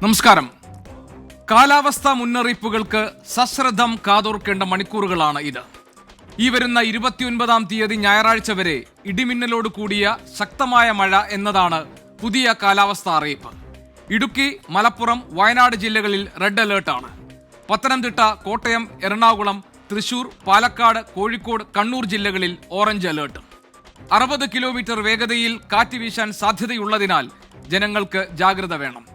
നമസ്കാരം. കാലാവസ്ഥാ മുന്നറിയിപ്പുകൾക്ക് സശ്രദ്ധം കാതോർക്കേണ്ട മണിക്കൂറുകളാണ് ഇത്. ഈ വരുന്ന 29-ാം തീയതി ഞായറാഴ്ച വരെ ഇടിമിന്നലോട് കൂടിയ ശക്തമായ മഴ എന്നതാണ് പുതിയ കാലാവസ്ഥാ അറിയിപ്പ്. ഇടുക്കി, മലപ്പുറം, വയനാട് ജില്ലകളിൽ റെഡ് അലേർട്ടാണ്. പത്തനംതിട്ട, കോട്ടയം, എറണാകുളം, തൃശൂർ, പാലക്കാട്, കോഴിക്കോട്, കണ്ണൂർ ജില്ലകളിൽ ഓറഞ്ച് അലേർട്ട്. 60 കിലോമീറ്റർ വേഗതയിൽ കാറ്റ് വീശാൻ സാധ്യതയുള്ളതിനാൽ ജനങ്ങൾക്ക് ജാഗ്രത വേണം.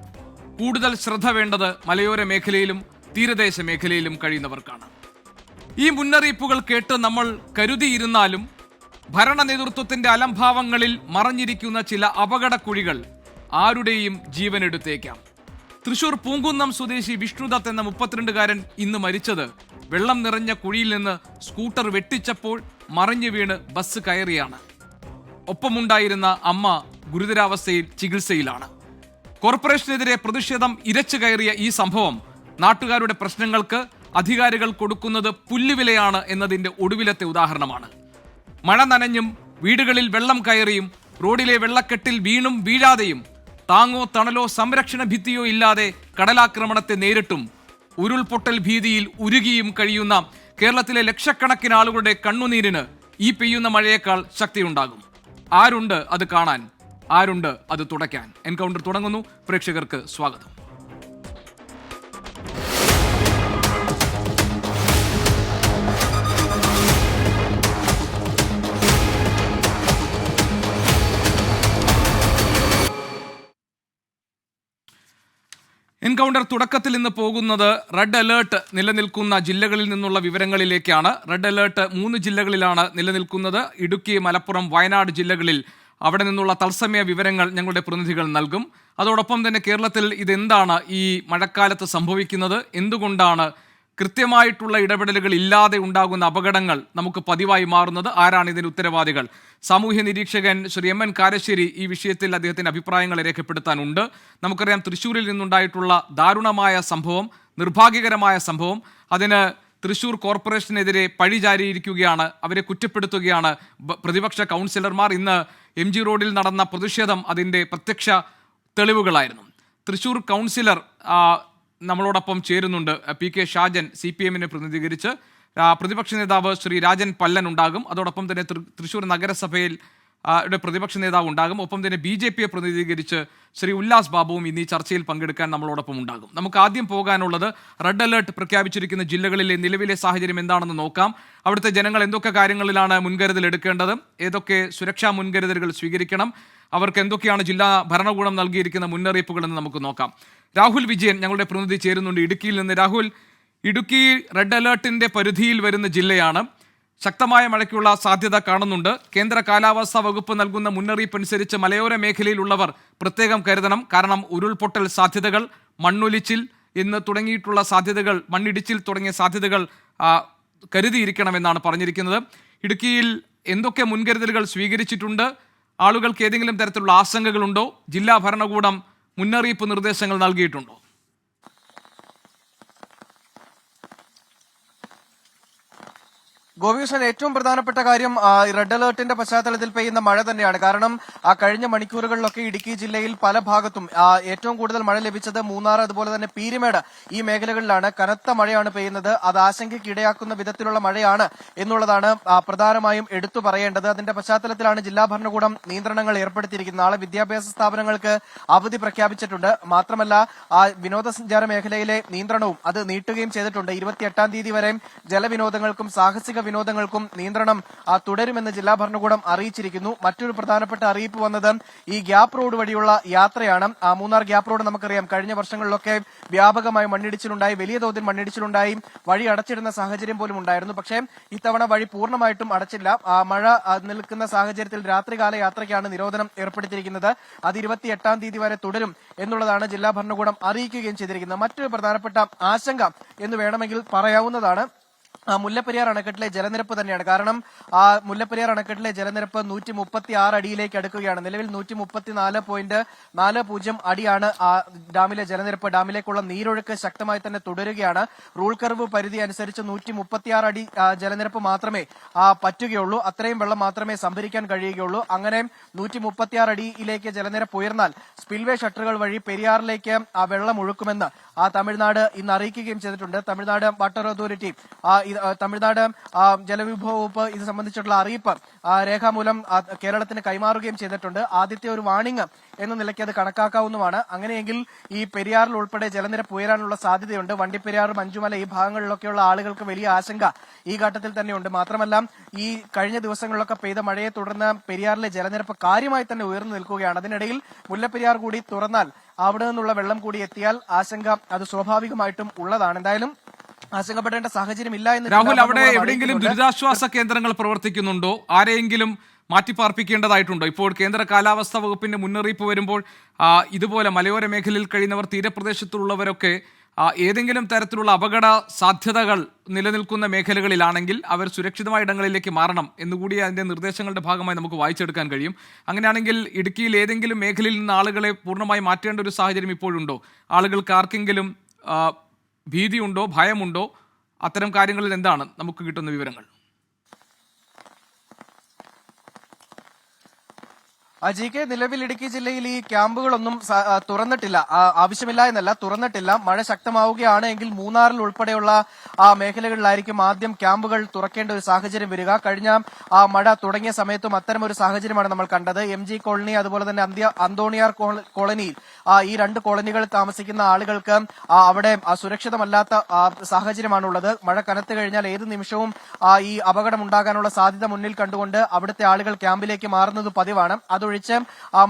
കൂടുതൽ ശ്രദ്ധ വേണ്ടത് മലയോര മേഖലയിലും തീരദേശ മേഖലയിലും കഴിയുന്നവർക്കാണ്. ഈ മുന്നറിയിപ്പുകൾ കേട്ട് നമ്മൾ കരുതിയിരുന്നാലും ഭരണ നേതൃത്വത്തിന്റെ അലംഭാവങ്ങളിൽ മറഞ്ഞിരിക്കുന്ന ചില അപകടക്കുഴികൾ ആരുടെയും ജീവനെടുത്തേക്കാം. തൃശൂർ പൂങ്കുന്നം സ്വദേശി വിഷ്ണുദത്ത് എന്ന 32-കാരൻ ഇന്ന് മരിച്ചത് വെള്ളം നിറഞ്ഞ കുഴിയിൽ നിന്ന് സ്കൂട്ടർ വെട്ടിച്ചപ്പോൾ മറിഞ്ഞു വീണ് ബസ് കയറിയാണ്. ഒപ്പമുണ്ടായിരുന്ന അമ്മ ഗുരുതരാവസ്ഥയിൽ ചികിത്സയിലാണ്. കോർപ്പറേഷനെതിരെ പ്രതിഷേധം ഇരച്ചു കയറിയ ഈ സംഭവം നാട്ടുകാരുടെ പ്രശ്നങ്ങൾക്ക് അധികാരികൾ കൊടുക്കുന്നത് പുല്ലുവിലയാണ് എന്നതിന്റെ ഒടുവിലത്തെ ഉദാഹരണമാണ്. മഴ നനഞ്ഞും വീടുകളിൽ വെള്ളം കയറിയും റോഡിലെ വെള്ളക്കെട്ടിൽ വീണും വീഴാതെയും താങ്ങോ തണലോ സംരക്ഷണ ഭിത്തിയോ ഇല്ലാതെ കടലാക്രമണത്തെ നേരിട്ടും ഉരുൾപൊട്ടൽ ഭീതിയിൽ ഉരുകിയും കഴിയുന്ന കേരളത്തിലെ ലക്ഷക്കണക്കിന് ആളുകളുടെ കണ്ണുനീരിന് ഈ പെയ്യുന്ന മഴയേക്കാൾ ശക്തിയുണ്ടാകും. ആരുണ്ട് അത് കാണാൻ? ആരുണ്ട് അത് തുടയ്ക്കാൻ? എൻകൗണ്ടർ തുടങ്ങുന്നു. പ്രേക്ഷകർക്ക് സ്വാഗതം. എൻകൗണ്ടർ തുടക്കത്തിൽ നിന്ന് പോകുന്നത് റെഡ് അലേർട്ട് നിലനിൽക്കുന്ന ജില്ലകളിൽ നിന്നുള്ള വിവരങ്ങളിലേക്കാണ്. റെഡ് അലേർട്ട് 3 ജില്ലകളിലാണ് നിലനിൽക്കുന്നത്: ഇടുക്കി, മലപ്പുറം, വയനാട് ജില്ലകളിൽ. അവിടെ നിന്നുള്ള തത്സമയ വിവരങ്ങൾ ഞങ്ങളുടെ പ്രതിനിധികൾ നൽകും. അതോടൊപ്പം തന്നെ കേരളത്തിൽ ഇതെന്താണ് ഈ മഴക്കാലത്ത് സംഭവിക്കുന്നത്, എന്തുകൊണ്ടാണ് കൃത്യമായിട്ടുള്ള ഇടപെടലുകൾ ഇല്ലാതെ ഉണ്ടാകുന്ന അപകടങ്ങൾ നമുക്ക് പതിവായി മാറുന്നത്, ആരാണ് ഇതിന് ഉത്തരവാദികൾ? സാമൂഹ്യ നിരീക്ഷകൻ ശ്രീ എം എൻ കാരശ്ശേരി ഈ വിഷയത്തിൽ അദ്ദേഹത്തിന്റെ അഭിപ്രായങ്ങൾ രേഖപ്പെടുത്താനുണ്ട്. നമുക്കറിയാം, തൃശ്ശൂരിൽ നിന്നുണ്ടായിട്ടുള്ള ദാരുണമായ സംഭവം, നിർഭാഗ്യകരമായ സംഭവം. അതിന് തൃശൂർ കോർപ്പറേഷനെതിരെ പഴിചാരിയിരിക്കുകയാണ്, അവരെ കുറ്റപ്പെടുത്തുകയാണ് പ്രതിപക്ഷ കൗൺസിലർമാർ. ഇന്ന് MG റോഡിൽ നടന്ന പ്രതിഷേധം അതിൻ്റെ പ്രത്യക്ഷ തെളിവുകളായിരുന്നു. തൃശൂർ കൗൺസിലർ നമ്മളോടൊപ്പം ചേരുന്നുണ്ട്. PK ഷാജൻ CPM-നെ പ്രതിനിധീകരിച്ച്. പ്രതിപക്ഷ നേതാവ് ശ്രീ രാജൻ പല്ലൻ ഉണ്ടാകും. അതോടൊപ്പം തന്നെ തൃശൂർ നഗരസഭയിൽ പ്രതിപക്ഷ നേതാവ് ഉണ്ടാകും. ഒപ്പം തന്നെ BJP-യെ പ്രതിനിധീകരിച്ച് ശ്രീ ഉല്ലാസ് ബാബുവും ഇന്ന് ഈ ചർച്ചയിൽ പങ്കെടുക്കാൻ നമ്മളോടൊപ്പം ഉണ്ടാകും. നമുക്ക് ആദ്യം പോകാനുള്ളത് റെഡ് അലേർട്ട് പ്രഖ്യാപിച്ചിരിക്കുന്ന ജില്ലകളിലെ നിലവിലെ സാഹചര്യം എന്താണെന്ന് നോക്കാം. അവിടുത്തെ ജനങ്ങൾ എന്തൊക്കെ കാര്യങ്ങളിലാണ് മുൻകരുതൽ എടുക്കേണ്ടത്, ഏതൊക്കെ സുരക്ഷാ മുൻകരുതലുകൾ സ്വീകരിക്കണം, അവർക്ക് എന്തൊക്കെയാണ് ജില്ലാ ഭരണകൂടം നൽകിയിരിക്കുന്ന മുന്നറിയിപ്പുകളെന്ന് നമുക്ക് നോക്കാം. രാഹുൽ വിജയൻ ഞങ്ങളുടെ പ്രതിനിധി ചേരുന്നുണ്ട് ഇടുക്കിയിൽ നിന്ന്. രാഹുൽ, ഇടുക്കി റെഡ് അലേർട്ടിന്റെ പരിധിയിൽ വരുന്ന ജില്ലയാണ്. ശക്തമായ മഴയ്ക്കുള്ള സാധ്യത കാണുന്നുണ്ട്. കേന്ദ്ര കാലാവസ്ഥാ വകുപ്പ് നൽകുന്ന മുന്നറിയിപ്പ് അനുസരിച്ച് മലയോര മേഖലയിലുള്ളവർ പ്രത്യേകം കരുതണം. കാരണം ഉരുൾപൊട്ടൽ സാധ്യതകൾ, മണ്ണൊലിച്ചിൽ എന്ന് തുടങ്ങിയിട്ടുള്ള സാധ്യതകൾ, മണ്ണിടിച്ചിൽ തുടങ്ങിയ സാധ്യതകൾ കരുതിയിരിക്കണമെന്നാണ് പറഞ്ഞിരിക്കുന്നത്. ഇടുക്കിയിൽ എന്തൊക്കെ മുൻകരുതലുകൾ സ്വീകരിച്ചിട്ടുണ്ട്? ആളുകൾക്ക് ഏതെങ്കിലും തരത്തിലുള്ള ആശങ്കകളുണ്ടോ? ജില്ലാ ഭരണകൂടം മുന്നറിയിപ്പ് നിർദ്ദേശങ്ങൾ നൽകിയിട്ടുണ്ടോ? ഗോപികൃഷ്ണൻ, ഏറ്റവും പ്രധാനപ്പെട്ട കാര്യം റെഡ് അലേർട്ടിന്റെ പശ്ചാത്തലത്തിൽ പെയ്യുന്ന മഴ തന്നെയാണ്. കാരണം കഴിഞ്ഞ മണിക്കൂറുകളിലൊക്കെ ഇടുക്കി ജില്ലയിൽ പല ഭാഗത്തും ഏറ്റവും കൂടുതൽ മഴ ലഭിച്ചത് മൂന്നാർ, അതുപോലെ തന്നെ പീരുമേട്, ഈ മേഖലകളിലാണ്. കനത്ത മഴയാണ് പെയ്യുന്നത്. അത് ആശങ്കയ്ക്ക് ഇടയാക്കുന്ന വിധത്തിലുള്ള മഴയാണ് എന്നുള്ളതാണ് പ്രധാനമായും എടുത്തു പറയേണ്ടത്. അതിന്റെ പശ്ചാത്തലത്തിലാണ് ജില്ലാ ഭരണകൂടം നിയന്ത്രണങ്ങൾ ഏർപ്പെടുത്തിയിരിക്കുന്നത്. നാളെ വിദ്യാഭ്യാസ സ്ഥാപനങ്ങൾക്ക് അവധി പ്രഖ്യാപിച്ചിട്ടുണ്ട്. മാത്രമല്ല, വിനോദസഞ്ചാര മേഖലയിലെ നിയന്ത്രണവും അത് നീട്ടുകയും ചെയ്തിട്ടുണ്ട്. 28-ാം തീയതി വരെ ജലവിനോദങ്ങൾക്കും സാഹസിക വിനോദങ്ങൾക്കും നിയന്ത്രണം തുടരുമെന്ന് ജില്ലാ ഭരണകൂടം അറിയിച്ചിരിക്കുന്നു. മറ്റൊരു പ്രധാനപ്പെട്ട അറിയിപ്പ് വന്നത് ഈ ഗ്യാപ് റോഡ് വഴിയുള്ള യാത്രയാണ്. മൂന്നാർ ഗ്യാപ് റോഡ് നമുക്കറിയാം, കഴിഞ്ഞ വർഷങ്ങളിലൊക്കെ വ്യാപകമായി മണ്ണിടിച്ചിലുണ്ടായി, വലിയ തോതിൽ മണ്ണിടിച്ചിലുണ്ടായി, വഴി അടച്ചിടുന്ന സാഹചര്യം പോലും ഉണ്ടായിരുന്നു. പക്ഷേ ഇത്തവണ വഴി പൂർണ്ണമായിട്ടും അടച്ചില്ല. മഴ നിൽക്കുന്ന സാഹചര്യത്തിൽ രാത്രികാല യാത്രയ്ക്കാണ് നിരോധനം ഏർപ്പെടുത്തിയിരിക്കുന്നത്. അത് 28-ാം തീയതി വരെ തുടരും എന്നുള്ളതാണ് ജില്ലാ ഭരണകൂടം അറിയിക്കുകയും ചെയ്തിരിക്കുന്നത്. മറ്റൊരു പ്രധാനപ്പെട്ട ആശങ്ക എന്ന് വേണമെങ്കിൽ പറയാവുന്നതാണ്, മുല്ലപ്പെരിയാർ അണക്കെട്ടിലെ ജലനിരപ്പ് തന്നെയാണ്. കാരണം മുല്ലപ്പെരിയാർ അണക്കെട്ടിലെ ജലനിരപ്പ് 136 അടിയിലേക്ക് അടുക്കുകയാണ്. നിലവിൽ 134.40 അടിയാണ് ഡാമിലെ ജലനിരപ്പ്. ഡാമിലേക്കുള്ള നീരൊഴുക്ക് ശക്തമായി തന്നെ തുടരുകയാണ്. റൂൾ കർവ് പരിധി അനുസരിച്ച് 136 അടി ജലനിരപ്പ് മാത്രമേ പറ്റുകയുള്ളൂ. അത്രയും വെള്ളം മാത്രമേ സംഭരിക്കാൻ കഴിയുകയുള്ളൂ. അങ്ങനെ 136 അടിയിലേക്ക് ജലനിരപ്പ് ഉയർന്നാൽ സ്പിൽവേ ഷട്ടറുകൾ വഴി പെരിയാറിലേക്ക് വെള്ളം ഒഴുക്കുമെന്ന് തമിഴ്നാട് ഇന്ന് അറിയിക്കുകയും ചെയ്തിട്ടുണ്ട്. തമിഴ്നാട് വാട്ടർ അതോറിറ്റി, തമിഴ്നാട് ജലവിഭവ വകുപ്പ് ഇത് സംബന്ധിച്ചിട്ടുള്ള അറിയിപ്പ് രേഖാമൂലം കേരളത്തിന് കൈമാറുകയും ചെയ്തിട്ടുണ്ട്. ആദ്യത്തെ ഒരു വാണിംഗ് എന്ന നിലയ്ക്ക് അത് കണക്കാക്കാവുന്നതാണ്. അങ്ങനെയെങ്കിൽ ഈ പെരിയാറിൽ ഉൾപ്പെടെ ജലനിരപ്പ് ഉയരാനുള്ള സാധ്യതയുണ്ട്. വണ്ടിപ്പെരിയാർ, മഞ്ചുമല ഈ ഭാഗങ്ങളിലൊക്കെയുള്ള ആളുകൾക്ക് വലിയ ആശങ്ക ഈ ഘട്ടത്തിൽ തന്നെയുണ്ട്. മാത്രമല്ല, ഈ കഴിഞ്ഞ ദിവസങ്ങളിലൊക്കെ പെയ്ത മഴയെ തുടർന്ന് പെരിയാറിലെ ജലനിരപ്പ് കാര്യമായി തന്നെ ഉയർന്നു നിൽക്കുകയാണ്. അതിനിടയിൽ മുല്ലപ്പെരിയാർ കൂടി തുറന്നാൽ അവിടെ നിന്നുള്ള വെള്ളം കൂടി എത്തിയാൽ ആശങ്ക അത് സ്വാഭാവികമായിട്ടും ഉള്ളതാണ്. എന്തായാലും ആശങ്കപ്പെടേണ്ട സാഹചര്യം ഇല്ല എന്ന് രാഹുൽ, അവിടെ എവിടെയെങ്കിലും ദുരിതാശ്വാസ കേന്ദ്രങ്ങൾ പ്രവർത്തിക്കുന്നുണ്ടോ? ആരെയെങ്കിലും മാറ്റിപ്പാർപ്പിക്കേണ്ടതായിട്ടുണ്ടോ? ഇപ്പോൾ കേന്ദ്ര കാലാവസ്ഥാ വകുപ്പിന്റെ മുന്നറിയിപ്പ് വരുമ്പോൾ ഇതുപോലെ മലയോര മേഖലയിൽ കഴിയുന്നവർ, തീരപ്രദേശത്തുള്ളവരൊക്കെ ഏതെങ്കിലും തരത്തിലുള്ള അപകട സാധ്യതകൾ നിലനിൽക്കുന്ന മേഖലകളിലാണെങ്കിൽ അവർ സുരക്ഷിതമായ ഇടങ്ങളിലേക്ക് മാറണം എന്നുകൂടി അതിന്റെ നിർദ്ദേശങ്ങളുടെ ഭാഗമായി നമുക്ക് വായിച്ചെടുക്കാൻ കഴിയും. അങ്ങനെയാണെങ്കിൽ ഇടുക്കിയിൽ ഏതെങ്കിലും മേഖലയിൽ നിന്ന് ആളുകളെ പൂർണ്ണമായി മാറ്റേണ്ട ഒരു സാഹചര്യം ഇപ്പോഴുണ്ടോ? ആളുകൾക്ക് ആർക്കെങ്കിലും ഭീതിയുണ്ടോ, ഭയമുണ്ടോ? അത്തരം കാര്യങ്ങളിൽ എന്താണ് നമുക്ക് കിട്ടുന്ന വിവരങ്ങൾ? ജി.കെ, നിലവിൽ ഇടുക്കി ജില്ലയിൽ ഈ ക്യാമ്പുകളൊന്നും തുറന്നിട്ടില്ല. ആവശ്യമില്ല എന്നല്ല, തുറന്നിട്ടില്ല. മഴ ശക്തമാവുകയാണ് എങ്കിൽ മൂന്നാറിൽ ഉൾപ്പെടെയുള്ള മേഖലകളിലായിരിക്കും ആദ്യം ക്യാമ്പുകൾ തുറക്കേണ്ട ഒരു സാഹചര്യം വരിക. കഴിഞ്ഞ മഴ തുടങ്ങിയ സമയത്തും അത്തരം ഒരു സാഹചര്യമാണ് നമ്മൾ കണ്ടത്. MG കോളനി, അതുപോലെ തന്നെ അന്തോണിയാർ കോളനിയിൽ ഈ രണ്ട് കോളനികളിൽ താമസിക്കുന്ന ആളുകൾക്ക് അവിടെ സുരക്ഷിതമല്ലാത്ത സാഹചര്യമാണുള്ളത്. മഴ കനത്തു കഴിഞ്ഞാൽ ഏത് നിമിഷവും ഈ അപകടം ഉണ്ടാകാനുള്ള സാധ്യത മുന്നിൽ കണ്ടുകൊണ്ട് അവിടുത്തെ ആളുകൾ ക്യാമ്പിലേക്ക് മാറുന്നത് പതിവാണ്. അതൊഴിച്ച്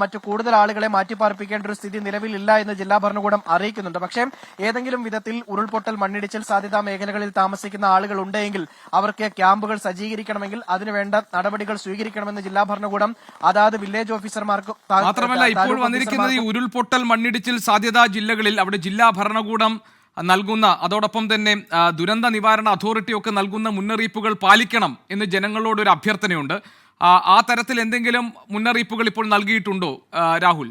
മറ്റു കൂടുതൽ ആളുകളെ മാറ്റിപ്പാർപ്പിക്കേണ്ട ഒരു സ്ഥിതി നിലവിലില്ല എന്ന് ജില്ലാ ഭരണകൂടം അറിയിക്കുന്നുണ്ട്. പക്ഷേ ഏതെങ്കിലും വിധത്തിൽ ഉരുൾപൊട്ടൽ, മണ്ണിടിച്ചിൽ സാധ്യതാ മേഖലകളിൽ താമസിക്കുന്ന ആളുകൾ ഉണ്ടെങ്കിൽ അവർക്ക് ക്യാമ്പുകൾ സജ്ജീകരിക്കണമെങ്കിൽ അതിനുവേണ്ട നടപടികൾ സ്വീകരിക്കണമെന്ന് ജില്ലാ ഭരണകൂടം അതാത് വില്ലേജ് ഓഫീസർമാർക്ക്, മാത്രമല്ല ഇപ്പോൾ വന്നിരിക്കുന്നത് ഈ ഉരുൾപൊട്ടൽ, മണ്ണിടിച്ചിൽ സാധ്യതാ ജില്ലകളിൽ അവിടെ ജില്ലാ ഭരണകൂടം നൽകുന്ന, അതോടൊപ്പം തന്നെ ദുരന്ത നിവാരണ അതോറിറ്റി ഒക്കെ നൽകുന്ന മുന്നറിയിപ്പുകൾ പാലിക്കണം എന്ന് ജനങ്ങളോടൊരു അഭ്യർത്ഥനയുണ്ട്. ആ തരത്തിൽ എന്തെങ്കിലും മുന്നറിയിപ്പുകൾ ഇപ്പോൾ നൽകിയിട്ടുണ്ടോ രാഹുൽ?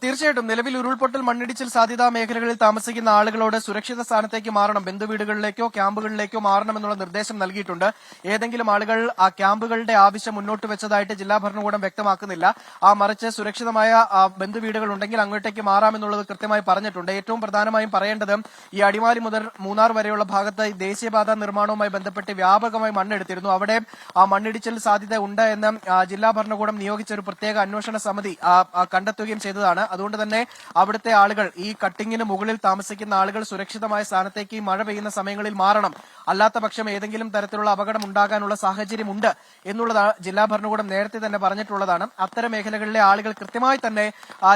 തീർച്ചയായിട്ടും നിലവിൽ ഉരുൾപൊട്ടൽ, മണ്ണിടിച്ചിൽ സാധ്യതാ മേഖലകളിൽ താമസിക്കുന്ന ആളുകളോട് സുരക്ഷിത സ്ഥാനത്തേക്ക് മാറണം, ബന്ധുവീടുകളിലേക്കോ ക്യാമ്പുകളിലേക്കോ മാറണമെന്നുള്ള നിർദ്ദേശം നൽകിയിട്ടുണ്ട്. ഏതെങ്കിലും ആളുകൾ ആ ക്യാമ്പുകളുടെ ആവശ്യം മുന്നോട്ട് വെച്ചതായിട്ട് ജില്ലാ ഭരണകൂടം വ്യക്തമാക്കുന്നില്ല. മറിച്ച് സുരക്ഷിതമായ ബന്ധുവീടുകൾ ഉണ്ടെങ്കിൽ അങ്ങോട്ടേക്ക് മാറാമെന്നുള്ളത് കൃത്യമായി പറഞ്ഞിട്ടുണ്ട്. ഏറ്റവും പ്രധാനമായും പറയേണ്ടത് ഈ അടിമാലി മുതൽ മൂന്നാർ വരെയുള്ള ഭാഗത്ത് ദേശീയപാത നിർമ്മാണവുമായി ബന്ധപ്പെട്ട് വ്യാപകമായി മണ്ണെടുത്തിരുന്നു. അവിടെ മണ്ണിടിച്ചിൽ സാധ്യത ഉണ്ട് എന്ന് ജില്ലാ ഭരണകൂടം നിയോഗിച്ച ഒരു പ്രത്യേക അന്വേഷണ സമിതി കണ്ടെത്തുകയും ചെയ്തതാണ്. അതുകൊണ്ട് തന്നെ അവിടുത്തെ ആളുകൾ, ഈ കട്ടിങ്ങിന് മുകളിൽ താമസിക്കുന്ന ആളുകൾ സുരക്ഷിതമായ സ്ഥാനത്തേക്ക് മഴ പെയ്യുന്ന സമയങ്ങളിൽ മാറണം. അല്ലാത്ത പക്ഷം ഏതെങ്കിലും തരത്തിലുള്ള അപകടം ഉണ്ടാകാനുള്ള സാഹചര്യമുണ്ട് എന്നുള്ളതാണ് ജില്ലാ ഭരണകൂടം നേരത്തെ തന്നെ പറഞ്ഞിട്ടുള്ളതാണ്. അത്തരം മേഖലകളിലെ ആളുകൾ കൃത്യമായി തന്നെ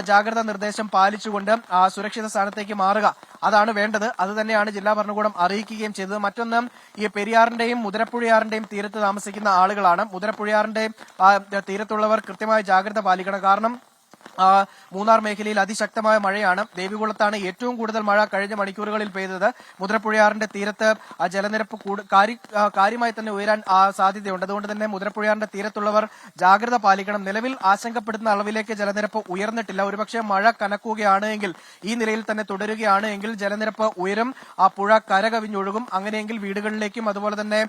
ജാഗ്രതാ നിർദ്ദേശം പാലിച്ചുകൊണ്ട് സുരക്ഷിത സ്ഥാനത്തേക്ക് മാറുക, അതാണ് വേണ്ടത്. അത് തന്നെയാണ് ജില്ലാ ഭരണകൂടം അറിയിക്കുകയും ചെയ്തത്. മറ്റൊന്ന്, ഈ പെരിയാറിന്റെയും മുതിരപ്പുഴയാറിന്റെയും തീരത്ത് താമസിക്കുന്ന ആളുകളാണ്. മുതിരപ്പുഴയാറിന്റെ തീരത്തുള്ളവർ കൃത്യമായ ജാഗ്രത പാലിക്കണം. കാരണം മൂന്നാർ മേഖലയിൽ അതിശക്തമായ മഴയാണ്. ദേവികുളത്താണ് ഏറ്റവും കൂടുതൽ മഴ കഴിഞ്ഞ മണിക്കൂറുകളിൽ പെയ്തത്. മുതിരപ്പുഴയാറിന്റെ തീരത്ത് ജലനിരപ്പ് കാര്യമായി തന്നെ ഉയരാൻ സാധ്യതയുണ്ട്. അതുകൊണ്ട് തന്നെ മുതിരപ്പുഴയാറിന്റെ തീരത്തുള്ളവർ ജാഗ്രത പാലിക്കണം. നിലവിൽ ആശങ്കപ്പെടുന്ന അളവിലേക്ക് ജലനിരപ്പ് ഉയർന്നിട്ടില്ല. ഒരുപക്ഷെ മഴ കനക്കുകയാണ് എങ്കിൽ, ഈ നിലയിൽ തന്നെ തുടരുകയാണ് എങ്കിൽ ജലനിരപ്പ് ഉയരും, പുഴ കരകവിഞ്ഞൊഴുകും. അങ്ങനെയെങ്കിൽ വീടുകളിലേക്കും അതുപോലെ തന്നെ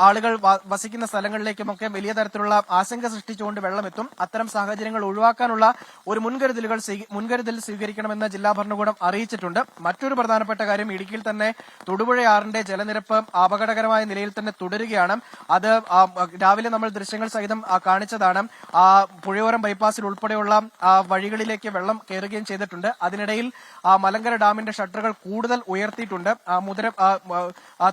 ആളുകൾ വസിക്കുന്ന സ്ഥലങ്ങളിലേക്കുമൊക്കെ വലിയ തരത്തിലുള്ള ആശങ്ക സൃഷ്ടിച്ചുകൊണ്ട് വെള്ളമെത്തും. അത്തരം സാഹചര്യങ്ങൾ ഒഴിവാക്കാനുള്ള ഒരു മുൻകരുതൽ സ്വീകരിക്കണമെന്ന് ജില്ലാ ഭരണകൂടം അറിയിച്ചിട്ടുണ്ട്. മറ്റൊരു പ്രധാനപ്പെട്ട കാര്യം, ഇടുക്കിയിൽ തന്നെ തൊടുപുഴയാറിന്റെ ജലനിരപ്പ് അപകടകരമായ നിലയിൽ തന്നെ തുടരുകയാണ്. അത് രാവിലെ നമ്മൾ ദൃശ്യങ്ങൾ സഹിതം കാണിച്ചതാണ്. പുഴയോരം ബൈപ്പാസിൽ ഉൾപ്പെടെയുള്ള വഴികളിലേക്ക് വെള്ളം കയറുകയും ചെയ്തിട്ടുണ്ട്. അതിനിടയിൽ മലങ്കര ഡാമിന്റെ ഷട്ടറുകൾ കൂടുതൽ ഉയർത്തിയിട്ടുണ്ട്.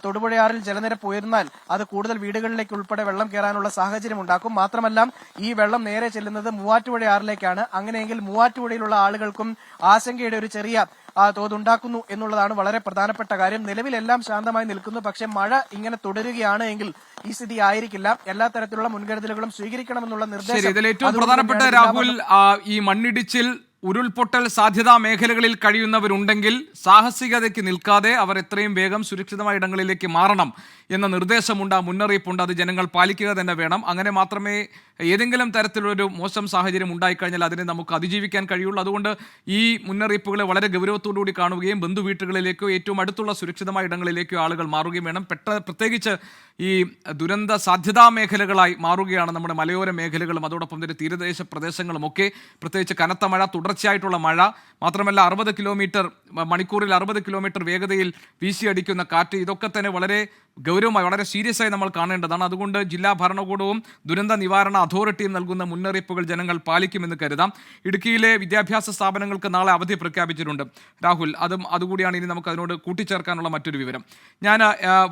തൊടുപുഴയാറിൽ ജലനിരപ്പ് ഉയർന്നാൽ അത് കൂടുതൽ വീടുകളിലേക്ക് ഉൾപ്പെടെ വെള്ളം കയറാനുള്ള സാഹചര്യം ഉണ്ടാക്കും. മാത്രമല്ല, ഈ വെള്ളം നേരെ ചെല്ലുന്നത് മൂവാറ്റുപുഴയാറിലേക്കാണ്. അങ്ങനെയെങ്കിൽ മൂവാറ്റുപുഴയിലുള്ള ആളുകൾക്കും ആശങ്കയുടെ ഒരു ചെറിയ തോതുണ്ടാക്കുന്നു എന്നുള്ളതാണ് വളരെ പ്രധാനപ്പെട്ട കാര്യം. നിലവിലെല്ലാം ശാന്തമായി നിൽക്കുന്നു. പക്ഷെ മഴ ഇങ്ങനെ തുടരുകയാണ് എങ്കിൽ ഈ സ്ഥിതി ആയിരിക്കില്ല. എല്ലാ തരത്തിലുള്ള മുൻകരുതലുകളും സ്വീകരിക്കണമെന്നുള്ള നിർദ്ദേശം. ഏറ്റവും പ്രധാനപ്പെട്ട രാഹുൽ, ഈ മണ്ണിടിച്ചിൽ ഉരുൾപൊട്ടൽ സാധ്യതാ മേഖലകളിൽ കഴിയുന്നവരുണ്ടെങ്കിൽ സാഹസികതയ്ക്ക് നിൽക്കാതെ അവർ എത്രയും വേഗം സുരക്ഷിതമായ ഇടങ്ങളിലേക്ക് മാറണം എന്ന നിർദ്ദേശമുണ്ട്, മുന്നറിയിപ്പുണ്ട്. അത് ജനങ്ങൾ പാലിക്കുക തന്നെ വേണം. അങ്ങനെ മാത്രമേ ഏതെങ്കിലും തരത്തിലൊരു മോശം സാഹചര്യം ഉണ്ടായിക്കഴിഞ്ഞാൽ അതിനെ നമുക്ക് അതിജീവിക്കാൻ കഴിയുള്ളൂ. അതുകൊണ്ട് ഈ മുന്നറിയിപ്പുകളെ വളരെ ഗൗരവത്തോടുകൂടി കാണുകയും ബന്ധുവീട്ടുകളിലേക്കോ ഏറ്റവും അടുത്തുള്ള സുരക്ഷിതമായ ഇടങ്ങളിലേക്കോ ആളുകൾ മാറുകയും വേണം. പ്രത്യേകിച്ച് ഈ ദുരന്ത സാധ്യതാ മേഖലകളായി മാറുകയാണ് നമ്മുടെ മലയോര മേഖലകളും അതോടൊപ്പം തന്നെ തീരദേശ പ്രദേശങ്ങളുമൊക്കെ. പ്രത്യേകിച്ച് കനത്ത മഴ, തുടർച്ചയായിട്ടുള്ള മഴ, മാത്രമല്ല 60 കിലോമീറ്റർ മണിക്കൂറിൽ 60 കിലോമീറ്റർ വേഗതയിൽ വീശിയടിക്കുന്ന കാറ്റ്, ഇതൊക്കെ തന്നെ വളരെ ഗൗരവമായി, വളരെ സീരിയസ് ആയി നമ്മൾ കാണേണ്ടതാണ്. അതുകൊണ്ട് ജില്ലാ ഭരണകൂടവും ദുരന്ത നിവാരണ അതോറിറ്റിയും നൽകുന്ന മുന്നറിയിപ്പുകൾ ജനങ്ങൾ പാലിക്കുമെന്ന് കരുതാം. ഇടുക്കിയിലെ വിദ്യാഭ്യാസ സ്ഥാപനങ്ങൾക്ക് നാളെ അവധി പ്രഖ്യാപിച്ചിട്ടുണ്ട്. രാഹുൽ, അതുകൂടിയാണ് ഇനി നമുക്ക് അതിനോട് കൂട്ടിച്ചേർക്കാനുള്ള മറ്റൊരു വിവരം. ഞാൻ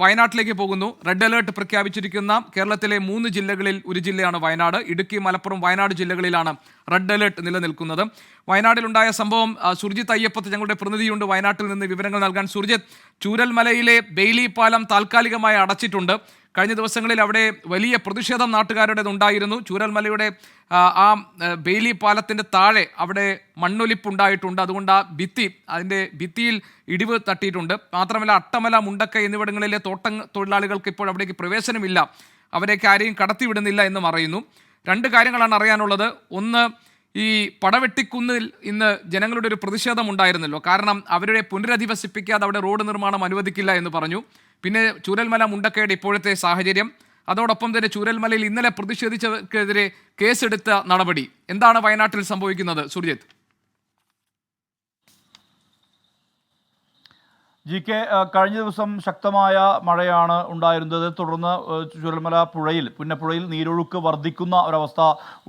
വയനാട്ടിലേക്ക് പോകുന്നു. റെഡ് അലേർട്ട് പ്രഖ്യാപിച്ചിരിക്കുന്ന കേരളത്തിലെ 3 ജില്ലകളിൽ ഒരു ജില്ലയാണ് വയനാട്. ഇടുക്കി, മലപ്പുറം, വയനാട് ജില്ലകളിലാണ് റെഡ് അലേർട്ട് നിലനിൽക്കുന്നത്. വയനാട്ടിലുണ്ടായ സംഭവം സുർജിത്ത് അയ്യപ്പത്ത് ഞങ്ങളുടെ പ്രതിനിധിയുണ്ട് വയനാട്ടിൽ നിന്ന് വിവരങ്ങൾ നൽകാൻ. സുർജിത്ത്, ചൂരൽമലയിലെ ബെയിലി പാലം താൽക്കാലികമായി അടച്ചിട്ടുണ്ട്. കഴിഞ്ഞ ദിവസങ്ങളിൽ അവിടെ വലിയ പ്രതിഷേധം നാട്ടുകാരുടേതുണ്ടായിരുന്നു. ചൂരൽമലയുടെ ആ ബെയിലി പാലത്തിൻ്റെ താഴെ അവിടെ മണ്ണൊലിപ്പുണ്ടായിട്ടുണ്ട്. അതുകൊണ്ട് അതിൻ്റെ ഭിത്തിയിൽ ഇടിവ് തട്ടിയിട്ടുണ്ട്. മാത്രമല്ല അട്ടമല, മുണ്ടക്കൈ എന്നിവിടങ്ങളിലെ തോട്ടം തൊഴിലാളികൾക്ക് ഇപ്പോൾ അവിടേക്ക് പ്രവേശനമില്ല. അവരെയൊക്കെ ആരെയും കടത്തിവിടുന്നില്ല എന്നും അറിയുന്നു. 2 കാര്യങ്ങളാണ് അറിയാനുള്ളത്. ഒന്ന്, ഈ പടവെട്ടിക്കുന്നിൽ ഇന്ന് ജനങ്ങളുടെ ഒരു പ്രതിഷേധം ഉണ്ടായിരുന്നല്ലോ. കാരണം അവരുടെ പുനരധിവസിപ്പിക്കാതെ അവിടെ റോഡ് നിർമ്മാണം അനുവദിക്കില്ല എന്ന് പറഞ്ഞു. പിന്നെ ചൂരൽമല, മുണ്ടക്കയുടെ ഇപ്പോഴത്തെ സാഹചര്യം, അതോടൊപ്പം തന്നെ ചൂരൽമലയിൽ ഇന്നലെ പ്രതിഷേധിച്ചവർക്കെതിരെ കേസെടുത്ത നടപടി, എന്താണ് വയനാട്ടിൽ സംഭവിക്കുന്നത് സുർജിത്ത്? GK, കഴിഞ്ഞ ദിവസം ശക്തമായ മഴയാണ് ഉണ്ടായിരുന്നത്. തുടർന്ന് ചൂരൽമല പുന്നപ്പുഴയിൽ നീരൊഴുക്ക് വർദ്ധിക്കുന്ന ഒരവസ്ഥ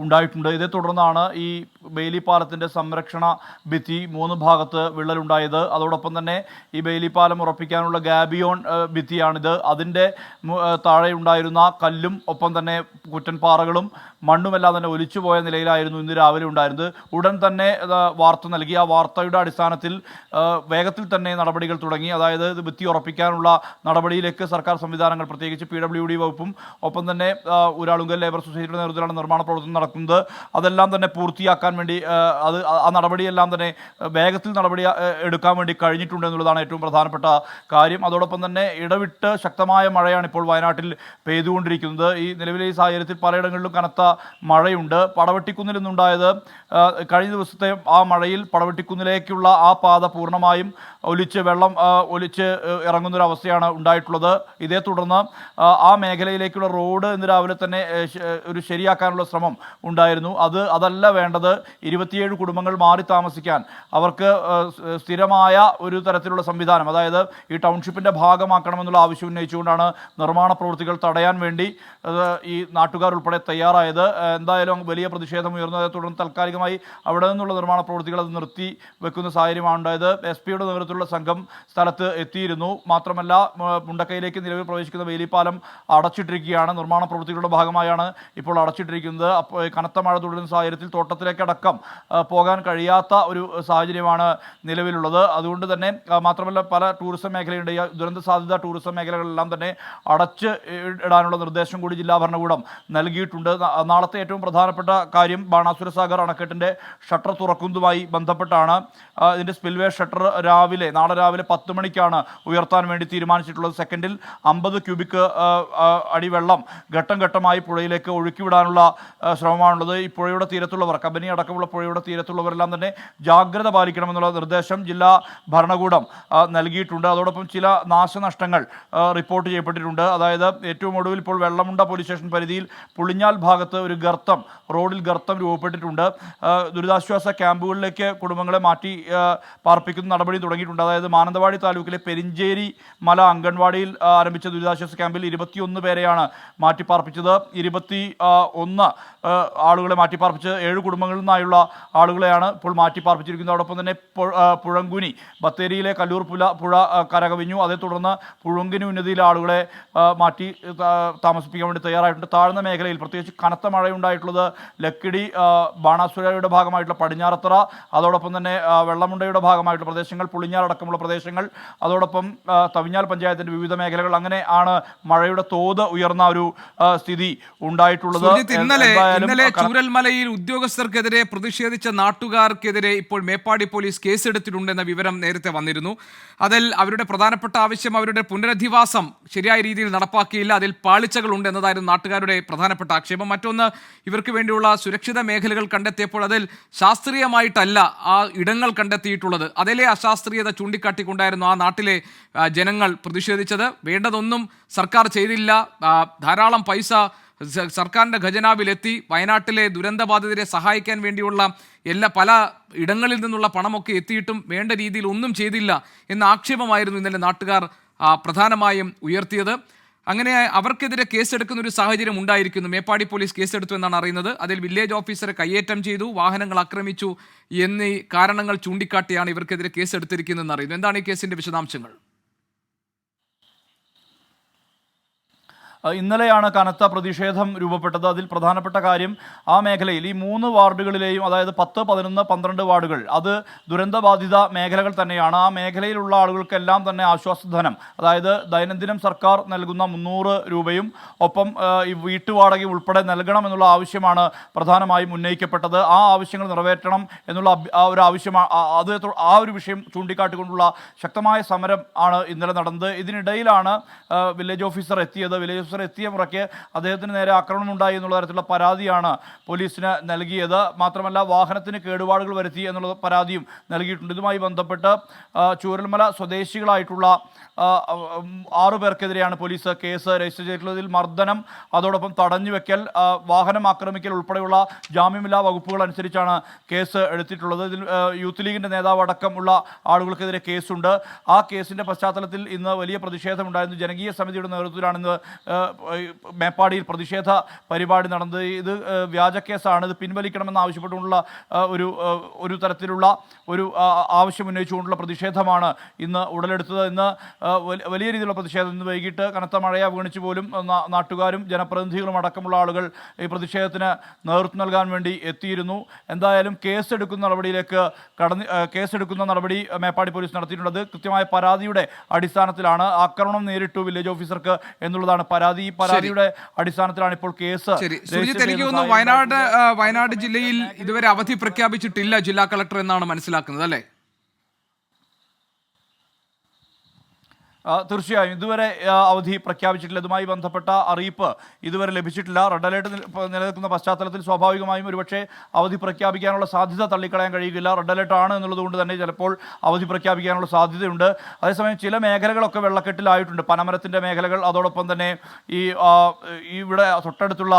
ഉണ്ടായിട്ടുണ്ട്. ഇതേ തുടർന്നാണ് ഈ ബെയിലി പാലത്തിൻ്റെ സംരക്ഷണ ഭിത്തി 3 ഭാഗത്ത് വിള്ളലുണ്ടായത്. അതോടൊപ്പം തന്നെ ഈ ബെയിലി പാലം ഉറപ്പിക്കാനുള്ള ഗാബിയോൺ ഭിത്തിയാണിത്. അതിൻ്റെ താഴെ ഉണ്ടായിരുന്ന കല്ലും ഒപ്പം തന്നെ കുറ്റൻപാറകളും മണ്ണുമെല്ലാം തന്നെ ഒലിച്ചുപോയ നിലയിലായിരുന്നു ഇന്ന് രാവിലെ ഉണ്ടായിരുന്നത്. ഉടൻ തന്നെ വാർത്ത നൽകി. ആ വാർത്തയുടെ അടിസ്ഥാനത്തിൽ വേഗത്തിൽ തന്നെ നടപടികൾ തുടങ്ങി. അതായത് ഇത് ഭിത്തി ഉറപ്പിക്കാനുള്ള നടപടിയിലേക്ക് സർക്കാർ സംവിധാനങ്ങൾ, പ്രത്യേകിച്ച് PWD വകുപ്പും ഒപ്പം തന്നെ ഊരാളുങ്കൽ ലേബർ സൊസൈറ്റിയുടെ നേതൃത്വത്തിലാണ് നിർമ്മാണ പ്രവർത്തനം നടക്കുന്നത്. അതെല്ലാം തന്നെ പൂർത്തിയാക്കാൻ വേണ്ടി ആ നടപടിയെല്ലാം തന്നെ വേഗത്തിൽ എടുക്കാൻ വേണ്ടി കഴിഞ്ഞിട്ടുണ്ട് എന്നുള്ളതാണ് ഏറ്റവും പ്രധാനപ്പെട്ട കാര്യം. അതോടൊപ്പം തന്നെ ഇടവിട്ട് ശക്തമായ മഴയാണ് ഇപ്പോൾ വയനാട്ടിൽ പെയ്തുകൊണ്ടിരിക്കുന്നത്. ഈ നിലവിലെ ഈ സാഹചര്യത്തിൽ പലയിടങ്ങളിലും കനത്ത മഴയുണ്ട്. പടവെട്ടിക്കുന്നിൽ നിന്നുണ്ടായത് കഴിഞ്ഞ ദിവസത്തെ ആ മഴയിൽ പടവെട്ടിക്കുന്നിലേക്കുള്ള ആ പാത പൂർണ്ണമായും വെള്ളം ഒലിച്ച് ഇറങ്ങുന്നൊരവസ്ഥയാണ് ഉണ്ടായിട്ടുള്ളത്. ഇതേ തുടർന്ന് ആ മേഖലയിലേക്കുള്ള റോഡ് ഇന്ന് രാവിലെ തന്നെ ഒരു ശരിയാക്കാനുള്ള ശ്രമം ഉണ്ടായിരുന്നു. അതല്ല വേണ്ടത്. 27 കുടുംബങ്ങൾ മാറി താമസിക്കാൻ അവർക്ക് സ്ഥിരമായ ഒരു തരത്തിലുള്ള സംവിധാനം, അതായത് ഈ ടൗൺഷിപ്പിൻ്റെ ഭാഗമാക്കണമെന്നുള്ള ആവശ്യം ഉന്നയിച്ചുകൊണ്ടാണ് നിർമ്മാണ പ്രവൃത്തികൾ തടയാൻ വേണ്ടി ഈ നാട്ടുകാർ ഉൾപ്പെടെ തയ്യാറായത്. എന്തായാലും വലിയ പ്രതിഷേധം ഉയർന്നതിനെ തുടർന്ന് താൽക്കാലികമായി അവിടെ നിന്നുള്ള നിർമ്മാണ പ്രവൃത്തികൾ അത് നിർത്തി വെക്കുന്ന സാഹചര്യമാണ് ഉണ്ടായത്. SP-യുടെ നേതൃത്വത്തിലുള്ള സംഘം സ്ഥലത്ത് എത്തിയിരുന്നു. മാത്രമല്ല മുണ്ടക്കൈയിലേക്ക് നിലവിൽ പ്രവേശിക്കുന്ന വേലിപ്പാലം അടച്ചിട്ടിരിക്കുകയാണ്. നിർമ്മാണ പ്രവൃത്തികളുടെ ഭാഗമായാണ് ഇപ്പോൾ അടച്ചിട്ടിരിക്കുന്നത്. കനത്ത മഴ തുടരുന്ന സാഹചര്യത്തിൽ തോട്ടത്തിലേക്കടക്കം പോകാൻ കഴിയാത്ത ഒരു സാഹചര്യമാണ് നിലവിലുള്ളത്. അതുകൊണ്ട് തന്നെ മാത്രമല്ല പല ടൂറിസം മേഖലയുണ്ട്. ദുരന്ത സാധ്യത ടൂറിസം മേഖലകളെല്ലാം തന്നെ അടച്ച് ഇടാനുള്ള നിർദ്ദേശം കൂടി ജില്ലാ ഭരണകൂടം നൽകിയിട്ടുണ്ട്. നാളത്തെ ഏറ്റവും പ്രധാനപ്പെട്ട കാര്യം ബാണാസുര സാഗർ അണക്കെട്ടിൻ്റെ ഷട്ടർ തുറക്കുന്നതുമായി ബന്ധപ്പെട്ടാണ്. ഇതിൻ്റെ സ്പിൽവേ ഷട്ടർ നാളെ രാവിലെ 10 മണിക്കാണ് ഉയർത്താൻ വേണ്ടി തീരുമാനിച്ചിട്ടുള്ളത്. സെക്കൻഡിൽ 50 ക്യൂബിക് അടി വെള്ളം ഘട്ടം ഘട്ടമായി പുഴയിലേക്ക് ഒഴുക്കിവിടാനുള്ള ശ്രമമാണുള്ളത്. ഈ പുഴയുടെ തീരത്തുള്ളവർ, കബനി അടക്കമുള്ള പുഴയുടെ തീരത്തുള്ളവരെല്ലാം തന്നെ ജാഗ്രത പാലിക്കണമെന്നുള്ള നിർദ്ദേശം ജില്ലാ ഭരണകൂടം നൽകിയിട്ടുണ്ട്. അതോടൊപ്പം ചില നാശനഷ്ടങ്ങൾ റിപ്പോർട്ട് ചെയ്യപ്പെട്ടിട്ടുണ്ട്. അതായത് ഏറ്റവും ഒടുവിൽ ഇപ്പോൾ വെള്ളമുണ്ട പോലീസ് സ്റ്റേഷൻ പരിധിയിൽ പുളിഞ്ഞാൽ ഭാഗത്ത് ഒരു റോഡിൽ ഗർത്തം രൂപപ്പെട്ടിട്ടുണ്ട്. ദുരിതാശ്വാസ ക്യാമ്പുകളിലേക്ക് കുടുംബങ്ങളെ മാറ്റി പാർപ്പിക്കുന്ന നടപടി തുടങ്ങിയിട്ടുണ്ട്. അതായത് മാനന്തവാടി താലൂക്കിലെ പെരിഞ്ചേരി മല അംഗൻവാടിയിൽ ആരംഭിച്ച ദുരിതാശ്വാസ ക്യാമ്പിൽ 21 പേരെയാണ് മാറ്റിപ്പാർപ്പിച്ചത്. 21 ആളുകളെ മാറ്റിപ്പാർപ്പിച്ച് 7 കുടുംബങ്ങളിൽ നിന്നായുള്ള ആളുകളെയാണ് ഇപ്പോൾ മാറ്റിപ്പാർപ്പിച്ചിരിക്കുന്നത്. അതോടൊപ്പം തന്നെ പുഴങ്കുനി ബത്തേരിയിലെ കല്ലൂർ പുഴ കരകവിഞ്ഞു. അതേ തുടർന്ന് പുഴങ്കുനി ഉന്നതിയിലെ ആളുകളെ മാറ്റി താമസിപ്പിക്കാൻ വേണ്ടി തയ്യാറായിട്ടുണ്ട്. താഴ്ന്ന മേഖലയിൽ പ്രത്യേകിച്ച് കനത്ത കനത്ത മഴയുണ്ടായിട്ടുള്ളത് ലക്കിടി ബാണാസുരയുടെ ഭാഗമായിട്ടുള്ള പടിഞ്ഞാറത്തറ, അതോടൊപ്പം തന്നെ വെള്ളമുണ്ടയുടെ ഭാഗമായിട്ടുള്ള പ്രദേശങ്ങൾ, പുളിഞ്ഞാറടക്കമുള്ള പ്രദേശങ്ങൾ, അതോടൊപ്പം തവിഞ്ഞാൽ പഞ്ചായത്തിന്റെ വിവിധ മേഖലകൾ, അങ്ങനെ ആണ് മഴയുടെ തോത് ഉയർന്ന ഒരു സ്ഥിതി ഉണ്ടായിട്ടുള്ളത്. ഇന്നലെ ചൂരൽമലയിൽ ഉദ്യോഗസ്ഥർക്കെതിരെ പ്രതിഷേധിച്ച നാട്ടുകാർക്കെതിരെ ഇപ്പോൾ മേപ്പാടി പോലീസ് കേസെടുത്തിട്ടുണ്ടെന്ന വിവരം നേരത്തെ വന്നിരുന്നു. അതിൽ അവരുടെ പ്രധാനപ്പെട്ട ആവശ്യം അവരുടെ പുനരധിവാസം ശരിയായ രീതിയിൽ നടപ്പാക്കിയില്ല, അതിൽ പാളിച്ചകളുണ്ട് എന്നതായിരുന്നു നാട്ടുകാരുടെ പ്രധാനപ്പെട്ട ആക്ഷേപം. മറ്റൊന്ന്, ഇവർക്ക് വേണ്ടിയുള്ള സുരക്ഷിത മേഖലകൾ കണ്ടെത്തിയപ്പോൾ അതിൽ ശാസ്ത്രീയമായിട്ടല്ല ആ ഇടങ്ങൾ കണ്ടെത്തിയിട്ടുള്ളത്, അതിലെ അശാസ്ത്രീയത ചൂണ്ടിക്കാട്ടിക്കൊണ്ടായിരുന്നു ആ നാട്ടിലെ ജനങ്ങൾ പ്രതിഷേധിച്ചത്. വേണ്ടതൊന്നും സർക്കാർ ചെയ്തില്ല, ധാരാളം പൈസ സർക്കാരിൻ്റെ ഖജനാവിലെത്തി, വയനാട്ടിലെ ദുരന്തബാധിതരെ സഹായിക്കാൻ വേണ്ടിയുള്ള പല ഇടങ്ങളിൽ നിന്നുള്ള പണമൊക്കെ എത്തിയിട്ടും വേണ്ട രീതിയിൽ ഒന്നും ചെയ്തില്ല എന്ന ആക്ഷേപമായിരുന്നു ഇന്നലെ നാട്ടുകാർ പ്രധാനമായും ഉയർത്തിയത്. അങ്ങനെ അവർക്കെതിരെ കേസെടുക്കുന്ന ഒരു സാഹചര്യം ഉണ്ടായിരിക്കുന്നു. മേപ്പാടി പോലീസ് കേസെടുത്തു എന്നാണ് അറിയുന്നത്. അതിൽ വില്ലേജ് ഓഫീസറെ കയ്യേറ്റം ചെയ്തു, വാഹനങ്ങൾ ആക്രമിച്ചു എന്നീ കാരണങ്ങൾ ചൂണ്ടിക്കാട്ടിയാണ് ഇവർക്കെതിരെ കേസെടുത്തിരിക്കുന്നതെന്ന് അറിയുന്നു. എന്താണ് ഈ കേസിന്റെ വിശദാംശങ്ങൾ? ഇന്നലെയാണ് കനത്ത പ്രതിഷേധം രൂപപ്പെട്ടത്. അതിൽ പ്രധാനപ്പെട്ട കാര്യം, ആ മേഖലയിൽ ഈ 3 വാർഡുകളിലെയും, അതായത് 10, 11, 12 വാർഡുകൾ, അത് ദുരന്തബാധിത മേഖലകൾ തന്നെയാണ്. ആ മേഖലയിലുള്ള ആളുകൾക്കെല്ലാം തന്നെ ആശ്വാസധനം, അതായത് ദൈനംദിനം സർക്കാർ നൽകുന്ന 300 രൂപയും ഒപ്പം ഈ വീട്ടുവാടക ഉൾപ്പെടെ നൽകണമെന്നുള്ള ആവശ്യമാണ് പ്രധാനമായും ഉന്നയിക്കപ്പെട്ടത്. ആ ആവശ്യങ്ങൾ നിറവേറ്റണം എന്നുള്ള ഒരു ആവശ്യമാണ്. ആ ഒരു വിഷയം ചൂണ്ടിക്കാട്ടിക്കൊണ്ടുള്ള ശക്തമായ സമരം ആണ് ഇന്നലെ നടന്നത്. ഇതിനിടയിലാണ് വില്ലേജ് ഓഫീസർ എത്തിയത്. വില്ലേജ് ഓഫീസർ എത്തിയ മുറയ്ക്ക് അദ്ദേഹത്തിന് നേരെ ആക്രമണം ഉണ്ടായി എന്നുള്ള തരത്തിലുള്ള പരാതിയാണ് പോലീസിന് നൽകിയത്. മാത്രമല്ല, വാഹനത്തിന് കേടുപാടുകൾ വരുത്തി എന്നുള്ള പരാതിയും നൽകിയിട്ടുണ്ട്. ഇതുമായി ബന്ധപ്പെട്ട് ചൂരൽമല സ്വദേശികളായിട്ടുള്ള 6 പേർക്കെതിരെയാണ് പോലീസ് കേസ് രജിസ്റ്റർ ചെയ്തിട്ടുള്ളത്. ഇതിൽ മർദ്ദനം, അതോടൊപ്പം തടഞ്ഞുവെക്കൽ, വാഹനം ആക്രമിക്കൽ ഉൾപ്പെടെയുള്ള ജാമ്യമില്ലാ വകുപ്പുകൾ അനുസരിച്ചാണ് കേസ് എടുത്തിട്ടുള്ളത്. ഇതിൽ യൂത്ത് ലീഗിൻ്റെ നേതാവ് അടക്കമുള്ള ആളുകൾക്കെതിരെ കേസുണ്ട്. ആ കേസിൻ്റെ പശ്ചാത്തലത്തിൽ ഇന്ന് വലിയ പ്രതിഷേധമുണ്ടായിരുന്നു. ജനകീയ സമിതിയുടെ നേതൃത്വത്തിലാണ് ഇന്ന് മേപ്പാടിയിൽ പ്രതിഷേധ പരിപാടി നടന്നത്. ഇത് വ്യാജ കേസാണ്, ഇത് പിൻവലിക്കണമെന്ന് ആവശ്യപ്പെട്ടുകൊണ്ടുള്ള ഒരു തരത്തിലുള്ള ഒരു ആവശ്യം ഉന്നയിച്ചുകൊണ്ടുള്ള പ്രതിഷേധമാണ് ഇന്ന് ഉടലെടുത്തത്. ഇന്ന് വലിയ രീതിയിലുള്ള പ്രതിഷേധം. ഇന്ന് വൈകിട്ട് കനത്ത മഴയെ അവഗണിച്ച് പോലും നാട്ടുകാരും ജനപ്രതിനിധികളും അടക്കമുള്ള ആളുകൾ ഈ പ്രതിഷേധത്തിന് നേതൃത്വം നൽകാൻ വേണ്ടി എത്തിയിരുന്നു. എന്തായാലും കേസെടുക്കുന്ന നടപടി മേപ്പാടി പോലീസ് നടത്തിയിട്ടുള്ളത് കൃത്യമായ പരാതിയുടെ അടിസ്ഥാനത്തിലാണ്. ആക്രമണം നേരിട്ടു വില്ലേജ് ഓഫീസർക്ക് എന്നുള്ളതാണ് പരാതി. ഈ പരാതിയുടെ അടിസ്ഥാനത്തിലാണ് ഇപ്പോൾ കേസ്. എനിക്ക് തോന്നുന്നു വയനാട് ജില്ലയിൽ ഇതുവരെ അവധി പ്രഖ്യാപിച്ചിട്ടില്ല ജില്ലാ കളക്ടർ എന്നാണ് മനസ്സിലാക്കുന്നത്, അല്ലേ? തീർച്ചയായും ഇതുവരെ അവധി പ്രഖ്യാപിച്ചിട്ടില്ല. ഇതുമായി ബന്ധപ്പെട്ട അറിയിപ്പ് ഇതുവരെ ലഭിച്ചിട്ടില്ല. റെഡ് അലേർട്ട് നിലനിൽക്കുന്ന പശ്ചാത്തലത്തിൽ സ്വാഭാവികമായും ഒരുപക്ഷെ അവധി പ്രഖ്യാപിക്കാനുള്ള സാധ്യത തള്ളിക്കളയാൻ കഴിയുകയില്ല. റെഡ് അലേർട്ട് ആണ് എന്നുള്ളത് കൊണ്ട് തന്നെ ചിലപ്പോൾ അവധി പ്രഖ്യാപിക്കാനുള്ള സാധ്യതയുണ്ട്. അതേസമയം ചില മേഖലകളൊക്കെ വെള്ളക്കെട്ടിലായിട്ടുണ്ട്. പനമരത്തിൻ്റെ മേഖലകൾ, അതോടൊപ്പം തന്നെ ഇവിടെ തൊട്ടടുത്തുള്ള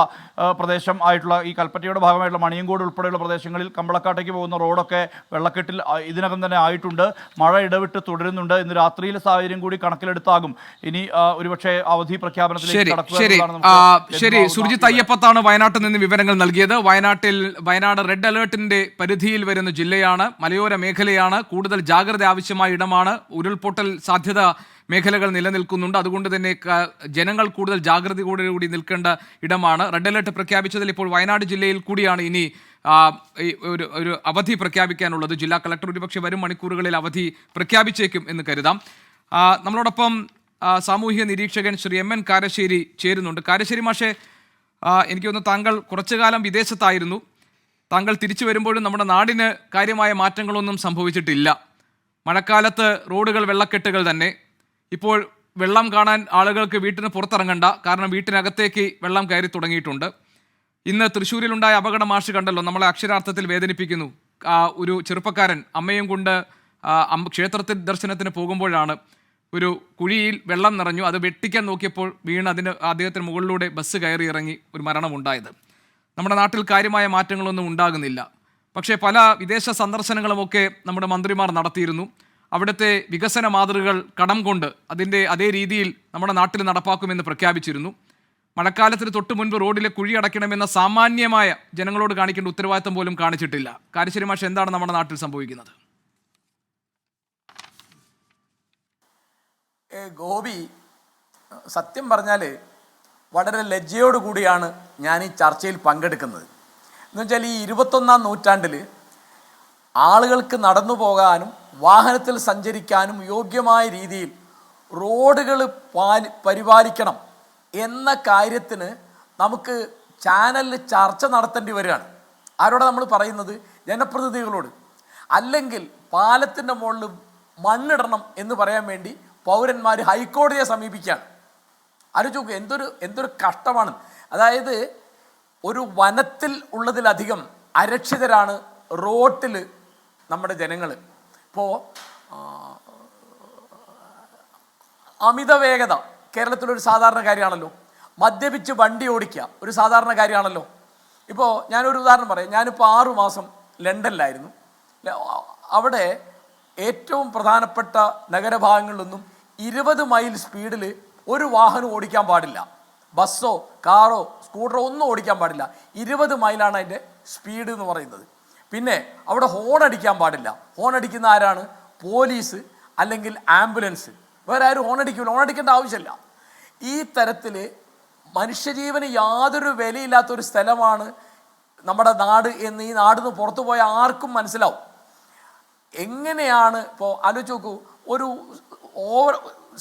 പ്രദേശം ആയിട്ടുള്ള ഈ കൽപ്പറ്റയുടെ ഭാഗമായിട്ടുള്ള മണിയങ്കോട് ഉൾപ്പെടെയുള്ള പ്രദേശങ്ങളിൽ കമ്പളക്കാട്ടേക്ക് പോകുന്ന റോഡൊക്കെ വെള്ളക്കെട്ടിൽ ഇതിനകം തന്നെ ആയിട്ടുണ്ട്. മഴ ഇടവിട്ട് തുടരുന്നുണ്ട്. ഇന്ന് രാത്രിയിലെ സാഹചര്യം കൂടി കണക്കിലെടുത്താകും ഇനി ഒരുപക്ഷെ അവധി പ്രഖ്യാപനത്തിലേക്ക്. ശരി, സുർജിത് അയ്യപ്പത്താണ് വയനാട്ടിൽ നിന്ന് വിവരങ്ങൾ നൽകിയത്. വയനാട് റെഡ് അലേർട്ടിന്റെ പരിധിയിൽ വരുന്ന ജില്ലയാണ്, മലയോര മേഖലയാണ്, കൂടുതൽ ജാഗ്രത ആവശ്യമായ ഇടമാണ്, ഉരുൾപൊട്ടൽ സാധ്യത മേഖലകൾ നിലനിൽക്കുന്നുണ്ട്. അതുകൊണ്ട് തന്നെ ജനങ്ങൾ കൂടുതൽ ജാഗ്രതയോടുകൂടി നിൽക്കേണ്ട ഇടമാണ്. റെഡ് അലേർട്ട് പ്രഖ്യാപിച്ചതിൽ ഇപ്പോൾ വയനാട് ജില്ലയിൽ കൂടിയാണ് ഇനി ഒരു അവധി പ്രഖ്യാപിക്കാനുള്ളത്. ജില്ലാ കളക്ടർ ഒരുപക്ഷെ വരും മണിക്കൂറുകളിൽ അവധി പ്രഖ്യാപിച്ചേക്കും എന്ന് കരുതാം. നമ്മളോടൊപ്പം സാമൂഹ്യ നിരീക്ഷകൻ ശ്രീ MN കാരശ്ശേരി ചേരുന്നുണ്ട്. കാരശ്ശേരി മാഷെ, എനിക്ക് തോന്നുന്നു താങ്കൾ കുറച്ചു കാലം വിദേശത്തായിരുന്നു. താങ്കൾ തിരിച്ചു വരുമ്പോഴും നമ്മുടെ നാടിന് കാര്യമായ മാറ്റങ്ങളൊന്നും സംഭവിച്ചിട്ടില്ല. മഴക്കാലത്ത് റോഡുകൾ വെള്ളക്കെട്ടുകൾ തന്നെ. ഇപ്പോൾ വെള്ളം കാണാൻ ആളുകൾക്ക് വീട്ടിന് പുറത്തിറങ്ങണ്ട, കാരണം വീട്ടിനകത്തേക്ക് വെള്ളം കയറി തുടങ്ങിയിട്ടുണ്ട്. ഇന്ന് തൃശ്ശൂരിലുണ്ടായ അപകട മാഷ് കണ്ടല്ലോ, നമ്മളെ അക്ഷരാർത്ഥത്തിൽ വേദനിപ്പിക്കുന്നു. ഒരു ചെറുപ്പക്കാരൻ അമ്മയും കൊണ്ട് ക്ഷേത്രത്തിൽ ദർശനത്തിന് പോകുമ്പോഴാണ് ഒരു കുഴിയിൽ വെള്ളം നിറഞ്ഞു, അത് വെട്ടിക്കാൻ നോക്കിയപ്പോൾ വീണ് അദ്ദേഹത്തിന് മുകളിലൂടെ ബസ് കയറി ഇറങ്ങി ഒരു മരണമുണ്ടായത്. നമ്മുടെ നാട്ടിൽ കാര്യമായ മാറ്റങ്ങളൊന്നും ഉണ്ടാകുന്നില്ല. പക്ഷേ പല വിദേശ സന്ദർശനങ്ങളുമൊക്കെ നമ്മുടെ മന്ത്രിമാർ നടത്തിയിരുന്നു. അവിടുത്തെ വികസന മാതൃകകൾ കടം കൊണ്ട് അതിൻ്റെ അതേ രീതിയിൽ നമ്മുടെ നാട്ടിൽ നടപ്പാക്കുമെന്ന് പ്രഖ്യാപിച്ചിരുന്നു. മഴക്കാലത്തിന് തൊട്ട് മുൻപ് റോഡിലെ കുഴി അടയ്ക്കണമെന്ന സാമാന്യമായ ജനങ്ങളോട് കാണിക്കേണ്ട ഉത്തരവാദിത്തം പോലും കാണിച്ചിട്ടില്ല. കാരശ്ശേരി മാഷ്, എന്താണ് നമ്മുടെ നാട്ടിൽ സംഭവിക്കുന്നത്? ഗോപി, സത്യം പറഞ്ഞാൽ വളരെ ലജ്ജയോടുകൂടിയാണ് ഞാൻ ഈ ചർച്ചയിൽ പങ്കെടുക്കുന്നത്. എന്നുവെച്ചാൽ ഈ 21-ാം നൂറ്റാണ്ടിൽ ആളുകൾക്ക് നടന്നു പോകാനും വാഹനത്തിൽ സഞ്ചരിക്കാനും യോഗ്യമായ രീതിയിൽ റോഡുകൾ പരിപാലിക്കണം എന്ന കാര്യത്തിന് നമുക്ക് ചാനലിൽ ചർച്ച നടത്തേണ്ടി വരികയാണ്. ആരോടാണ് നമ്മൾ പറയുന്നത്? ജനപ്രതിനിധികളോട്. അല്ലെങ്കിൽ പാലത്തിൻ്റെ മുകളിൽ മണ്ണിടണം എന്ന് പറയാൻ വേണ്ടി പൗരന്മാർ ഹൈക്കോടതിയെ സമീപിക്കുകയാണ്. ആലോചിച്ച് എന്തൊരു കഷ്ടമാണ്. അതായത് ഒരു വനത്തിൽ ഉള്ളതിലധികം അരക്ഷിതരാണ് റോട്ടിൽ നമ്മുടെ ജനങ്ങൾ. ഇപ്പോൾ അമിത വേഗത കേരളത്തിലൊരു സാധാരണ കാര്യമാണല്ലോ. മദ്യപിച്ച് വണ്ടി ഓടിക്കുക ഒരു സാധാരണ കാര്യമാണല്ലോ. ഇപ്പോൾ ഞാനൊരു ഉദാഹരണം പറയാം. ഞാനിപ്പോൾ 6 മാസം ലണ്ടനിലായിരുന്നു. അവിടെ ഏറ്റവും പ്രധാനപ്പെട്ട നഗരഭാഗങ്ങളിലൊന്നും 20 മൈൽ സ്പീഡിൽ ഒരു വാഹനം ഓടിക്കാൻ പാടില്ല. ബസ്സോ കാറോ സ്കൂട്ടറോ ഒന്നും ഓടിക്കാൻ പാടില്ല. 20 മൈലാണ് അതിൻ്റെ സ്പീഡ് എന്ന് പറയുന്നത്. പിന്നെ അവിടെ ഹോൺ അടിക്കാൻ പാടില്ല. ഹോൺ അടിക്കുന്ന ആരാണ്? പോലീസ് അല്ലെങ്കിൽ ആംബുലൻസ്. വേറെ ആരും ഹോൺ അടിക്കില്ല. ഹോൺ അടിക്കേണ്ട ആവശ്യമില്ല. ഈ തരത്തിൽ മനുഷ്യജീവന് യാതൊരു വിലയില്ലാത്തൊരു സ്ഥലമാണ് നമ്മുടെ നാട് എന്ന് ഈ നാടിൽ നിന്ന് പുറത്തു പോയ ആർക്കും മനസ്സിലാവും. എങ്ങനെയാണ് ഇപ്പോൾ ആലോചിച്ച് നോക്കൂ. ഒരു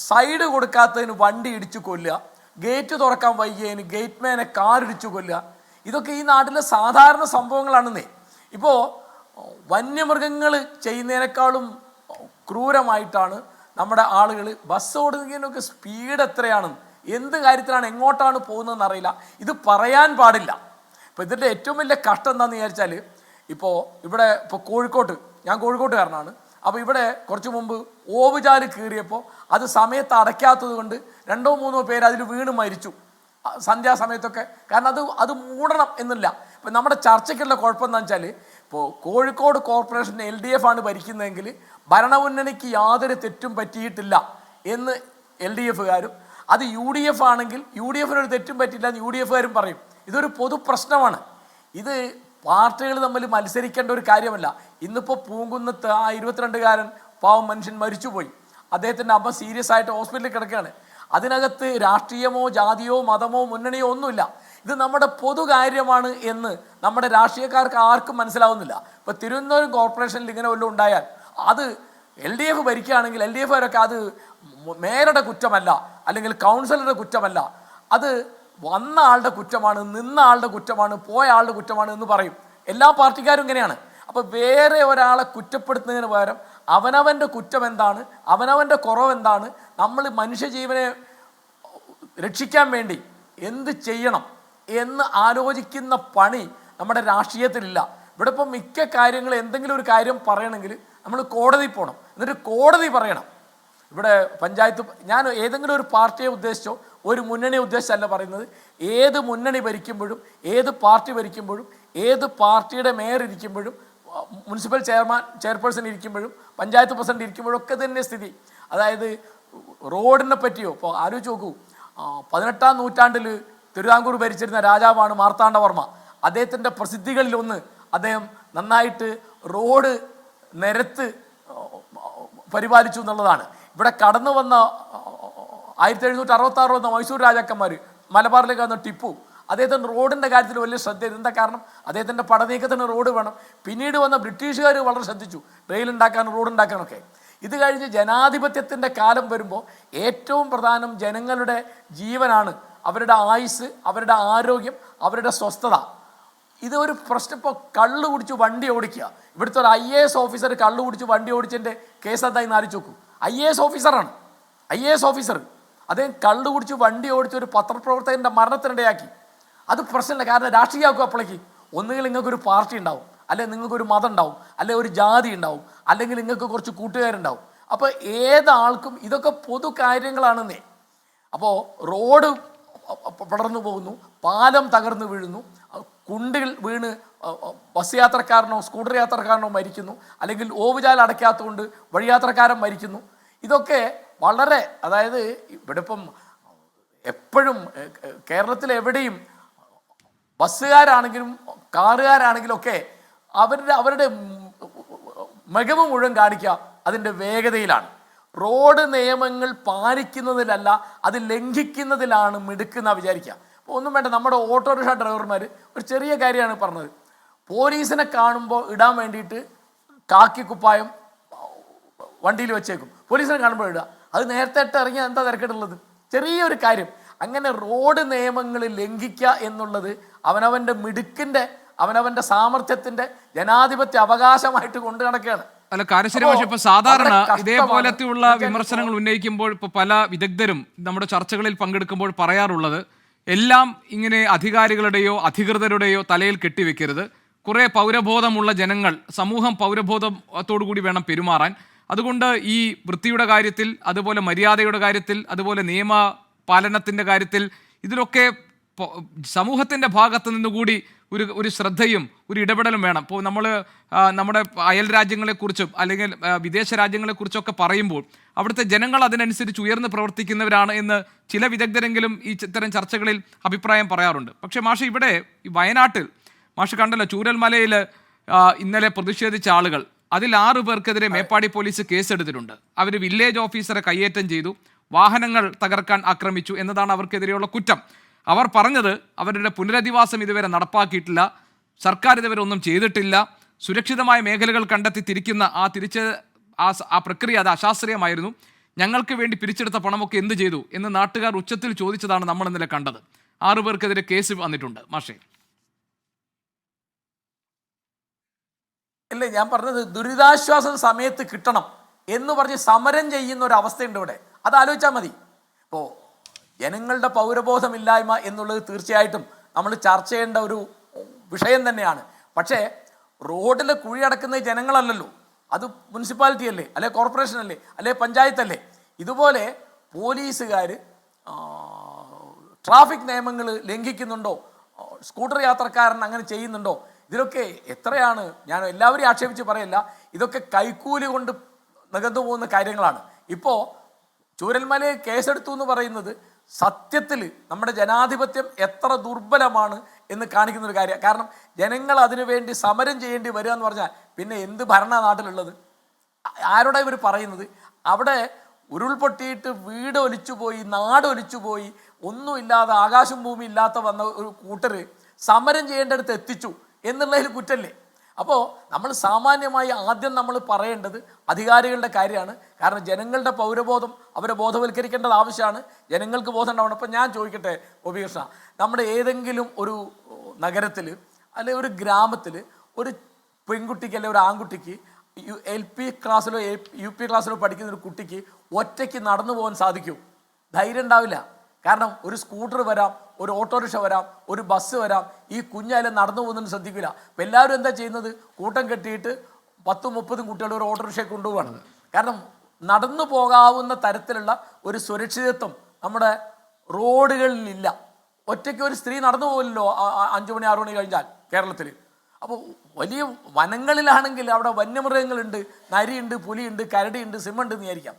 സൈഡ് കൊടുക്കാത്തതിന് വണ്ടി ഇടിച്ചു കൊല്ലുക, ഗേറ്റ് തുറക്കാൻ വൈകിയതിന് ഗേറ്റ് മാനെ കാറിടിച്ചു കൊല്ലുക, ഇതൊക്കെ ഈ നാട്ടിലെ സാധാരണ സംഭവങ്ങളാണെന്നേ. ഇപ്പോൾ വന്യമൃഗങ്ങൾ ചെയ്യുന്നതിനേക്കാളും ക്രൂരമായിട്ടാണ് നമ്മുടെ ആളുകൾ ബസ് ഓടുന്നതിനൊക്കെ സ്പീഡ് എത്രയാണെന്ന്, എന്ത് കാര്യത്തിലാണ് എങ്ങോട്ടാണ് പോകുന്നതെന്ന് അറിയില്ല. ഇത് പറയാൻ പാടില്ല. ഇപ്പോൾ ഇതിൻ്റെ ഏറ്റവും വലിയ കഷ്ടം എന്താണെന്ന് വിചാരിച്ചാൽ, ഇപ്പോൾ കോഴിക്കോട്ട്, ഞാൻ കോഴിക്കോട്ടുകാരനാണ്. അപ്പോൾ ഇവിടെ കുറച്ച് മുമ്പ് ഓവുചാല് കീറിയപ്പോൾ അത് സമയത്ത് അടയ്ക്കാത്തത് കൊണ്ട് 2-3 പേര് അതിൽ വീണ് മരിച്ചു സന്ധ്യാസമയത്തൊക്കെ. കാരണം അത് മൂടണം എന്നില്ല. ഇപ്പം നമ്മുടെ ചർച്ചയ്ക്കുള്ള കുഴപ്പം എന്താണെന്ന് വെച്ചാൽ, ഇപ്പോൾ കോഴിക്കോട് കോർപ്പറേഷൻ LDF ആണ് ഭരിക്കുന്നതെങ്കിൽ ഭരണമുന്നണിക്ക് യാതൊരു തെറ്റും പറ്റിയിട്ടില്ല എന്ന് LDFകാരും, അത് UDF ആണെങ്കിൽ UDFനൊരു തെറ്റും പറ്റില്ല എന്ന് UDFകാരും പറയും. ഇതൊരു പൊതു പ്രശ്നമാണ്. ഇത് പാർട്ടികൾ തമ്മിൽ മത്സരിക്കേണ്ട ഒരു കാര്യമല്ല. ഇന്നിപ്പോൾ പൂങ്കുന്നത്ത് ആ 22-കാരൻ പാവം മനുഷ്യൻ മരിച്ചുപോയി. അദ്ദേഹത്തിൻ്റെ അമ്മ സീരിയസ് ആയിട്ട് ഹോസ്പിറ്റലിൽ കിടക്കുകയാണ്. അതിനകത്ത് രാഷ്ട്രീയമോ ജാതിയോ മതമോ മുന്നണിയോ ഒന്നുമില്ല. ഇത് നമ്മുടെ പൊതു കാര്യമാണ് എന്ന് നമ്മുടെ രാഷ്ട്രീയക്കാർക്ക് ആർക്കും മനസ്സിലാവുന്നില്ല. ഇപ്പോൾ തിരുവനന്തപുരം കോർപ്പറേഷനിൽ ഇങ്ങനെ വല്ലതും ഉണ്ടായാൽ അത് LDF ഭരിക്കുകയാണെങ്കിൽ LDFകാരൊക്കെ അത് മേയറുടെ കുറ്റമല്ല, അല്ലെങ്കിൽ കൗൺസിലറുടെ കുറ്റമല്ല, അത് വന്ന ആളുടെ കുറ്റമാണ്, നിന്ന ആളുടെ കുറ്റമാണ്, പോയ ആളുടെ കുറ്റമാണ് എന്ന് പറയും. എല്ലാ പാർട്ടിക്കാരും ഇങ്ങനെയാണ്. അപ്പോൾ വേറെ ഒരാളെ കുറ്റപ്പെടുത്തുന്നതിന് പകരം അവനവൻ്റെ കുറ്റം എന്താണ്, അവനവൻ്റെ കുറവെന്താണ്, നമ്മൾ മനുഷ്യജീവനെ രക്ഷിക്കാൻ വേണ്ടി എന്ത് ചെയ്യണം എന്ന് ആലോചിക്കുന്ന പണി നമ്മുടെ രാഷ്ട്രീയത്തിലില്ല. ഇവിടെ ഇപ്പം മിക്ക കാര്യങ്ങൾ എന്തെങ്കിലും ഒരു കാര്യം പറയണമെങ്കിൽ നമ്മൾ കോടതി പോകണം, എന്നിട്ട് കോടതി പറയണം. ഇവിടെ പഞ്ചായത്ത്, ഞാൻ ഏതെങ്കിലും ഒരു പാർട്ടിയെ ഉദ്ദേശിച്ചോ ഒരു മുന്നണിയെ ഉദ്ദേശിച്ചല്ല പറയുന്നത്. ഏത് മുന്നണി ഭരിക്കുമ്പോഴും, ഏത് പാർട്ടി ഭരിക്കുമ്പോഴും, ഏത് പാർട്ടിയുടെ മേയർ ഇരിക്കുമ്പോഴും, മുനിസിപ്പൽ ചെയർപേഴ്സൺ ഇരിക്കുമ്പോഴും, പഞ്ചായത്ത് പ്രസിഡന്റ് ഇരിക്കുമ്പോഴും ഒക്കെ തന്നെ സ്ഥിതി. അതായത് റോഡിനെ പറ്റിയോ ഇപ്പോൾ ആലോചിച്ച് നോക്കൂ. 18-ാം നൂറ്റാണ്ടിൽ തിരുവിതാംകൂർ ഭരിച്ചിരുന്ന രാജാവാണ് മാർത്താണ്ഡവർമ്മ. അദ്ദേഹത്തിൻ്റെ പ്രസിദ്ധികളിലൊന്ന് അദ്ദേഹം നന്നായിട്ട് റോഡ് നിരത്ത് പരിപാലിച്ചു എന്നുള്ളതാണ്. ഇവിടെ കടന്നു വന്ന 1766 വന്ന മൈസൂർ രാജാക്കന്മാർ, മലബാറിലേക്ക് വന്ന ടിപ്പു, അദ്ദേഹത്തിൻ്റെ റോഡിൻ്റെ കാര്യത്തിൽ വലിയ ശ്രദ്ധ. എന്താ കാരണം? അദ്ദേഹത്തിൻ്റെ പടനീക്കത്തിന് റോഡ് വേണം. പിന്നീട് വന്ന ബ്രിട്ടീഷുകാർ വളരെ ശ്രദ്ധിച്ചു, റെയിൽ ഉണ്ടാക്കാനും റോഡ് ഉണ്ടാക്കാനൊക്കെ. ഇത് കഴിഞ്ഞ് ജനാധിപത്യത്തിൻ്റെ കാലം വരുമ്പോൾ ഏറ്റവും പ്രധാനം ജനങ്ങളുടെ ജീവനാണ്, അവരുടെ ആയുസ്, അവരുടെ ആരോഗ്യം, അവരുടെ സ്വസ്ഥത. ഇതൊരു പ്രശ്നം. ഇപ്പോൾ കള്ളു കുടിച്ച് വണ്ടി ഓടിക്കുക. ഇവിടുത്തെ ഒരു IAS ഓഫീസർ കള്ളു കുടിച്ച് വണ്ടി ഓടിച്ചതിൻ്റെ കേസ് എന്തായി ആലോചിച്ച് നോക്കൂ. IAS ഓഫീസറാണ്, IAS ഓഫീസർ. അദ്ദേഹം കള്ളു കുടിച്ച് വണ്ടി ഓടിച്ച് ഒരു പത്രപ്രവർത്തകൻ്റെ മരണത്തിനിടയാക്കി. അത് പ്രശ്നമില്ല. കാരണം രാഷ്ട്രീയമാക്കും. അപ്പോഴേക്ക് ഒന്നുകിൽ നിങ്ങൾക്കൊരു പാർട്ടി ഉണ്ടാവും, അല്ലെങ്കിൽ നിങ്ങൾക്കൊരു മതം ഉണ്ടാവും, അല്ലെങ്കിൽ ഒരു ജാതി ഉണ്ടാവും, അല്ലെങ്കിൽ നിങ്ങൾക്ക് കുറച്ച് കൂട്ടുകാരുണ്ടാവും. അപ്പോൾ ഏതാൾക്കും ഇതൊക്കെ പൊതു കാര്യങ്ങളാണെന്നേ. അപ്പോൾ റോഡ് പടർന്നു പോകുന്നു, പാലം തകർന്നു വീഴുന്നു, കുണ്ടിൽ വീണ് ബസ് യാത്രക്കാരനോ സ്കൂട്ടർ യാത്രക്കാരനോ മരിക്കുന്നു, അല്ലെങ്കിൽ ഓവുചാൽ അടയ്ക്കാത്തതുകൊണ്ട് വഴിയാത്രക്കാരൻ മരിക്കുന്നു. ഇതൊക്കെ വളരെ, അതായത് ഇവിടെ ഇപ്പം എപ്പോഴും കേരളത്തിലെവിടെയും ബസ്സുകാരാണെങ്കിലും കാറുകാരാണെങ്കിലും ഒക്കെ അവരുടെ മികവ് മുഴുവൻ കാണിക്കുക അതിൻ്റെ വേഗതയിലാണ്. റോഡ് നിയമങ്ങൾ പാലിക്കുന്നതിലല്ല അത് ലംഘിക്കുന്നതിലാണ് മിടുക്കുന്ന വിചാരിക്കുക. അപ്പോൾ ഒന്നും വേണ്ട, നമ്മുടെ ഓട്ടോറിക്ഷ ഡ്രൈവർമാർ ഒരു ചെറിയ കാര്യമാണ് പറഞ്ഞത്. പോലീസിനെ കാണുമ്പോൾ ഇടാൻ വേണ്ടിയിട്ട് കാക്കി കുപ്പായം വണ്ടിയിൽ വെച്ചേക്കും, പോലീസിനെ കാണുമ്പോൾ ഇടുക. അത് നേരത്തെ ഇട്ട് ഇറങ്ങിയാൽ എന്താ തിരക്കിട്ടുള്ളത്? ചെറിയൊരു കാര്യം. അങ്ങനെ റോഡ് നിയമങ്ങൾ ലംഘിക്കുക എന്നുള്ളത് അവനവൻ്റെ മിടുക്കിൻ്റെ, അവനവൻ്റെ സാമർഥ്യത്തിൻ്റെ ജനാധിപത്യ അവകാശമായിട്ട് കൊണ്ടു നടക്കുകയാണ്. അല്ല കാരശ്ശേരി പക്ഷേ ഇപ്പൊ സാധാരണ ഇതേപോലത്തെയുള്ള വിമർശനങ്ങൾ ഉന്നയിക്കുമ്പോൾ ഇപ്പൊ പല വിദഗ്ധരും നമ്മുടെ ചർച്ചകളിൽ പങ്കെടുക്കുമ്പോൾ പറയാറുള്ളത് എല്ലാം ഇങ്ങനെ അധികാരികളുടെയോ അധികൃതരുടെയോ തലയിൽ കെട്ടിവെക്കരുത്. കുറെ പൗരബോധമുള്ള ജനങ്ങൾ, സമൂഹം പൗരബോധത്തോടു കൂടി വേണം പെരുമാറാൻ. അതുകൊണ്ട് ഈ വൃത്തിയുടെ കാര്യത്തിൽ, അതുപോലെ മര്യാദയുടെ കാര്യത്തിൽ, അതുപോലെ നിയമ പാലനത്തിന്റെ കാര്യത്തിൽ ഇതിലൊക്കെ സമൂഹത്തിന്റെ ഭാഗത്ത് നിന്നുകൂടി ഒരു ശ്രദ്ധയും ഒരു ഇടപെടലും വേണം. ഇപ്പോൾ നമ്മൾ നമ്മുടെ അയൽ രാജ്യങ്ങളെക്കുറിച്ചും അല്ലെങ്കിൽ വിദേശ രാജ്യങ്ങളെക്കുറിച്ചൊക്കെ പറയുമ്പോൾ അവിടുത്തെ ജനങ്ങൾ അതിനനുസരിച്ച് ഉയർന്ന് പ്രവർത്തിക്കുന്നവരാണ് എന്ന് ചില വിദഗ്ധരെങ്കിലും ഈ ഇത്തരം ചർച്ചകളിൽ അഭിപ്രായം പറയാറുണ്ട്. പക്ഷേ മാഷ് ഇവിടെ ഈ വയനാട്ടിൽ മാഷ് കണ്ടല്ലോ, ചൂരൽമലയിൽ ഇന്നലെ പ്രതിഷേധിച്ച ആളുകൾ, അതിൽ 6 പേർക്കെതിരെ മേപ്പാടി പോലീസ് കേസെടുത്തിട്ടുണ്ട്. അവർ വില്ലേജ് ഓഫീസറെ കയ്യേറ്റം ചെയ്തു, വാഹനങ്ങൾ തകർക്കാൻ ആക്രമിച്ചു എന്നതാണ് അവർക്കെതിരെയുള്ള കുറ്റം. അവർ പറഞ്ഞത് അവരുടെ പുനരധിവാസം ഇതുവരെ നടപ്പാക്കിയിട്ടില്ല, സർക്കാർ ഇതുവരെ ഒന്നും ചെയ്തിട്ടില്ല, സുരക്ഷിതമായ മേഖലകൾ കണ്ടെത്തി തിരിക്കുന്ന ആ പ്രക്രിയ അത് അശാസ്ത്രീയമായിരുന്നു, ഞങ്ങൾക്ക് വേണ്ടി പിരിച്ചെടുത്ത പണമൊക്കെ എന്ത് ചെയ്തു എന്ന് നാട്ടുകാർ ഉച്ചത്തിൽ ചോദിച്ചതാണ് നമ്മൾ ഇന്നലെ കണ്ടത്. 6 പേർക്കെതിരെ കേസ് വന്നിട്ടുണ്ട്. മാഷേ, അല്ലേ ഞാൻ പറഞ്ഞത്, ദുരിതാശ്വാസ സമയത്ത് കിട്ടണം എന്ന് പറഞ്ഞ് സമരം ചെയ്യുന്ന ഒരു അവസ്ഥയുണ്ട് ഇവിടെ. അത് ആലോചിച്ചാൽ മതി. ഇപ്പോൾ ജനങ്ങളുടെ പൗരബോധമില്ലായ്മ എന്നുള്ളത് തീർച്ചയായിട്ടും നമ്മൾ ചർച്ച ചെയ്യേണ്ട ഒരു വിഷയം തന്നെയാണ്. പക്ഷേ റോഡിൽ കുഴി അടക്കുന്ന ജനങ്ങളല്ലല്ലോ, അത് മുനിസിപ്പാലിറ്റി അല്ലേ, അല്ലെ കോർപ്പറേഷൻ അല്ലേ, അല്ലെ പഞ്ചായത്തല്ലേ. ഇതുപോലെ പോലീസുകാർ ട്രാഫിക് നിയമങ്ങൾ ലംഘിക്കുന്നുണ്ടോ, സ്കൂട്ടർ യാത്രക്കാരൻ അങ്ങനെ ചെയ്യുന്നുണ്ടോ, ഇതിലൊക്കെ എത്രയാണ്, ഞാൻ എല്ലാവരെയും ആക്ഷേപിച്ച് പറയല്ല, ഇതൊക്കെ കൈക്കൂലി കൊണ്ട് നികന്നു പോകുന്ന കാര്യങ്ങളാണ്. ഇപ്പോൾ ചൂരൽമലയിൽ കേസെടുത്തു എന്ന് പറയുന്നത് സത്യത്തിൽ നമ്മുടെ ജനാധിപത്യം എത്ര ദുർബലമാണ് എന്ന് കാണിക്കുന്ന ഒരു കാര്യമാണ്. കാരണം ജനങ്ങൾ അതിനുവേണ്ടി സമരം ചെയ്യേണ്ടി വരിക എന്ന് പറഞ്ഞാൽ പിന്നെ എന്ത് ഭരണ നാട്ടിലുള്ളത്? ആരോടാ ഇവർ പറയുന്നത്? അവിടെ ഉരുൾപൊട്ടിയിട്ട് വീട് ഒലിച്ചുപോയി, നാട് ഒലിച്ചുപോയി, ഒന്നുമില്ലാതെ ആകാശം ഭൂമി ഇല്ലാത്ത വന്ന ഒരു കൂട്ടർ സമരം ചെയ്യേണ്ടടുത്ത് എത്തിച്ചു എന്നുള്ളതിൽ കുറ്റല്ലേ? അപ്പോൾ നമ്മൾ സാമാന്യമായി ആദ്യം നമ്മൾ പറയേണ്ടത് അധികാരികളുടെ കാര്യമാണ്. കാരണം ജനങ്ങളുടെ പൗരബോധം അവരെ ബോധവൽക്കരിക്കേണ്ടത് ആവശ്യമാണ്, ജനങ്ങൾക്ക് ബോധം ഉണ്ടാവണം. അപ്പം ഞാൻ ചോദിക്കട്ടെ ഗോപികൃഷ്ണ, നമ്മുടെ ഏതെങ്കിലും ഒരു നഗരത്തിൽ അല്ലെങ്കിൽ ഒരു ഗ്രാമത്തിൽ ഒരു പെൺകുട്ടിക്ക് അല്ലെങ്കിൽ ഒരു ആൺകുട്ടിക്ക് LP ക്ലാസ്സിലോ UP ക്ലാസ്സിലോ പഠിക്കുന്ന ഒരു കുട്ടിക്ക് ഒറ്റയ്ക്ക് നടന്നു പോകാൻ സാധിക്കുമോ? ധൈര്യം ഉണ്ടാവില്ല. കാരണം ഒരു സ്കൂട്ടർ വരാം, ഒരു ഓട്ടോറിക്ഷ വരാം, ഒരു ബസ് വരാം, ഈ കുഞ്ഞായാലും നടന്നു പോകുന്നതിന് ശ്രദ്ധിക്കില്ല. അപ്പം എല്ലാവരും എന്താ ചെയ്യുന്നത്? കൂട്ടം കെട്ടിയിട്ട് 10-30 കുട്ടികൾ ഒരു ഓട്ടോറിക്ഷയെ കൊണ്ടുപോവാണ്. കാരണം നടന്നു പോകാവുന്ന തരത്തിലുള്ള ഒരു സുരക്ഷിതത്വം നമ്മുടെ റോഡുകളിലില്ല. ഒറ്റയ്ക്ക് ഒരു സ്ത്രീ നടന്നു പോകില്ലല്ലോ 5 മണി 6 മണി കഴിഞ്ഞാൽ കേരളത്തിൽ. അപ്പോൾ വലിയ വനങ്ങളിലാണെങ്കിൽ അവിടെ വന്യമൃഗങ്ങളുണ്ട്, നരിയുണ്ട്, പുലിയുണ്ട്, കരടിയുണ്ട്, സിംഹമുണ്ട് എന്ന് വിചാരിക്കാം.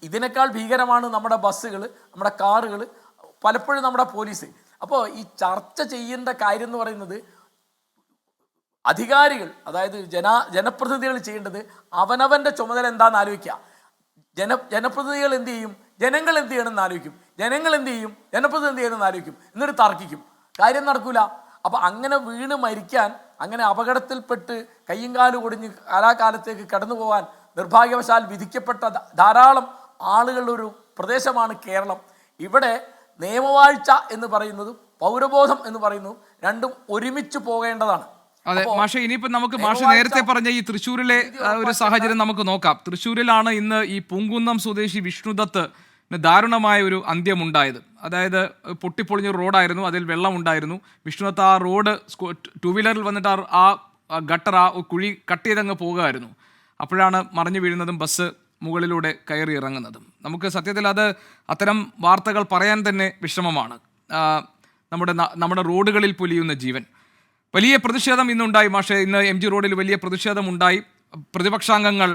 ഇതിനേക്കാൾ ഭീകരമാണ് നമ്മുടെ ബസ്സുകൾ, നമ്മുടെ കാറുകൾ, പലപ്പോഴും നമ്മുടെ പോലീസ്. അപ്പോൾ ഈ ചർച്ച ചെയ്യേണ്ട കാര്യം എന്ന് പറയുന്നത് അധികാരികൾ, അതായത് ജനപ്രതിനിധികൾ ചെയ്യേണ്ടത് അവനവൻ്റെ ചുമതല എന്താണെന്ന് ആലോചിക്കുക. ജനപ്രതിനിധികൾ എന്ത് ചെയ്യും, ജനങ്ങൾ എന്ത് ചെയ്യണമെന്ന് ആലോചിക്കും, ജനങ്ങൾ എന്ത് ചെയ്യും, ജനപ്രതിനിധി ചെയ്യണമെന്ന് ആലോചിക്കും, എന്നിട്ട് തർക്കിക്കും, കാര്യം നടക്കൂല. അപ്പം അങ്ങനെ വീണ് മരിക്കാൻ, അങ്ങനെ അപകടത്തിൽപ്പെട്ട് കയ്യും കാലും ഒടിഞ്ഞ് കാലാകാലത്തേക്ക് കടന്നു പോകാൻ നിർഭാഗ്യവശാൽ വിധിക്കപ്പെട്ട ധാരാളം ആളുകളുടെ ഒരു പ്രദേശമാണ് കേരളം. ഇവിടെ നിയമവാഴ്ച എന്ന് പറയുന്നതും പൗരബോധം എന്ന് പറയുന്നതും രണ്ടും ഒരുമിച്ച് പോകേണ്ടതാണ്. അതെ മാഷെ, ഇനിയിപ്പോൾ നമുക്ക് മാഷ് നേരത്തെ പറഞ്ഞ ഈ തൃശ്ശൂരിലെ ഒരു സാഹചര്യം നമുക്ക് നോക്കാം. തൃശ്ശൂരിലാണ് ഇന്ന് ഈ പൂങ്കുന്നം സ്വദേശി വിഷ്ണുദത്ത് ദാരുണമായ ഒരു അന്ത്യമുണ്ടായത്. അതായത് പൊട്ടിപ്പൊളിഞ്ഞൊരു റോഡായിരുന്നു, അതിൽ വെള്ളമുണ്ടായിരുന്നു. വിഷ്ണുദത്ത് ആ റോഡ് 2 വീലറിൽ വന്നിട്ട് ആ ഗട്ടർ, ആ കുഴി കട്ട് ചെയ്തങ്ങ് പോകുമായിരുന്നു. അപ്പോഴാണ് മറിഞ്ഞു വീഴുന്നതും ബസ് മുകളിലൂടെ കയറി ഇറങ്ങുന്നതും. നമുക്ക് സത്യത്തിൽ അത്തരം വാർത്തകൾ പറയാൻ തന്നെ വിഷമമാണ്. നമ്മുടെ റോഡുകളിൽ പൊലിയുന്ന ജീവൻ. വലിയ പ്രതിഷേധം ഇന്നുണ്ടായി മാഷെ. ഇന്ന് MG റോഡിൽ വലിയ പ്രതിഷേധമുണ്ടായി. പ്രതിപക്ഷാംഗങ്ങൾ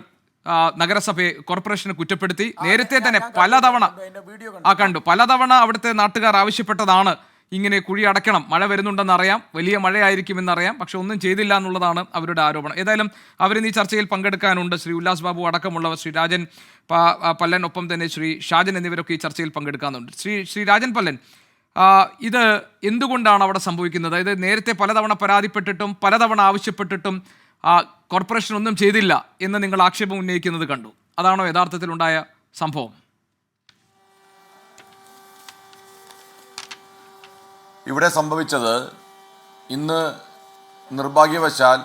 നഗരസഭയെ, കോർപ്പറേഷനെ കുറ്റപ്പെടുത്തി. നേരത്തെ തന്നെ പലതവണ അവിടുത്തെ നാട്ടുകാർ ആവശ്യപ്പെട്ടതാണ് ഇങ്ങനെ കുഴി അടയ്ക്കണം, മഴ വരുന്നുണ്ടെന്നറിയാം, വലിയ മഴയായിരിക്കുമെന്നറിയാം, പക്ഷെ ഒന്നും ചെയ്തില്ല എന്നുള്ളതാണ് അവരുടെ ആരോപണം. ഏതായാലും അവരിന്ന് ഈ ചർച്ചയിൽ പങ്കെടുക്കാനുണ്ട്. ശ്രീ ഉല്ലാസ് ബാബു അടക്കമുള്ളവർ, ശ്രീ രാജൻ പല്ലൻ, ഒപ്പം തന്നെ ശ്രീ ഷാജൻ എന്നിവരൊക്കെ ഈ ചർച്ചയിൽ പങ്കെടുക്കാനുണ്ട്. ശ്രീ രാജൻ പല്ലൻ, ഇത് എന്തുകൊണ്ടാണ് അവിടെ സംഭവിക്കുന്നത്? അതായത് നേരത്തെ പലതവണ പരാതിപ്പെട്ടിട്ടും പലതവണ ആവശ്യപ്പെട്ടിട്ടും കോർപ്പറേഷൻ ഒന്നും ചെയ്തില്ല എന്ന് നിങ്ങൾ ആക്ഷേപം ഉന്നയിക്കുന്നത് കണ്ടു. അതാണോ യഥാർത്ഥത്തിലുണ്ടായ സംഭവം? ഇവിടെ സംഭവിച്ചത്, ഇന്ന് നിർഭാഗ്യവശാൽ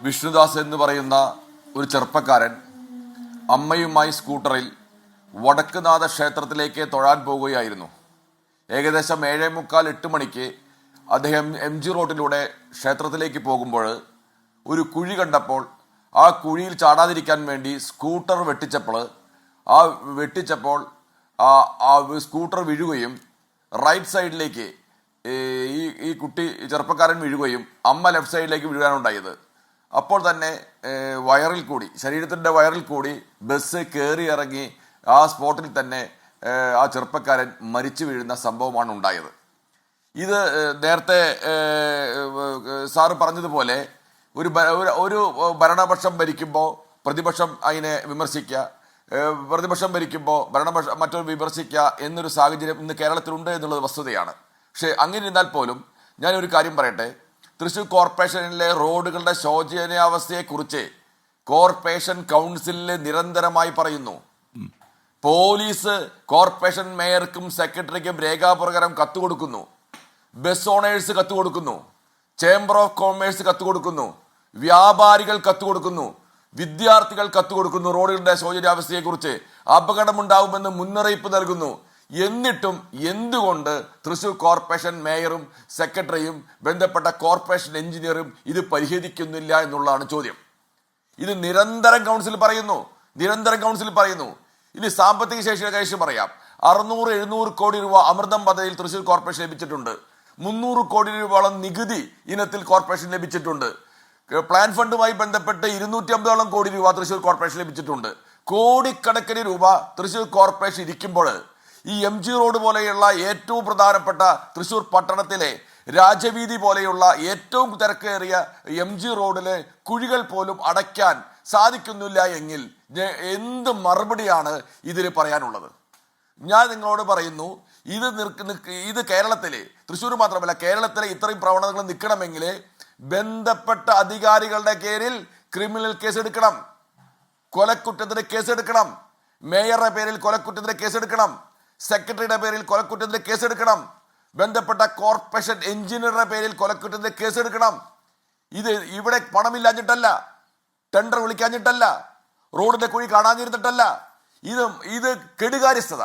വിഷ്ണുദാസ് എന്ന് പറയുന്ന ഒരു ചെറുപ്പക്കാരൻ അമ്മയുമായി സ്കൂട്ടറിൽ വടക്കുനാഥ ക്ഷേത്രത്തിലേക്ക് തൊഴാൻ പോകുകയായിരുന്നു. ഏകദേശം 7:45-8 മണിക്ക് അദ്ദേഹം MG റോഡിലൂടെ ക്ഷേത്രത്തിലേക്ക് പോകുമ്പോൾ ഒരു കുഴി കണ്ടപ്പോൾ ആ കുഴിയിൽ ചാടാതിരിക്കാൻ വേണ്ടി സ്കൂട്ടർ വെട്ടിച്ചപ്പോൾ സ്കൂട്ടർ വീഴുകയും റൈറ്റ് സൈഡിലേക്ക് ഈ ചെറുപ്പക്കാരൻ വീഴുകയും അമ്മ ലെഫ്റ്റ് സൈഡിലേക്ക് വീഴാനുണ്ടായത്. അപ്പോൾ തന്നെ ശരീരത്തിൻ്റെ വയറിൽ കൂടി ബസ് കയറി ഇറങ്ങി ആ സ്പോട്ടിൽ തന്നെ ആ ചെറുപ്പക്കാരൻ മരിച്ചു വീഴുന്ന സംഭവമാണ് ഉണ്ടായത്. ഇത് നേരത്തെ സാറ് പറഞ്ഞതുപോലെ ഒരു ഭരണപക്ഷം ഭരിക്കുമ്പോൾ പ്രതിപക്ഷം അതിനെ വിമർശിക്കുക, പ്രതിപക്ഷം ഭരിക്കുമ്പോൾ മറ്റൊരു വിമർശിക്കുക എന്നൊരു സാഹചര്യം ഇന്ന് കേരളത്തിലുണ്ട് എന്നുള്ളത് വസ്തുതയാണ്. പക്ഷേ അങ്ങനെ ഇരുന്നാൽ പോലും ഞാനൊരു കാര്യം പറയട്ടെ. തൃശ്ശൂർ കോർപ്പറേഷനിലെ റോഡുകളുടെ ശോചനീയാവസ്ഥയെക്കുറിച്ച് കോർപ്പറേഷൻ കൗൺസിലിൽ നിരന്തരമായി പറയുന്നു. പോലീസ് കോർപ്പറേഷൻ മേയർക്കും സെക്രട്ടറിക്കും രേഖാപ്രകാരം കത്ത് കൊടുക്കുന്നു, ബസ് ഓണേഴ്സ് കത്ത് കൊടുക്കുന്നു, ചേംബർ ഓഫ് കോമേഴ്സ് കത്ത് കൊടുക്കുന്നു, വ്യാപാരികൾ കത്ത് കൊടുക്കുന്നു, വിദ്യാർത്ഥികൾ കത്ത് കൊടുക്കുന്നു. റോഡുകളുടെ ശോചനീയാവസ്ഥയെക്കുറിച്ച് അപകടമുണ്ടാവുമെന്ന് മുന്നറിയിപ്പ് നൽകുന്നു. എന്നിട്ടും എന്തുകൊണ്ട് തൃശ്ശൂർ കോർപ്പറേഷൻ മേയറും സെക്രട്ടറിയും ബന്ധപ്പെട്ട കോർപ്പറേഷൻ എഞ്ചിനീയറും ഇത് പരിഹരിക്കുന്നില്ല എന്നുള്ളതാണ് ചോദ്യം. ഇത് നിരന്തരം കൗൺസിൽ പറയുന്നു. ഇനി സാമ്പത്തിക ശേഷിയുടെ കാര്യം പറയാം. 600-700 കോടി രൂപ അമൃതം പദ്ധതിയിൽ തൃശ്ശൂർ കോർപ്പറേഷൻ ലഭിച്ചിട്ടുണ്ട്. 300 കോടി രൂപയോളം നികുതി ഇനത്തിൽ കോർപ്പറേഷൻ ലഭിച്ചിട്ടുണ്ട്. പ്ലാൻ ഫണ്ടുമായി ബന്ധപ്പെട്ട് 250ഓളം കോടി രൂപ തൃശ്ശൂർ കോർപ്പറേഷൻ ലഭിച്ചിട്ടുണ്ട്. കോടിക്കണക്കിന് രൂപ തൃശ്ശൂർ കോർപ്പറേഷൻ ഇരിക്കുമ്പോൾ ഈ MG റോഡ് പോലെയുള്ള ഏറ്റവും പ്രധാനപ്പെട്ട തൃശ്ശൂർ പട്ടണത്തിലെ രാജവീതി പോലെയുള്ള ഏറ്റവും തിരക്കേറിയ MG റോഡിലെ കുഴികൾ പോലും അടയ്ക്കാൻ സാധിക്കുന്നില്ല എങ്കിൽ എന്ത് മറുപടിയാണ് ഇതിൽ പറയാനുള്ളത്? ഞാൻ നിങ്ങളോട് പറയുന്നു, ഇത് കേരളത്തിലെ, തൃശ്ശൂർ മാത്രമല്ല കേരളത്തിലെ ഇത്രയും പ്രവണതകൾ നിൽക്കണമെങ്കിൽ ബന്ധപ്പെട്ട അധികാരികളുടെ പേരിൽ ക്രിമിനൽ കേസെടുക്കണം, കൊലക്കുറ്റത്തിന് കേസെടുക്കണം, മേയറുടെ പേരിൽ കൊലക്കുറ്റത്തിന് കേസെടുക്കണം, സെക്രട്ടറിയുടെ പേരിൽ കൊലക്കുറ്റത്തിന് കേസെടുക്കണം, ബന്ധപ്പെട്ട കോർപ്പറേഷൻ എഞ്ചിനീയറുടെ പേരിൽ കൊലക്കുറ്റത്തിന് കേസെടുക്കണം. ഇത് ഇവിടെ പണമില്ലാഞ്ഞിട്ടല്ല, ടെൻഡർ വിളിക്കാഞ്ഞിട്ടല്ല, റോഡിന്റെ കുഴി കാണാഞ്ഞിരുന്നിട്ടല്ല. ഇത് കെടുകാര്യസ്ഥത,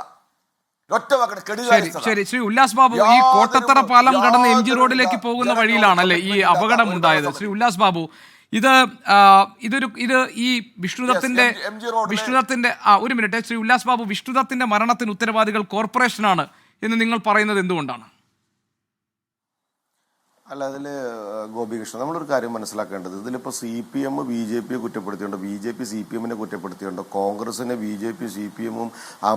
ഒറ്റ വാക്കട്ടെ, കെടുകാര്യസ്ഥത. ശരി, ശ്രീ ഉല്ലാസ് ബാബു, ഈ കോട്ടത്തറ പാലം കടന്ന് MG റോഡിലേക്ക് പോകുന്ന വഴിയിലാണല്ലേ ഈ അപകടം ഉണ്ടായത്? ശ്രീ ഉല്ലാസ് ബാബു, ഇത് ഈ വിഷ്ണുദത്തിന്റെ ഒരു മിനിറ്റ്, ശ്രീ ഉല്ലാസ് ബാബു, വിഷ്ണുദത്തിന്റെ മരണത്തിന് ഉത്തരവാദികൾ കോർപ്പറേഷനാണ് എന്ന് നിങ്ങൾ പറയുന്നത് എന്തുകൊണ്ടാണ്? അല്ല, അതിൽ ഗോപികൃഷ്ണൻ, നമ്മളൊരു കാര്യം മനസ്സിലാക്കേണ്ടത്, ഇതിലിപ്പോൾ CPM BJP കുറ്റപ്പെടുത്തിയുണ്ട്, BJP CPM കുറ്റപ്പെടുത്തിയുണ്ട്, കോൺഗ്രസിനെ BJP CPM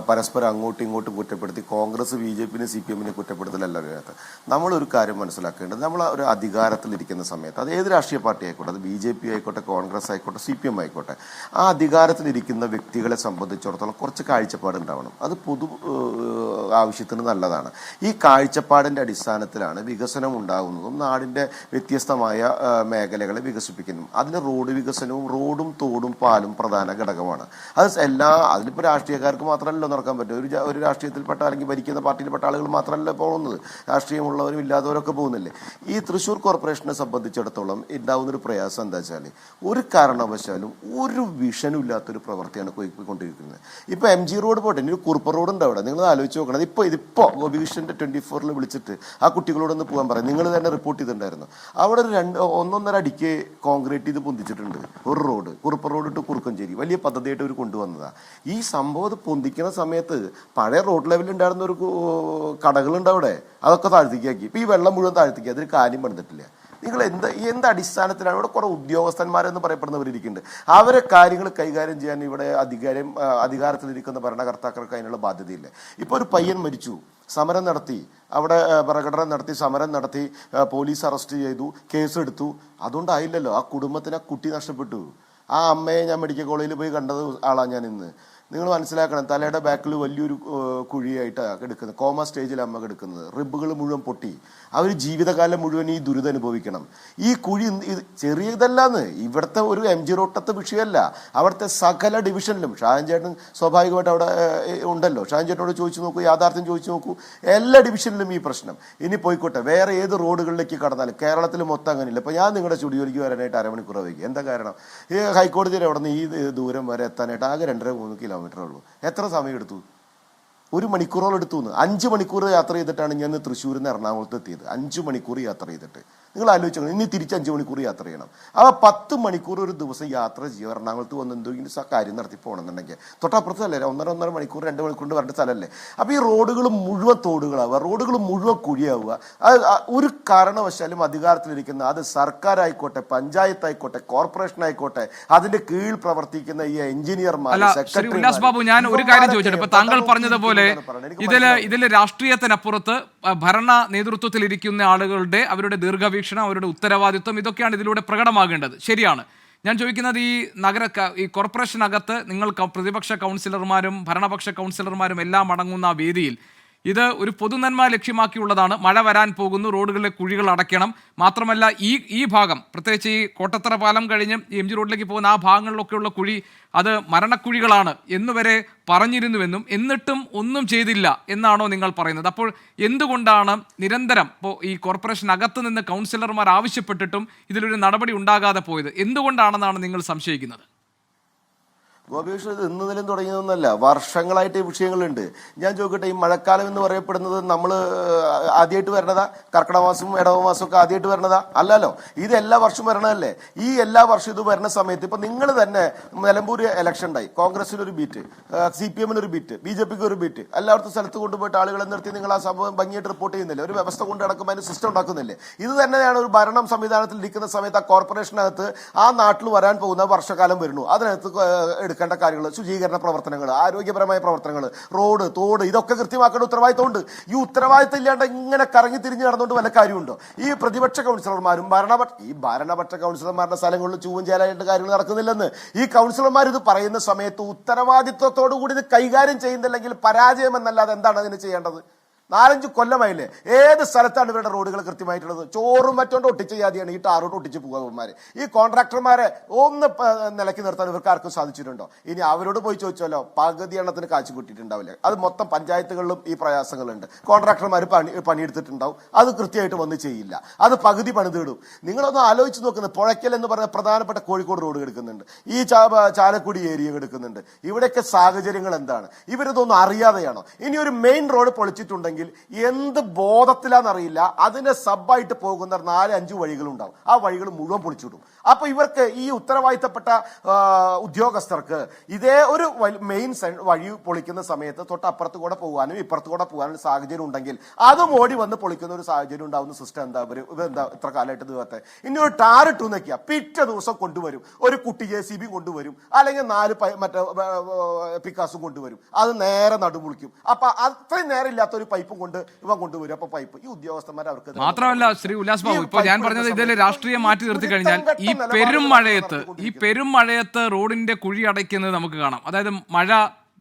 പരസ്പരം അങ്ങോട്ടും ഇങ്ങോട്ടും കുറ്റപ്പെടുത്തി, കോൺഗ്രസ് BJP CPM കുറ്റപ്പെടുത്തലല്ല അതിനകത്ത്. നമ്മളൊരു കാര്യം മനസ്സിലാക്കേണ്ടത്, നമ്മൾ ഒരു അധികാരത്തിലിരിക്കുന്ന സമയത്ത്, അത് ഏത് രാഷ്ട്രീയ പാർട്ടി ആയിക്കോട്ടെ, അത് BJP ആയിക്കോട്ടെ, കോൺഗ്രസ് ആയിക്കോട്ടെ, CPM ആയിക്കോട്ടെ, ആ അധികാരത്തിലിരിക്കുന്ന വ്യക്തികളെ സംബന്ധിച്ചിടത്തോളം കുറച്ച് കാഴ്ചപ്പാട് ഉണ്ടാവണം. അത് പൊതു ആവശ്യത്തിന് നല്ലതാണ്. ഈ കാഴ്ചപ്പാടിൻ്റെ അടിസ്ഥാനത്തിലാണ് വികസനം ഉണ്ടാകുന്നതും നാടിൻ്റെ വ്യത്യസ്തമായ മേഖലകളെ വികസിപ്പിക്കുന്നു. അതിന് റോഡ് വികസനവും റോഡും തോടും പാലും പ്രധാന ഘടകമാണ്. അത് അതിലിപ്പോൾ രാഷ്ട്രീയക്കാർക്ക് മാത്രമല്ലോ നടക്കാൻ പറ്റും. ഒരു രാഷ്ട്രീയത്തിൽപ്പെട്ട അല്ലെങ്കിൽ ഭരിക്കുന്ന പാർട്ടിയിൽപ്പെട്ട ആളുകൾ മാത്രമല്ല പോകുന്നത്, രാഷ്ട്രീയമുള്ളവരും ഇല്ലാത്തവരൊക്കെ പോകുന്നില്ലേ. ഈ തൃശ്ശൂർ കോർപ്പറേഷനെ സംബന്ധിച്ചിടത്തോളം ഉണ്ടാകുന്നൊരു പ്രയാസം എന്താ വെച്ചാൽ, ഒരു കാരണവശാലും ഒരു വിഷനും ഇല്ലാത്തൊരു പ്രവൃത്തിയാണ് പോയിക്കൊണ്ടിരിക്കുന്നത്. ഇപ്പോൾ MG റോഡ് പോട്ടെ, ഇനി കുറുപ്പ റോഡുണ്ട് അവിടെ, നിങ്ങൾ ആലോചിച്ച് നോക്കണം. ഇതിപ്പോൾ ഗോപികൃഷ്ണൻ്റെ 24 വിളിച്ചിട്ട് ആ കുട്ടികളോടൊന്ന് പോകാൻ പറയും. നിങ്ങൾ തന്നെ റിപ്പോർട്ട് ചെയ്തിട്ടുണ്ടായിരുന്നു. അവിടെ ഒരു 1.5 അടിക്ക് കോൺക്രീറ്റ് ചെയ്ത് പൊന്തിച്ചിട്ടുണ്ട് ഒരു road, Kurup road to Kurukkanchery. വലിയ പദ്ധതിയായിട്ട് അവർ കൊണ്ടുവന്നതാണ്. ഈ സംഭവം പൊന്തിക്കുന്ന സമയത്ത് പഴയ റോഡ് ലെവലിൽ ഉണ്ടായിരുന്ന ഒരു കടകളുണ്ട് അവിടെ, അതൊക്കെ താഴ്ത്തിക്കാക്കി. ഇപ്പം ഈ വെള്ളം മുഴുവൻ താഴ്ത്തിക്കുക, അതിന് കാര്യം പണിതിട്ടില്ല. നിങ്ങൾ എന്ത് അടിസ്ഥാനത്തിലാണ്? ഇവിടെ കുറേ ഉദ്യോഗസ്ഥന്മാരെന്ന് പറയപ്പെടുന്നവരിക്കുന്നുണ്ട്. അവരെ കാര്യങ്ങൾ കൈകാര്യം ചെയ്യാൻ ഇവിടെ അധികാരത്തിലിരിക്കുന്ന ഭരണകർത്താക്കൾക്ക് അതിനുള്ള ബാധ്യതയില്ല. ഇപ്പോൾ ഒരു പയ്യൻ മരിച്ചു, സമരം നടത്തി, അവിടെ പ്രകടനം നടത്തി, സമരം നടത്തി, പോലീസ് അറസ്റ്റ് ചെയ്തു, കേസെടുത്തു. അതുകൊണ്ടായില്ലല്ലോ. ആ കുടുംബത്തിന് ആ കുട്ടി നഷ്ടപ്പെട്ടു. ആ അമ്മയെ ഞാൻ മെഡിക്കൽ കോളേജിൽ പോയി കണ്ടത് ആളാണ് ഞാൻ ഇന്ന്. നിങ്ങൾ മനസ്സിലാക്കണം, തലയുടെ ബാക്കിൽ വലിയൊരു കുഴിയായിട്ടാണ് കിടക്കുന്നത്. കോമ സ്റ്റേജിൽ അമ്മ കിടക്കുന്നത്. റിബുകൾ മുഴുവൻ പൊട്ടി. അവർ ജീവിതകാലം മുഴുവൻ ഈ ദുരിതം അനുഭവിക്കണം. ഈ കുഴി ചെറിയതല്ലാന്ന്. ഇവിടുത്തെ ഒരു MG റോട്ടത്തെ വിഷയമല്ല, അവിടുത്തെ സകല ഡിവിഷനിലും. ഷാജൻ ചേട്ടൻ സ്വാഭാവികമായിട്ട് അവിടെ ഉണ്ടല്ലോ. ഷാജൻ ചേട്ടനോട് ചോദിച്ചു നോക്കൂ, യാഥാർത്ഥ്യം ചോദിച്ചു നോക്കൂ. എല്ലാ ഡിവിഷനിലും ഈ പ്രശ്നം. ഇനി പോയിക്കോട്ടെ, വേറെ ഏത് റോഡുകളിലേക്ക് കടന്നാലും കേരളത്തിൽ മൊത്തം അങ്ങനെയില്ല. ഇപ്പോൾ ഞാൻ നിങ്ങളുടെ സ്റ്റുഡിയോയിലേക്ക് വരാനായിട്ട് അരമണിക്കൂർ വൈകി. എന്താ കാരണം? ഈ ഹൈക്കോടതിയിൽ അവിടെ നിന്ന് ഈ ദൂരം വരെ എത്താനായിട്ട് ആകെ 2.5-3 കിലോമീറ്ററേ ഉള്ളൂ. എത്ര സമയം എടുത്തു? 1 മണിക്കൂറോളം എടുത്തു. 5 മണിക്കൂർ യാത്ര ചെയ്തിട്ടാണ് ഞാൻ തൃശ്ശൂരിൽ നിന്ന് എറണാകുളത്ത് എത്തിയത്. 5 മണിക്കൂർ യാത്ര ചെയ്തിട്ട്. നിങ്ങൾ ആലോചിച്ചോ, ഇനി തിരിച്ച് 5 മണിക്കൂർ യാത്ര ചെയ്യണം. അപ്പോൾ 10 മണിക്കൂർ ഒരു ദിവസം യാത്ര ചെയ്യുക. എറണാകുളത്ത് വന്ന് എന്തെങ്കിലും കാര്യം നടത്തി പോകണമെന്നുണ്ടെങ്കിൽ തൊട്ടപ്പുറത്തല്ലേ, 1.5 മണിക്കൂർ 2 മണിക്കൂർ വരേണ്ട സ്ഥലമല്ലേ. അപ്പോൾ ഈ റോഡുകൾ മുഴുവൻ തോടുകളാവുക, റോഡുകൾ മുഴുവൻ കുഴിയാവുക. അത് ഒരു കാരണവശാലും അധികാരത്തിലിരിക്കുന്ന, അത് സർക്കാരായിക്കോട്ടെ, പഞ്ചായത്തായിക്കോട്ടെ, കോർപ്പറേഷൻ ആയിക്കോട്ടെ, അതിന്റെ കീഴിൽ പ്രവർത്തിക്കുന്ന ഈ എഞ്ചിനീയർമാർ, ഉല്ലാസ് ബാബു, ഞാൻ ഒരു കാര്യം ചോദിച്ചത്, ഇപ്പൊ താങ്കൾ പറഞ്ഞതുപോലെ ഇതില് രാഷ്ട്രീയത്തിനപ്പുറത്ത് ഭരണ നേതൃത്വത്തിലിരിക്കുന്ന ആളുകളുടെ അവരുടെ ദീർഘവീക്ഷണം, അവരുടെ ഉത്തരവാദിത്വം, ഇതൊക്കെയാണ് ഇതിലൂടെ പ്രകടമാകേണ്ടത്. ശരിയാണ്. ഞാൻ ചോദിക്കുന്നത്, ഈ കോർപ്പറേഷനകത്ത് നിങ്ങൾ പ്രതിപക്ഷ കൗൺസിലർമാരും ഭരണപക്ഷ കൗൺസിലർമാരും എല്ലാം അടങ്ങുന്ന ആ വേദിയിൽ ഇത് ഒരു പൊതുനന്മ ലക്ഷ്യമാക്കിയുള്ളതാണ്. മഴ വരാൻ പോകുന്നു, റോഡുകളിലെ കുഴികൾ അടയ്ക്കണം. മാത്രമല്ല ഈ ഭാഗം, പ്രത്യേകിച്ച് ഈ കോട്ടത്തറ പാലം കഴിഞ്ഞ് ഈ MG റോഡിലേക്ക് പോകുന്ന ആ ഭാഗങ്ങളിലൊക്കെയുള്ള കുഴി അത് മരണക്കുഴികളാണ് എന്നുവരെ പറഞ്ഞിരുന്നുവെന്നും എന്നിട്ടും ഒന്നും ചെയ്തില്ല എന്നാണോ നിങ്ങൾ പറയുന്നത്? അപ്പോൾ എന്തുകൊണ്ടാണ് നിരന്തരം ഇപ്പോൾ ഈ കോർപ്പറേഷനകത്ത് നിന്ന് കൗൺസിലർമാർ ആവശ്യപ്പെട്ടിട്ടും ഇതിലൊരു നടപടി ഉണ്ടാകാതെ പോയത്? എന്തുകൊണ്ടാണെന്നാണ് നിങ്ങൾ സംശയിക്കുന്നത്? ഗോപികൃഷ്ണൻ, ഇത് ഇന്നലും തുടങ്ങിയതൊന്നുമല്ല. വർഷങ്ങളായിട്ട് ഈ വിഷയങ്ങളുണ്ട്. ഞാൻ ചോദിക്കട്ടെ, ഈ മഴക്കാലം എന്ന് പറയപ്പെടുന്നത് നമ്മൾ ആദ്യമായിട്ട് വരണതാ? കർക്കിടക മാസം ഇടവമാസം ഒക്കെ ആദ്യമായിട്ട് വരണതാ? അല്ലല്ലോ. ഇത് എല്ലാ വർഷവും വരണതല്ലേ. ഈ എല്ലാ വർഷവും ഇത് വരുന്ന സമയത്ത് ഇപ്പൊ നിങ്ങൾ തന്നെ നിലമ്പൂർ ഇലക്ഷൻ ഉണ്ടായി, കോൺഗ്രസിനൊരു ബീറ്റ്, CPM-ന് ബീറ്റ്, BJP-ക്ക് ഒരു ബീറ്റ്, എല്ലായിടത്തും സ്ഥലത്ത് കൊണ്ടുപോയിട്ട് ആളുകളെ നിർത്തി നിങ്ങൾ ആ സംഭവം ഭംഗിയായിട്ട് റിപ്പോർട്ട് ചെയ്യുന്നില്ലേ? ഒരു വ്യവസ്ഥ കൊണ്ട് നടക്കുമ്പോൾ അതിന് സിസ്റ്റം ഉണ്ടാക്കുന്നില്ലേ? ഇത് തന്നെയാണ് ഒരു ഭരണം സംവിധാനത്തിൽ ഇരിക്കുന്ന സമയത്ത് ആ കോർപ്പറേഷനകത്ത് ആ നാട്ടിൽ വരാൻ പോകുന്ന വർഷകാലം വരുന്നു. അതിനകത്ത് എടുക്കേണ്ട കാര്യങ്ങൾ, ശുചീകരണ പ്രവർത്തനങ്ങൾ, ആരോഗ്യപരമായ പ്രവർത്തനങ്ങൾ, റോഡ്, തോട്, ഇതൊക്കെ കൃത്യമാക്കേണ്ട ഉത്തരവാദിത്തമുണ്ട്. ഈ ഉത്തരവാദിത്തം ഇല്ലാണ്ട് ഇങ്ങനെ കറങ്ങി തിരിഞ്ഞ് നടന്നുകൊണ്ട് വല്ല കാര്യമുണ്ടോ? ഈ പ്രതിപക്ഷ കൗൺസിലർമാരും ഭരണപക്ഷ കൗൺസിലർമാരുടെ സ്ഥലങ്ങളിൽ ചൂവും ചേലായിട്ട് കാര്യങ്ങൾ നടക്കുന്നില്ലെന്ന് ഈ കൗൺസിലർമാർ ഇത് പറയുന്ന സമയത്ത് ഉത്തരവാദിത്വത്തോടു കൂടി ഇത് കൈകാര്യം ചെയ്യുന്നില്ലെങ്കിൽ പരാജയം എന്നല്ലാതെ എന്താണ് അതിന് ചെയ്യേണ്ടത്? 4-5 കൊല്ലമായില്ലേ? ഏത് സ്ഥലത്താണ് ഇവരുടെ റോഡുകൾ കൃത്യമായിട്ടുള്ളത്? ചോറും മറ്റോണ്ട് ഒട്ടിച്ച് ജാതിയാണ് ഈ ടാറോട്ട് ഒട്ടിച്ച് പോകുന്നവന്മാർ. ഈ കോൺട്രാക്ടർമാരെ ഒന്ന് നിലയ്ക്ക് നിർത്താൻ ഇവർക്ക് ആർക്കും സാധിച്ചിട്ടുണ്ടോ? ഇനി അവരോട് പോയി ചോദിച്ചാലോ, പകുതി എണ്ണത്തിന് കാശ് കിട്ടിയിട്ടുണ്ടാവില്ല. അത് മൊത്തം പഞ്ചായത്തുകളിലും ഈ പ്രയാസങ്ങളുണ്ട്. കോൺട്രാക്ടർമാർ പണിയെടുത്തിട്ടുണ്ടാവും, അത് കൃത്യമായിട്ട് വന്ന് ചെയ്യില്ല, അത് പകുതി പണിതിടും. നിങ്ങളൊന്ന് ആലോചിച്ച് നോക്കുന്നത്, പുഴയ്ക്കൽ എന്ന് പറഞ്ഞ പ്രധാനപ്പെട്ട കോഴിക്കോട് റോഡ് കിടക്കുന്നുണ്ട്, ഈ ചാലക്കുടി ഏരിയ കിടക്കുന്നുണ്ട്. ഇവിടെയൊക്കെ സാഹചര്യങ്ങൾ എന്താണ്? ഇവരിതൊന്നും അറിയാതെയാണോ? ഇനി ഒരു മെയിൻ റോഡ് പൊളിച്ചിട്ടുണ്ടെങ്കിൽ എന്ത് ബോധത്തിലാണെന്നറിയില്ല, അതിന്റെ സബായിട്ട് പോകുന്ന 4-5 വഴികളുണ്ടാവും. ആ വഴികൾ മുഴുവൻ പൊളിച്ചിടും. അപ്പൊ ഇവർക്ക്, ഈ ഉത്തരവാദിത്തപ്പെട്ട ഉദ്യോഗസ്ഥർക്ക് ഇതേ ഒരു മെയിൻ വഴി പൊളിക്കുന്ന സമയത്ത് തൊട്ടപ്പുറത്ത് കൂടെ പോകാനും ഇപ്പുറത്ത് കൂടെ പോകാനും സാഹചര്യം ഉണ്ടെങ്കിൽ അതും ഓടി വന്ന് പൊളിക്കുന്ന ഒരു സാഹചര്യം ഉണ്ടാവുന്ന സിസ്റ്റം എന്താ ഇത്ര കാലമായിട്ട് ഇതുവത്തെ? ഇനി ഒരു ടാർ ഇട്ടു നിൽക്കുക, പിറ്റേ ദിവസം കൊണ്ടുവരും ഒരു കുട്ടി JCB കൊണ്ടുവരും, അല്ലെങ്കിൽ 4 മറ്റേ പിക്കാസും കൊണ്ടുവരും, അത് നേരെ നടുമുളിക്കും. അപ്പൊ അത്രയും നേരം ഇല്ലാത്ത ഒരു പൈപ്പും കൊണ്ട് ഇവൻ കൊണ്ടുവരും. അപ്പൊ പൈപ്പ് ഈ ഉദ്യോഗസ്ഥന്മാർ അവർക്ക് മാത്രമല്ല, ശ്രീ ഉല്ലാസ് ബാബു, ഇപ്പൊ ഞാൻ പറഞ്ഞത് ഇതിൽ രാഷ്ട്രീയം മാറ്റി നിർത്തി കഴിഞ്ഞാൽ ഈ പെരുമഴയത്ത് റോഡിന്റെ കുഴി അടയ്ക്കുന്നത് നമുക്ക് കാണാം. അതായത് മഴ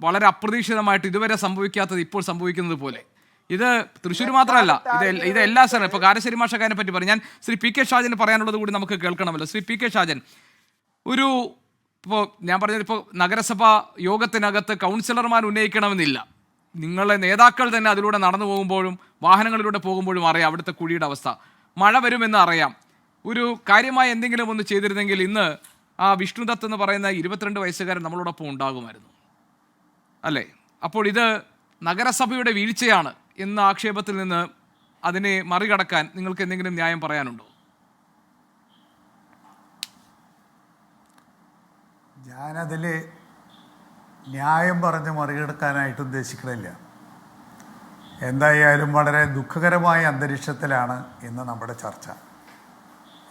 വളരെ അപ്രതീക്ഷിതമായിട്ട് ഇതുവരെ സംഭവിക്കാത്തത് ഇപ്പോൾ സംഭവിക്കുന്നത് പോലെ. ഇത് തൃശ്ശൂർ മാത്രമല്ല, ഇത് എല്ലാ സ്ഥലവും. ഇപ്പൊ കാരശ്ശേരി മാഷക്കാരനെ പറ്റി പറഞ്ഞു. ഞാൻ ശ്രീ PK ഷാജന് പറയാനുള്ളത് കൂടി നമുക്ക് കേൾക്കണമല്ലോ. ശ്രീ PK ഷാജൻ, ഇപ്പോൾ ഞാൻ പറഞ്ഞത്, ഇപ്പോൾ നഗരസഭാ യോഗത്തിനകത്ത് കൗൺസിലർമാർ ഉന്നയിക്കണമെന്നില്ല, നിങ്ങളെ നേതാക്കൾ തന്നെ അതിലൂടെ നടന്നു പോകുമ്പോഴും വാഹനങ്ങളിലൂടെ പോകുമ്പോഴും അറിയാം അവിടുത്തെ കുഴിയുടെ അവസ്ഥ. മഴ വരുമെന്ന് അറിയാം. ഒരു കാര്യമായി എന്തെങ്കിലും ഒന്ന് ചെയ്തിരുന്നെങ്കിൽ ഇന്ന് ആ വിഷ്ണുദത്ത് എന്ന് പറയുന്ന 22 വയസ്സുകാരൻ നമ്മളോടൊപ്പം ഉണ്ടാകുമായിരുന്നു, അല്ലേ? അപ്പോൾ ഇത് നഗരസഭയുടെ വീഴ്ചയാണ് എന്ന ആക്ഷേപത്തിൽ നിന്ന് അതിനെ മറികടക്കാൻ നിങ്ങൾക്ക് എന്തെങ്കിലും ന്യായം പറയാനുണ്ടോ? ഞാനതിൽ ന്യായം പറഞ്ഞ് മറികടക്കാനായിട്ട് ഉദ്ദേശിക്കണില്ല. എന്തായാലും വളരെ ദുഃഖകരമായ അന്തരീക്ഷത്തിലാണ് ഇന്ന് നമ്മുടെ ചർച്ച.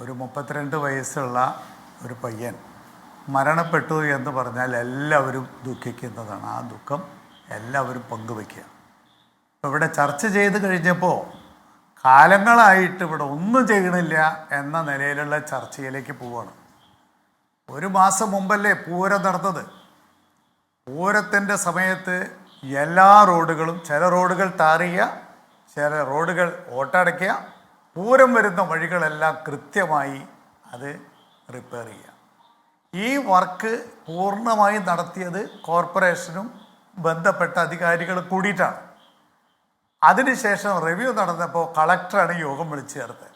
ഒരു 32 വയസ്സുള്ള ഒരു പയ്യൻ മരണപ്പെട്ടു എന്ന് പറഞ്ഞാൽ എല്ലാവരും ദുഃഖിക്കുന്നതാണ്. ആ ദുഃഖം എല്ലാവരും പങ്കുവയ്ക്കുക. ഇവിടെ ചർച്ച ചെയ്ത് കഴിഞ്ഞപ്പോൾ കാലങ്ങളായിട്ട് ഇവിടെ ഒന്നും ചെയ്യണില്ല എന്ന നിലയിലുള്ള ചർച്ചയിലേക്ക് പോവുകയാണ്. ഒരു മാസം മുമ്പല്ലേ പൂരം നടന്നത്. പൂരത്തിൻ്റെ സമയത്ത് എല്ലാ റോഡുകളും, ചില റോഡുകൾ ടാർ ചെയ്യുക, ചില റോഡുകൾ ഓട്ടടയ്ക്കുക, പൂരം വരുന്ന വഴികളെല്ലാം കൃത്യമായി അത് റിപ്പയർ ചെയ്യുക. ഈ വർക്ക് പൂർണ്ണമായി നടത്തിയത് കോർപ്പറേഷനും ബന്ധപ്പെട്ട അധികാരികളും കൂടിയിട്ടാണ്. അതിനുശേഷം റിവ്യൂ നടന്നപ്പോൾ കളക്ടറാണ് യോഗം വിളിച്ചു ചേർത്തത്.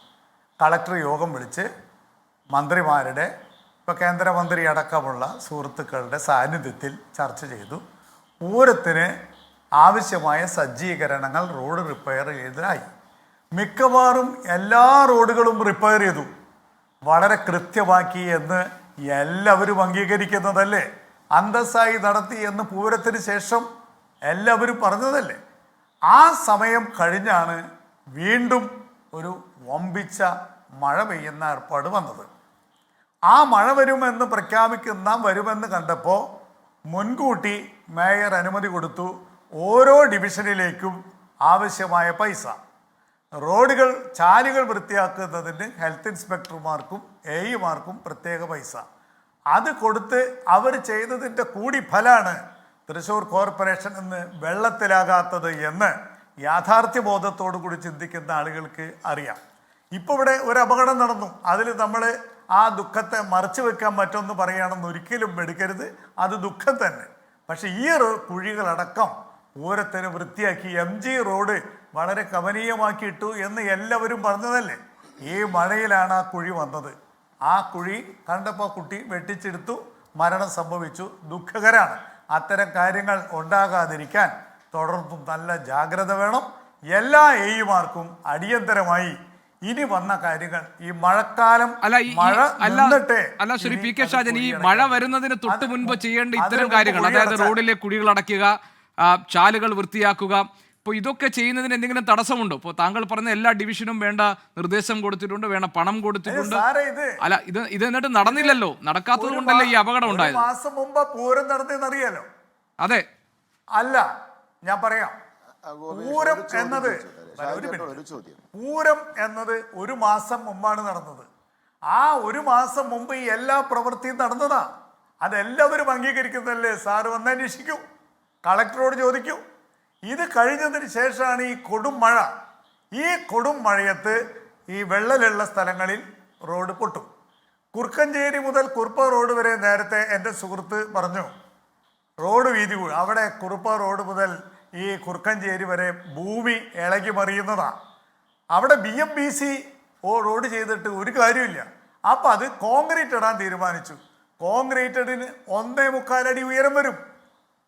കളക്ടർ യോഗം വിളിച്ച് മന്ത്രിമാരുടെ, ഇപ്പോൾ കേന്ദ്രമന്ത്രി അടക്കമുള്ള സുഹൃത്തുക്കളുടെ സാന്നിധ്യത്തിൽ ചർച്ച ചെയ്തു. പൂരത്തിന് ആവശ്യമായ സജ്ജീകരണങ്ങൾ റോഡ് റിപ്പയർ ചെയ്തതായി. മിക്കവാറും എല്ലാ റോഡുകളും റിപ്പയർ ചെയ്തു, വളരെ കൃത്യമാക്കി എന്ന് എല്ലാവരും അംഗീകരിക്കുന്നതല്ലേ. അന്തസ്സായി നടത്തി എന്ന് പൂരത്തിന് ശേഷം എല്ലാവരും പറഞ്ഞതല്ലേ. ആ സമയം കഴിഞ്ഞാണ് വീണ്ടും ഒരു വമ്പിച്ച മഴ പെയ്യുന്ന ഏർപ്പാട് വന്നത്. ആ മഴ വരുമെന്ന് വരുമെന്ന് കണ്ടപ്പോൾ മുൻകൂട്ടി മേയർ അനുമതി കൊടുത്തു. ഓരോ ഡിവിഷനിലേക്കും ആവശ്യമായ പൈസ, റോഡുകൾ ചാലുകൾ വൃത്തിയാക്കുന്നതിന് ഹെൽത്ത് ഇൻസ്പെക്ടർമാർക്കും എഇമാർക്കും പ്രത്യേക പൈസ അത് കൊടുത്ത് അവർ ചെയ്തതിൻ്റെ കൂടി ഫലമാണ് തൃശ്ശൂർ കോർപ്പറേഷൻ ഇന്ന് വെള്ളത്തിലാകാത്തത് എന്ന് യാഥാർത്ഥ്യബോധത്തോടു കൂടി ചിന്തിക്കുന്ന ആളുകൾക്ക് അറിയാം. ഇപ്പോൾ ഇവിടെ ഒരു അപകടം നടന്നു, അതിൽ നമ്മൾ ആ ദുഃഖത്തെ മറച്ചു വെക്കാൻ പറ്റുമെന്ന് പറയുകയാണെന്ന് ഒരിക്കലും എടുക്കരുത്, അത് ദുഃഖം തന്നെ. പക്ഷെ ഈ കുഴികളടക്കം പൂരത്തിന് വൃത്തിയാക്കി MG റോഡ് വളരെ കമനീയമാക്കിയിട്ടു എന്ന് എല്ലാവരും പറഞ്ഞതല്ലേ. ഈ മഴയിലാണ് ആ കുഴി വന്നത്. ആ കുഴി കണ്ടപ്പോൾ കുട്ടി വെട്ടിച്ചെടുത്തു, മരണം സംഭവിച്ചു. ദുഃഖകരാണ്. അത്തരം കാര്യങ്ങൾ ഉണ്ടാകാതിരിക്കാൻ തുടർന്നും നല്ല ജാഗ്രത വേണം. എല്ലാ എഇമാർക്കും അടിയന്തരമായി ഇനി വന്ന കാര്യങ്ങൾ ഈ മഴക്കാലം അല്ല ശ്രീ പി കെ ഷാജൻ, ഈ മഴ വരുന്നതിന് തൊട്ട് മുൻപ് ചെയ്യേണ്ട ഇത്തരം കാര്യങ്ങൾ, അതായത് റോഡിലെ കുഴികൾ അടയ്ക്കുക, ചാലുകൾ വൃത്തിയാക്കുക, ഇപ്പോൾ ഇതൊക്കെ ചെയ്യുന്നതിന് എന്തെങ്കിലും തടസ്സമുണ്ടോ? ഇപ്പോൾ താങ്കൾ പറഞ്ഞ എല്ലാ ഡിവിഷനും വേണ്ട നിർദ്ദേശം കൊടുത്തിട്ടുണ്ട്, വേണ്ട പണം കൊടുത്തിട്ടുണ്ട്. അല്ല, ഇത് എന്നിട്ട് നടന്നില്ലല്ലോ. നടക്കാത്തത് കൊണ്ടല്ലേ ഈ അപകടം ഉണ്ടായത്. മാസം മുമ്പ് പൂരം നടന്നറിയാലോ. അതെ, അല്ല ഞാൻ പറയാം. പൂരം എന്നത് ഒരു മാസം മുമ്പാണ് നടന്നത്. ആ ഒരു മാസം മുമ്പ് ഈ എല്ലാ പ്രവൃത്തിയും നടന്നതാ. അതെല്ലാവരും അംഗീകരിക്കുന്നതല്ലേ. സാറ് വന്ന് അന്വേഷിക്കൂ, കളക്ടറോട് ചോദിക്കൂ. ഇത് കഴിഞ്ഞതിന് ശേഷമാണ് ഈ കൊടും മഴ. ഈ കൊടും മഴയത്ത് ഈ വെള്ളലുള്ള സ്ഥലങ്ങളിൽ റോഡ് പൊട്ടും. കുറുക്കഞ്ചേരി മുതൽ കുറുപ്പ റോഡ് വരെ നേരത്തെ എൻ്റെ സുഹൃത്ത് പറഞ്ഞു റോഡ് വീതി കൂടി. അവിടെ കുറുപ്പ റോഡ് മുതൽ ഈ കുറുക്കഞ്ചേരി വരെ ഭൂമി ഇളകി മറിയുന്നതാണ്. അവിടെ BMBC റോഡ് ചെയ്തിട്ട് ഒരു കാര്യമില്ല. അപ്പം അത് കോൺക്രീറ്റ് ഇടാൻ തീരുമാനിച്ചു. കോൺക്രീറ്റഡിന് 1.25 അടി ഉയരം വരും.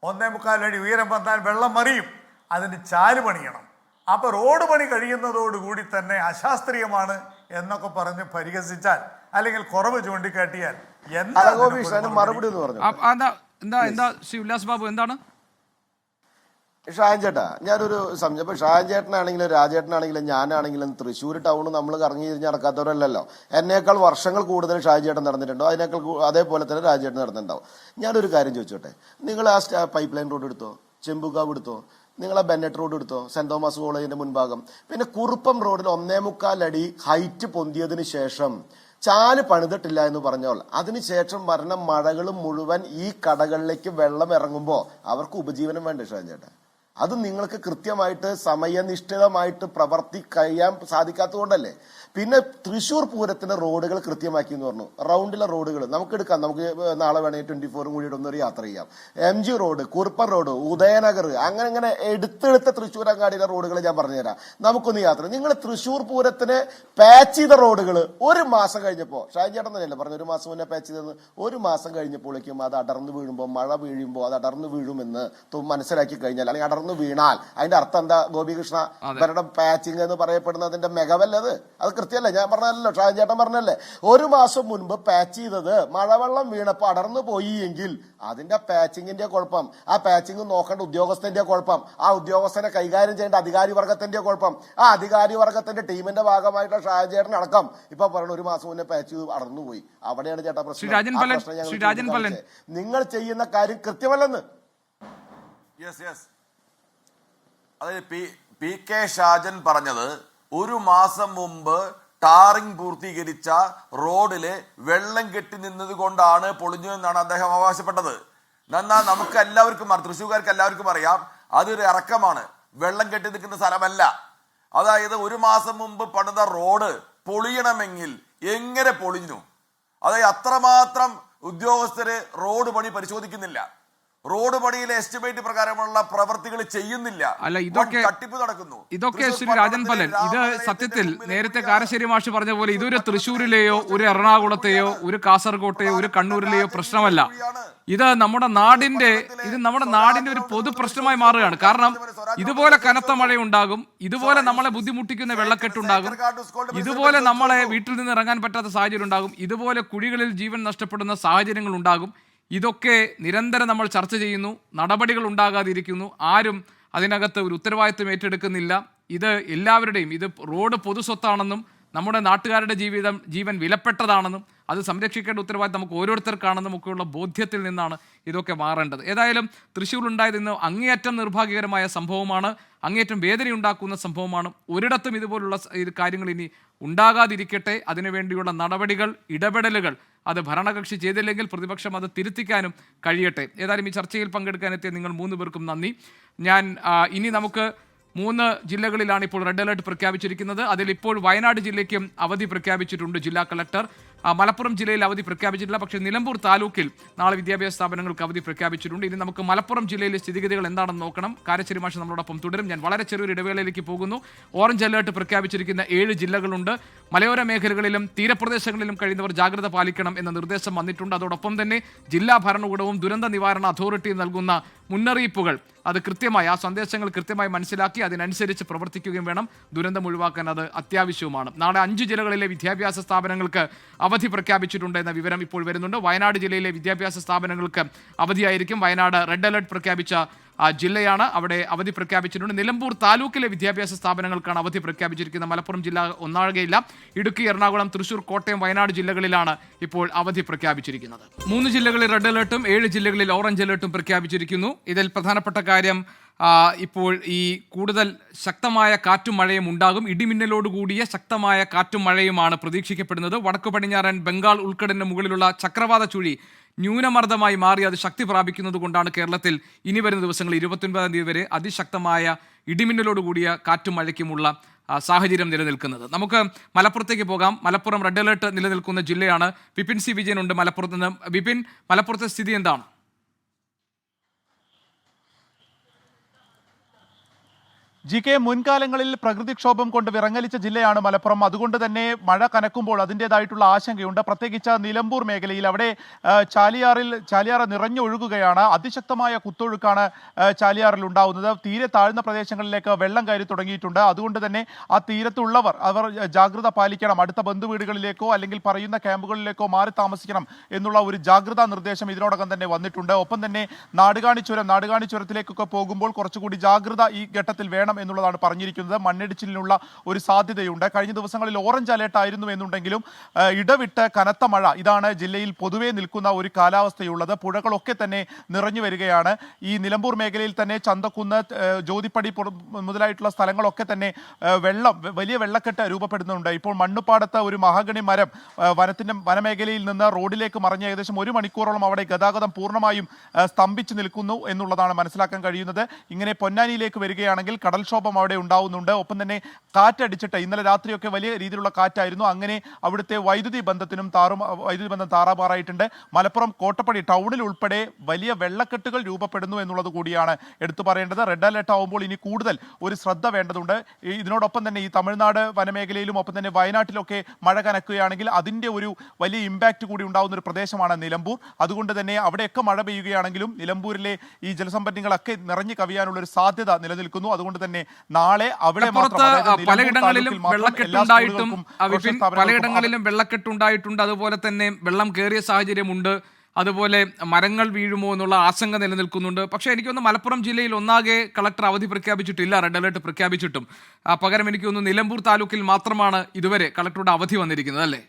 1.25 അടി ഉയരം വന്നാൽ വെള്ളം മറിയും. അതിന് ചാല് പണിയണം. അപ്പോൾ റോഡ് പണി കഴിയുന്നതോടുകൂടി തന്നെ അശാസ്ത്രീയമാണ് എന്നൊക്കെ പറഞ്ഞ് പരിഹസിച്ചാൽ അല്ലെങ്കിൽ കുറവ് ചൂണ്ടിക്കാട്ടിയാൽ മറുപടി എന്ന് പറഞ്ഞു. എന്താ ശ്രീ ഉല്ലാസ് ബാബു, എന്താണ്? ഷാജൻ ചേട്ടാ, ഞാനൊരു സംശയം. ഷാജൻ ചേട്ടനാണെങ്കിലും രാജേട്ടനാണെങ്കിലും ഞാനാണെങ്കിലും തൃശ്ശൂർ ടൗൺ നമ്മൾ കറങ്ങി തിരിഞ്ഞ് നടക്കാത്തവരല്ലല്ലോ. എന്നേക്കാൾ വർഷങ്ങൾ കൂടുതൽ ഷാജൻ ചേട്ടൻ നടന്നിട്ടുണ്ടോ, അതിനേക്കാൾ അതേപോലെ തന്നെ രാജേട്ടൻ നടന്നിട്ടുണ്ടാവും. ഞാനൊരു കാര്യം ചോദിച്ചോട്ടെ, നിങ്ങൾ ആ പൈപ്പ് ലൈൻ റോഡ് എടുത്തോ, ചെമ്പുകാവ് എടുത്തോ, നിങ്ങൾ ആ ബെന്നറ്റ് റോഡ് എടുത്തോ, സെന്റ് തോമസ് കോളേജിന്റെ മുൻഭാഗം, പിന്നെ കുറുപ്പം റോഡിൽ 1.25 അടി ഹൈറ്റ് പൊന്തിയതിന് ശേഷം ചാല് പണിതിട്ടില്ല എന്ന് പറഞ്ഞാൽ അതിനുശേഷം വരുന്ന മഴകൾ മുഴുവൻ ഈ കടകളിലേക്ക് വെള്ളം ഇറങ്ങുമ്പോൾ അവർക്ക് ഉപജീവനം വേണ്ടേ ഷാജൻ ചേട്ടാ? അത് നിങ്ങൾക്ക് കൃത്യമായിട്ട് സമയനിഷ്ഠിതമായിട്ട് പ്രവർത്തി കഴിയാൻ സാധിക്കാത്തതുകൊണ്ടല്ലേ. പിന്നെ തൃശ്ശൂർ പൂരത്തിന് റോഡുകൾ കൃത്യമാക്കി എന്ന് പറഞ്ഞു. റൗണ്ടിലെ റോഡുകൾ നമുക്ക് എടുക്കാം. നമുക്ക് നാളെ വേണമെങ്കിൽ 24 കൂടി ഇടുന്നൊരു യാത്ര ചെയ്യാം. MG road, Kuruppan road, Udayanagar, അങ്ങനെ എടുത്തെടുത്ത തൃശ്ശൂർ അങ്ങാടിയിലെ റോഡുകൾ ഞാൻ പറഞ്ഞുതരാം. നമുക്കൊന്ന് യാത്ര. നിങ്ങൾ തൃശ്ശൂർ പൂരത്തിന് പാച്ച് ചെയ്ത റോഡുകൾ ഒരു മാസം കഴിഞ്ഞപ്പോൾ, ഷാജൻ ചേട്ടൻ തന്നെയല്ലേ പറഞ്ഞു 1 മാസം മുന്നേ പാച്ച് ചെയ്തെന്ന്. 1 മാസം കഴിഞ്ഞപ്പോഴേക്കും അത് അടർന്നു വീഴുമ്പോൾ, മഴ വീഴുമ്പോൾ അത് അടർന്നു വീഴുമെന്ന് മനസ്സിലാക്കി കഴിഞ്ഞാൽ, അല്ലെങ്കിൽ അടർന്നു വീണാൽ അതിന്റെ അർത്ഥം എന്താ? ഗോപികൃഷ്ണ, ഇവരുടെ പാച്ചിങ് എന്ന് പറയപ്പെടുന്നതിന്റെ മെഗവല്ലത്. അത് കൃത്യമല്ലേ? ഞാൻ പറഞ്ഞല്ലോ, ഷാജൻ ചേട്ടൻ പറഞ്ഞല്ലേ, 1 മാസം മുൻപ് പാച്ച് ചെയ്തത് മഴവെള്ളം വീണപ്പോൾ അടർന്നു പോയി എങ്കിൽ അതിന്റെ പാച്ചിങ്ങിന്റെ കുഴപ്പം, ആ പാച്ചിങ് നോക്കേണ്ട ഉദ്യോഗസ്ഥന്റെ കുഴപ്പം, ആ ഉദ്യോഗസ്ഥനെ കൈകാര്യം ചെയ്യേണ്ട അധികാരി വർഗത്തിന്റെ കുഴപ്പം, ആ അധികാരി വർഗത്തിന്റെ ടീമിന്റെ ഭാഗമായിട്ടുള്ള ഷാജൻ ചേട്ടൻ അടക്കം ഇപ്പൊ പറഞ്ഞു 1 മാസം മുന്നേ പാച്ച് ചെയ്ത് അടർന്നു പോയി. അവിടെയാണ് ചേട്ടാ പ്രശ്നം. നിങ്ങൾ ചെയ്യുന്ന കാര്യം കൃത്യമല്ലെന്ന്. യെസ്, അതായത് PK ഷാജൻ പറഞ്ഞത് ഒരു മാസം മുമ്പ് ടാറിംഗ് പൂർത്തീകരിച്ച റോഡില് വെള്ളം കെട്ടി നിന്നത് കൊണ്ടാണ് പൊളിഞ്ഞു എന്നാണ് അദ്ദേഹം അവകാശപ്പെട്ടത്. എന്നാൽ നമുക്ക് എല്ലാവർക്കും തൃശ്ശൂർക്കാർക്ക് എല്ലാവർക്കും അറിയാം അതൊരു ഇറക്കമാണ്, വെള്ളം കെട്ടി നിൽക്കുന്ന സ്ഥലമല്ല. അതായത് ഒരു മാസം മുമ്പ് പണിത റോഡ് പൊളിയണമെങ്കിൽ എങ്ങനെ പൊളിഞ്ഞു? അതായത് അത്രമാത്രം ഉദ്യോഗസ്ഥര് റോഡ് പണി പരിശോധിക്കുന്നില്ല, റോഡ് പണിയിലെ എസ്റ്റിമേറ്റ് പ്രകാരമുള്ള പ്രവർത്തികൾ ചെയ്യുന്നില്ല. അല്ല, ഇതൊക്കെ തട്ടിപ്പ് നടക്കുന്നു. ഇതൊക്കെ ശ്രീ രാജൻ പലൻ, ഇത് സത്യത്തിൽ നേരത്തെ കാരശ്ശേരി മാഷ് പറഞ്ഞ പോലെ ഇതൊരു തൃശ്ശൂരിലെയോ ഒരു എറണാകുളത്തെയോ ഒരു കാസർഗോട്ടെയോ ഒരു കണ്ണൂരിലെയോ പ്രശ്നമല്ല. ഇത് നമ്മുടെ നാടിന്റെ ഒരു പൊതു പ്രശ്നമായി മാറുകയാണ്. കാരണം ഇതുപോലെ കനത്ത മഴയുണ്ടാകും, ഇതുപോലെ നമ്മളെ ബുദ്ധിമുട്ടിക്കുന്ന വെള്ളക്കെട്ടുണ്ടാകും, ഇതുപോലെ നമ്മളെ വീട്ടിൽ നിന്ന് ഇറങ്ങാൻ പറ്റാത്ത സാഹചര്യം ഉണ്ടാകും, ഇതുപോലെ കുഴികളിൽ ജീവൻ നഷ്ടപ്പെടുന്ന സാഹചര്യങ്ങൾ ഉണ്ടാകും. ഇതൊക്കെ നിരന്തരം നമ്മൾ ചർച്ച ചെയ്യുന്നു, നടപടികൾ ഉണ്ടാകാതിരിക്കുന്നു, ആരും അതിനകത്ത് ഒരു ഉത്തരവാദിത്വം ഏറ്റെടുക്കുന്നില്ല. ഇത് എല്ലാവരുടെയും, ഇത് റോഡ് പൊതു സ്വത്താണെന്നും നമ്മുടെ നാട്ടുകാരുടെ ജീവൻ വിലപ്പെട്ടതാണെന്നും അത് സംരക്ഷിക്കേണ്ട ഉത്തരവാദിത്വം നമുക്ക് ഓരോരുത്തർക്കാണെന്നും ഒക്കെയുള്ള ബോധ്യത്തിൽ നിന്നാണ് ഇതൊക്കെ മാറേണ്ടത്. ഏതായാലും തൃശ്ശൂരിലുണ്ടായത് ഇന്ന് അങ്ങേയറ്റം നിർഭാഗ്യകരമായ സംഭവമാണ്, അങ്ങേയറ്റം വേദനയുണ്ടാക്കുന്ന സംഭവമാണ്. ഒരിടത്തും ഇതുപോലുള്ള കാര്യങ്ങൾ ഇനി ഉണ്ടാകാതിരിക്കട്ടെ. അതിനുവേണ്ടിയുള്ള നടപടികൾ, ഇടപെടലുകൾ അത് ഭരണകക്ഷി ചെയ്തില്ലെങ്കിൽ പ്രതിപക്ഷം അത് തിരുത്തിക്കാനും കഴിയട്ടെ. ഏതായാലും ഈ ചർച്ചയിൽ പങ്കെടുക്കാനെത്തിയ നിങ്ങൾ 3 പേർക്കും നന്ദി. ഇനി നമുക്ക് 3 ജില്ലകളിലാണ് ഇപ്പോൾ റെഡ് അലർട്ട് പ്രഖ്യാപിച്ചിരിക്കുന്നത്. അതിൽ ഇപ്പോൾ വയനാട് ജില്ലയ്ക്കും അവധി പ്രഖ്യാപിച്ചിട്ടുണ്ട് ജില്ലാ കളക്ടർ. മലപ്പുറം ജില്ലയിൽ അവധി പ്രഖ്യാപിച്ചിട്ടില്ല, പക്ഷേ നിലമ്പൂർ താലൂക്കിൽ നാളെ വിദ്യാഭ്യാസ സ്ഥാപനങ്ങൾക്ക് അവധി പ്രഖ്യാപിച്ചിട്ടുണ്ട്. ഇനി നമുക്ക് മലപ്പുറം ജില്ലയിലെ സ്ഥിതിഗതികൾ എന്താണെന്ന് നോക്കണം. കാരശ്ശേരി മാഷ് നമ്മളോടൊപ്പം തുടരും. ഞാൻ വളരെ ചെറിയൊരു ഇടവേളയിലേക്ക് പോകുന്നു. ഓറഞ്ച് അലേർട്ട് പ്രഖ്യാപിച്ചിരിക്കുന്ന 7 ജില്ലകളുണ്ട്. മലയോര മേഖലകളിലും തീരപ്രദേശങ്ങളിലും കഴിയുന്നവർ ജാഗ്രത പാലിക്കണം എന്ന നിർദ്ദേശം വന്നിട്ടുണ്ട്. അതോടൊപ്പം തന്നെ ജില്ലാ ഭരണകൂടവും ദുരന്ത നിവാരണ അതോറിറ്റിയും നൽകുന്ന മുന്നറിയിപ്പുകൾ അത് കൃത്യമായി, ആ സന്ദേശങ്ങൾ കൃത്യമായി മനസ്സിലാക്കി അതിനനുസരിച്ച് പ്രവർത്തിക്കുകയും വേണം. ദുരന്തം ഒഴിവാക്കാൻ അത് അത്യാവശ്യവുമാണ്. നാളെ 5 ജില്ലകളിലെ വിദ്യാഭ്യാസ സ്ഥാപനങ്ങൾക്ക് അവധി പ്രഖ്യാപിച്ചിട്ടുണ്ട് എന്ന വിവരം ഇപ്പോൾ വരുന്നുണ്ട്. വയനാട് ജില്ലയിലെ വിദ്യാഭ്യാസ സ്ഥാപനങ്ങൾക്ക് അവധിയായിരിക്കും. വയനാട് റെഡ് അലർട്ട് പ്രഖ്യാപിച്ച ജില്ലയാണ്, അവിടെ അവധി പ്രഖ്യാപിച്ചിട്ടുണ്ട്. നിലമ്പൂർ താലൂക്കിലെ വിദ്യാഭ്യാസ സ്ഥാപനങ്ങൾക്കാണ് അവധി പ്രഖ്യാപിച്ചിരിക്കുന്നത്. മലപ്പുറം ജില്ല ഒന്നാകെയില്ല. ഇടുക്കി, എറണാകുളം, തൃശൂർ, കോട്ടയം, വയനാട് ജില്ലകളിലാണ് ഇപ്പോൾ അവധി പ്രഖ്യാപിച്ചിരിക്കുന്നത്. 3 ജില്ലകളിൽ റെഡ് അലർട്ടും 7 ജില്ലകളിൽ ഓറഞ്ച് അലർട്ടും പ്രഖ്യാപിച്ചിരിക്കുന്നു. ഇതിൽ പ്രധാനപ്പെട്ട കാര്യം ഇപ്പോൾ ഈ കൂടുതൽ ശക്തമായ കാറ്റും മഴയും ഉണ്ടാകും. ഇടിമിന്നലോടുകൂടിയ ശക്തമായ കാറ്റും മഴയുമാണ് പ്രതീക്ഷിക്കപ്പെടുന്നത്. വടക്കു പടിഞ്ഞാറൻ ബംഗാൾ ഉൾക്കടലിന് മുകളിലുള്ള ചക്രവാത ചുഴി ന്യൂനമർദ്ദമായി മാറി അത് ശക്തി പ്രാപിക്കുന്നത് കൊണ്ടാണ് കേരളത്തിൽ ഇനി വരുന്ന ദിവസങ്ങളിൽ 29-ാം തീയതി വരെ അതിശക്തമായ ഇടിമിന്നലോടുകൂടിയ കാറ്റും മഴയ്ക്കുമുള്ള സാഹചര്യം നിലനിൽക്കുന്നത്. നമുക്ക് മലപ്പുറത്തേക്ക് പോകാം. മലപ്പുറം റെഡ് അലർട്ട് നിലനിൽക്കുന്ന ജില്ലയാണ്. വിപിൻ സി വിജയൻ ഉണ്ട് മലപ്പുറത്ത് നിന്ന്. വിപിൻ, മലപ്പുറത്തെ സ്ഥിതി എന്താണ്? GK, മുൻകാലങ്ങളിൽ പ്രകൃതിക്ഷോഭം കൊണ്ട് വിറങ്ങലിച്ച ജില്ലയാണ് മലപ്പുറം. അതുകൊണ്ട് തന്നെ മഴ കനക്കുമ്പോൾ അതിൻ്റെതായിട്ടുള്ള ആശങ്കയുണ്ട്. പ്രത്യേകിച്ച് നിലമ്പൂർ മേഖലയിൽ അവിടെ ചാലിയാർ നിറഞ്ഞൊഴുകുകയാണ്. അതിശക്തമായ കുത്തൊഴുക്കാണ് ചാലിയാറിൽ ഉണ്ടാവുന്നത്. തീരെ താഴ്ന്ന പ്രദേശങ്ങളിലേക്ക് വെള്ളം കയറി തുടങ്ങിയിട്ടുണ്ട്. അതുകൊണ്ട് തന്നെ ആ തീരത്തുള്ളവർ അവർ ജാഗ്രത പാലിക്കണം. അടുത്ത ബന്ധുവീടുകളിലേക്കോ അല്ലെങ്കിൽ പറയുന്ന ക്യാമ്പുകളിലേക്കോ മാറി താമസിക്കണം എന്നുള്ള ഒരു ജാഗ്രതാ നിർദ്ദേശം ഇതിനോടകം തന്നെ വന്നിട്ടുണ്ട്. ഒപ്പം തന്നെ നാടുകാണി ചുരത്തിലേക്കൊക്കെ പോകുമ്പോൾ കുറച്ചുകൂടി ജാഗ്രത ഈ ഘട്ടത്തിൽ വേണം എന്നുള്ളതാണ് പറഞ്ഞിരിക്കുന്നത്. മണ്ണിടിച്ചിലിനുള്ള ഒരു സാധ്യതയുണ്ട്. കഴിഞ്ഞ ദിവസങ്ങളിൽ ഓറഞ്ച് അലേർട്ട് ആയിരുന്നു എന്നുണ്ടെങ്കിലും ഇടവിട്ട് കനത്ത മഴ, ഇതാണ് ജില്ലയിൽ പൊതുവെ നിൽക്കുന്ന ഒരു കാലാവസ്ഥയുള്ളത്. പുഴകളൊക്കെ തന്നെ നിറഞ്ഞു വരികയാണ്. ഈ നിലമ്പൂർ മേഖലയിൽ തന്നെ ചന്തക്കുന്ന്, ജ്യോതിപ്പടി മുതലായിട്ടുള്ള സ്ഥലങ്ങളൊക്കെ തന്നെ വലിയ വെള്ളക്കെട്ട് രൂപപ്പെടുന്നുണ്ട്. ഇപ്പോൾ മണ്ണുപ്പാടത്ത് ഒരു മഹാഗണി മരം വനമേഖലയിൽ നിന്ന് റോഡിലേക്ക് മറിഞ്ഞ് ഏകദേശം 1 മണിക്കൂറോളം അവിടെ ഗതാഗതം പൂർണ്ണമായും സ്തംഭിച്ചു നിൽക്കുന്നു എന്നുള്ളതാണ് മനസ്സിലാക്കാൻ കഴിയുന്നത്. ഇങ്ങനെ പൊന്നാനിയിലേക്ക് വരികയാണെങ്കിൽ കടൽക്ഷോഭം അവിടെ ഉണ്ടാവുന്നുണ്ട്. ഒപ്പം തന്നെ കാറ്റടിച്ചിട്ട് ഇന്നലെ രാത്രിയൊക്കെ വലിയ രീതിയിലുള്ള കാറ്റായിരുന്നു. അങ്ങനെ അവിടുത്തെ വൈദ്യുതി ബന്ധം താറാപാറായിട്ടുണ്ട്. മലപ്പുറം കോട്ടപ്പടി ടൗണിൽ ഉൾപ്പെടെ വലിയ വെള്ളക്കെട്ടുകൾ രൂപപ്പെടുന്നു എന്നുള്ളത് കൂടിയാണ് എടുത്തു പറയേണ്ടത്. റെഡ് അലർട്ട് ആവുമ്പോൾ ഇനി കൂടുതൽ ഒരു ശ്രദ്ധ വേണ്ടതുണ്ട്. ഇതിനോടൊപ്പം തന്നെ ഈ തമിഴ്നാട് വനമേഖലയിലും ഒപ്പം തന്നെ വയനാട്ടിലൊക്കെ മഴ കനക്കുകയാണെങ്കിൽ അതിൻ്റെ ഒരു വലിയ ഇമ്പാക്റ്റ് കൂടി ഉണ്ടാകുന്ന ഒരു പ്രദേശമാണ് നിലമ്പൂർ. അതുകൊണ്ട് തന്നെ അവിടെയൊക്കെ മഴ പെയ്യുകയാണെങ്കിലും നിലമ്പൂരിലെ ഈ ജലസമ്പന്നങ്ങളൊക്കെ നിറഞ്ഞു കവിയാനുള്ള ഒരു സാധ്യത നിലനിൽക്കുന്നു. അതുകൊണ്ട് തന്നെ നാളെ അവിടെ പലയിടങ്ങളിലും വെള്ളക്കെട്ടുണ്ടായിട്ടുണ്ട്. അതുപോലെ തന്നെ വെള്ളം കയറിയ സാഹചര്യമുണ്ട്. അതുപോലെ മരങ്ങൾ വീഴുമോ എന്നുള്ള ആശങ്ക നിലനിൽക്കുന്നുണ്ട്. പക്ഷേ എനിക്കൊന്ന് മലപ്പുറം ജില്ലയിൽ ഒന്നാകെ കളക്ടർ അവധി പ്രഖ്യാപിച്ചിട്ടില്ല, റെഡ് അലർട്ട് പ്രഖ്യാപിച്ചിട്ടും. പകരം എനിക്കൊന്ന് നിലമ്പൂർ താലൂക്കിൽ മാത്രമാണ് ഇതുവരെ കളക്ടറുടെ അവധി വന്നിരിക്കുന്നത്, അല്ലേ?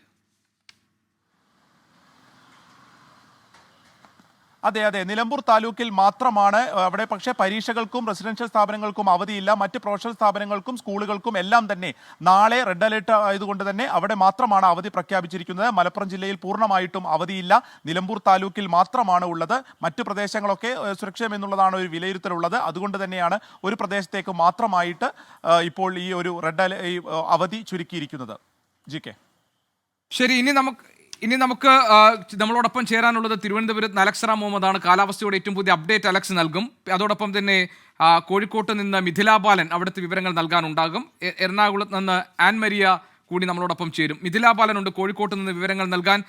അതെ അതെ, നിലമ്പൂർ താലൂക്കിൽ മാത്രമാണ് അവിടെ. പക്ഷേ പരീക്ഷകൾക്കും റെസിഡൻഷ്യൽ സ്ഥാപനങ്ങൾക്കും അവധിയില്ല. മറ്റ് പ്രൊഫഷണൽ സ്ഥാപനങ്ങൾക്കും സ്കൂളുകൾക്കും എല്ലാം തന്നെ നാളെ റെഡ് അലേർട്ട് ആയതുകൊണ്ട് തന്നെ അവിടെ മാത്രമാണ് അവധി പ്രഖ്യാപിച്ചിരിക്കുന്നത്. മലപ്പുറം ജില്ലയിൽ പൂർണ്ണമായിട്ടും അവധിയില്ല. നിലമ്പൂർ താലൂക്കിൽ മാത്രമാണ് ഉള്ളത്. മറ്റു പ്രദേശങ്ങളൊക്കെ സുരക്ഷിതം എന്നുള്ളതാണ് ഒരു വിലയിരുത്തലുള്ളത്. അതുകൊണ്ട് തന്നെയാണ് ഒരു പ്രദേശത്തേക്ക് മാത്രമായിട്ട് ഇപ്പോൾ ഈ ഒരു അവധി ചുരുക്കിയിരിക്കുന്നത്. ജി.കെ. ശരി, ഇനി നമുക്ക് നമ്മളോടൊപ്പം ചേരാനുള്ളത് തിരുവനന്തപുരത്ത് അലക്സ് റാം മുഹമ്മദാണ്. കാലാവസ്ഥയുടെ ഏറ്റവും പുതിയ അപ്ഡേറ്റ് അലക്സ് നൽകും. അതോടൊപ്പം തന്നെ കോഴിക്കോട്ട് നിന്ന് മിഥില ബാലൻ അവിടുത്തെ വിവരങ്ങൾ നൽകാനുണ്ടാകും. എറണാകുളത്ത് നിന്ന് ആൻ മരിയ കൂടി നമ്മളോടൊപ്പം ചേരും. മിഥില ബാലൻ ഉണ്ട് കോഴിക്കോട്ട് നിന്ന് വിവരങ്ങൾ നൽകാൻ.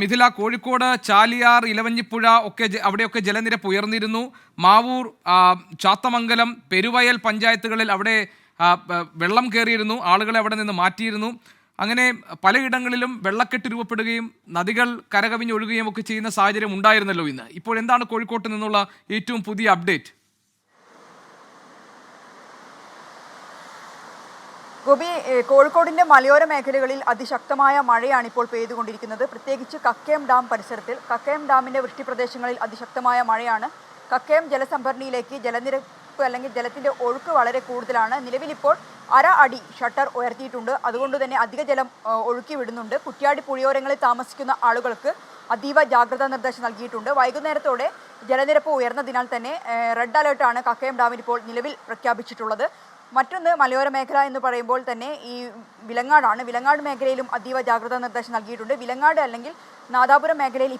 മിഥില, കോഴിക്കോട് ചാലിയാർ, ഇലവഞ്ഞിപ്പുഴ ഒക്കെ അവിടെയൊക്കെ ജലനിരപ്പ് ഉയർന്നിരുന്നു. മാവൂർ, ചാത്തമംഗലം, പെരുവയൽ പഞ്ചായത്തുകളിൽ അവിടെ വെള്ളം കയറിയിരുന്നു. ആളുകളെ അവിടെ നിന്ന് മാറ്റിയിരുന്നു. അങ്ങനെ പലയിടങ്ങളിലും വെള്ളക്കെട്ട് രൂപപ്പെടുകയും നദികൾ കരകവിഞ്ഞൊഴുകുകയും ഒക്കെ ചെയ്യുന്ന സാഹചര്യം ഉണ്ടായിരുന്നല്ലോ ഇന്ന്. ഇപ്പോൾ എന്താണ് കോഴിക്കോട്ട് നിന്നുള്ള ഏറ്റവും പുതിയ അപ്ഡേറ്റ്? ഗോപി, കോഴിക്കോടിന്റെ മലയോര മേഖലകളിൽ അതിശക്തമായ മഴയാണ് ഇപ്പോൾ പെയ്തുകൊണ്ടിരിക്കുന്നത്. പ്രത്യേകിച്ച് കക്കയം ഡാം പരിസരത്തിൽ, കക്കയം ഡാമിന്റെ വൃഷ്ടിപ്രദേശങ്ങളിൽ അതിശക്തമായ മഴയാണ്. കക്കയം ജലസംഭരണിയിലേക്ക് ജലനിരപ്പ് അല്ലെങ്കിൽ ജലത്തിന്റെ ഒഴുക്ക് വളരെ കൂടുതലാണ്. നിലവിലിപ്പോൾ 1/2 അടി ഷട്ടർ ഉയർത്തിയിട്ടുണ്ട്. അതുകൊണ്ട് തന്നെ അധിക ജലം ഒഴുക്കി വിടുന്നുണ്ട്. കുറ്റ്യാടി പുഴയോരങ്ങളിൽ താമസിക്കുന്ന ആളുകൾക്ക് അതീവ ജാഗ്രതാ നിർദ്ദേശം നൽകിയിട്ടുണ്ട്. വൈകുന്നേരത്തോടെ ജലനിരപ്പ് ഉയർന്നതിനാൽ തന്നെ റെഡ് അലേർട്ടാണ് കക്കയം ഡാമിൽ ഇപ്പോൾ നിലവിൽ പ്രഖ്യാപിച്ചിട്ടുള്ളത്. മറ്റൊന്ന് മലയോര മേഖല എന്ന് പറയുമ്പോൾ തന്നെ ഈ വിലങ്ങാടാണ്. വിലങ്ങാട് മേഖലയിലും അതീവ ജാഗ്രതാ നിർദ്ദേശം നൽകിയിട്ടുണ്ട്. വിലങ്ങാട് അല്ലെങ്കിൽ നാദാപുരം മേഖലയിൽ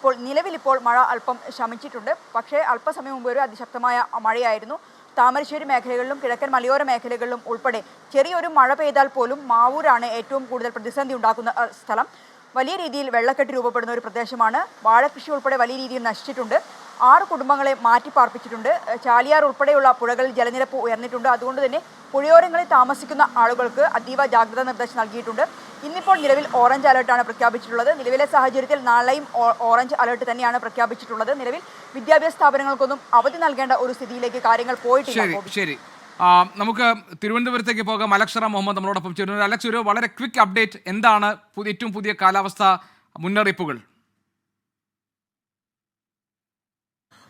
ഇപ്പോൾ മഴ അല്പം ശമിച്ചിട്ടുണ്ട്. പക്ഷേ അല്പസമയം മുമ്പ് ഒരു അതിശക്തമായ മഴയായിരുന്നു. താമരശ്ശേരി മേഖലകളിലും കിഴക്കൻ മലയോര മേഖലകളിലും ഉൾപ്പെടെ ചെറിയൊരു മഴ പെയ്താൽ പോലും മാവൂരാണ് ഏറ്റവും കൂടുതൽ പ്രതിസന്ധി ഉണ്ടാക്കുന്ന സ്ഥലം. വലിയ രീതിയിൽ വെള്ളക്കെട്ട് രൂപപ്പെടുന്ന ഒരു പ്രദേശമാണ്. വാഴകൃഷി ഉൾപ്പെടെ വലിയ രീതിയിൽ നശിച്ചിട്ടുണ്ട്. 6 കുടുംബങ്ങളെ മാറ്റിപ്പാർപ്പിച്ചിട്ടുണ്ട്. ചാലിയാർ ഉൾപ്പെടെയുള്ള പുഴകളിൽ ജലനിരപ്പ് ഉയർന്നിട്ടുണ്ട്. അതുകൊണ്ട് തന്നെ പുഴയോരങ്ങളിൽ താമസിക്കുന്ന ആളുകൾക്ക് അതീവ ജാഗ്രതാ നിർദ്ദേശം നൽകിയിട്ടുണ്ട്. ഇന്നിപ്പോൾ നിലവിൽ ഓറഞ്ച് അലർട്ടാണ് പ്രഖ്യാപിച്ചിട്ടുള്ളത്. നിലവിലെ സാഹചര്യത്തിൽ നാളെയും ഓറഞ്ച് അലർട്ട് തന്നെയാണ് പ്രഖ്യാപിച്ചിട്ടുള്ളത്. നിലവിൽ വിദ്യാഭ്യാസ സ്ഥാപനങ്ങൾക്കൊന്നും അവധി നൽകേണ്ട ഒരു സ്ഥിതിയിലേക്ക് കാര്യങ്ങൾ പോയിട്ടില്ല. ശരി, നമുക്ക് തിരുവനന്തപുരത്തേക്ക് പോകാം. അലക്സ് റാം മുഹമ്മദ് നമ്മളോടൊപ്പം ചേരുന്നു. അലക്സ്, ഒരു വളരെ ക്വിക്ക് അപ്ഡേറ്റ്, എന്താണ് ഏറ്റവും പുതിയ കാലാവസ്ഥ മുന്നറിയിപ്പുകൾ?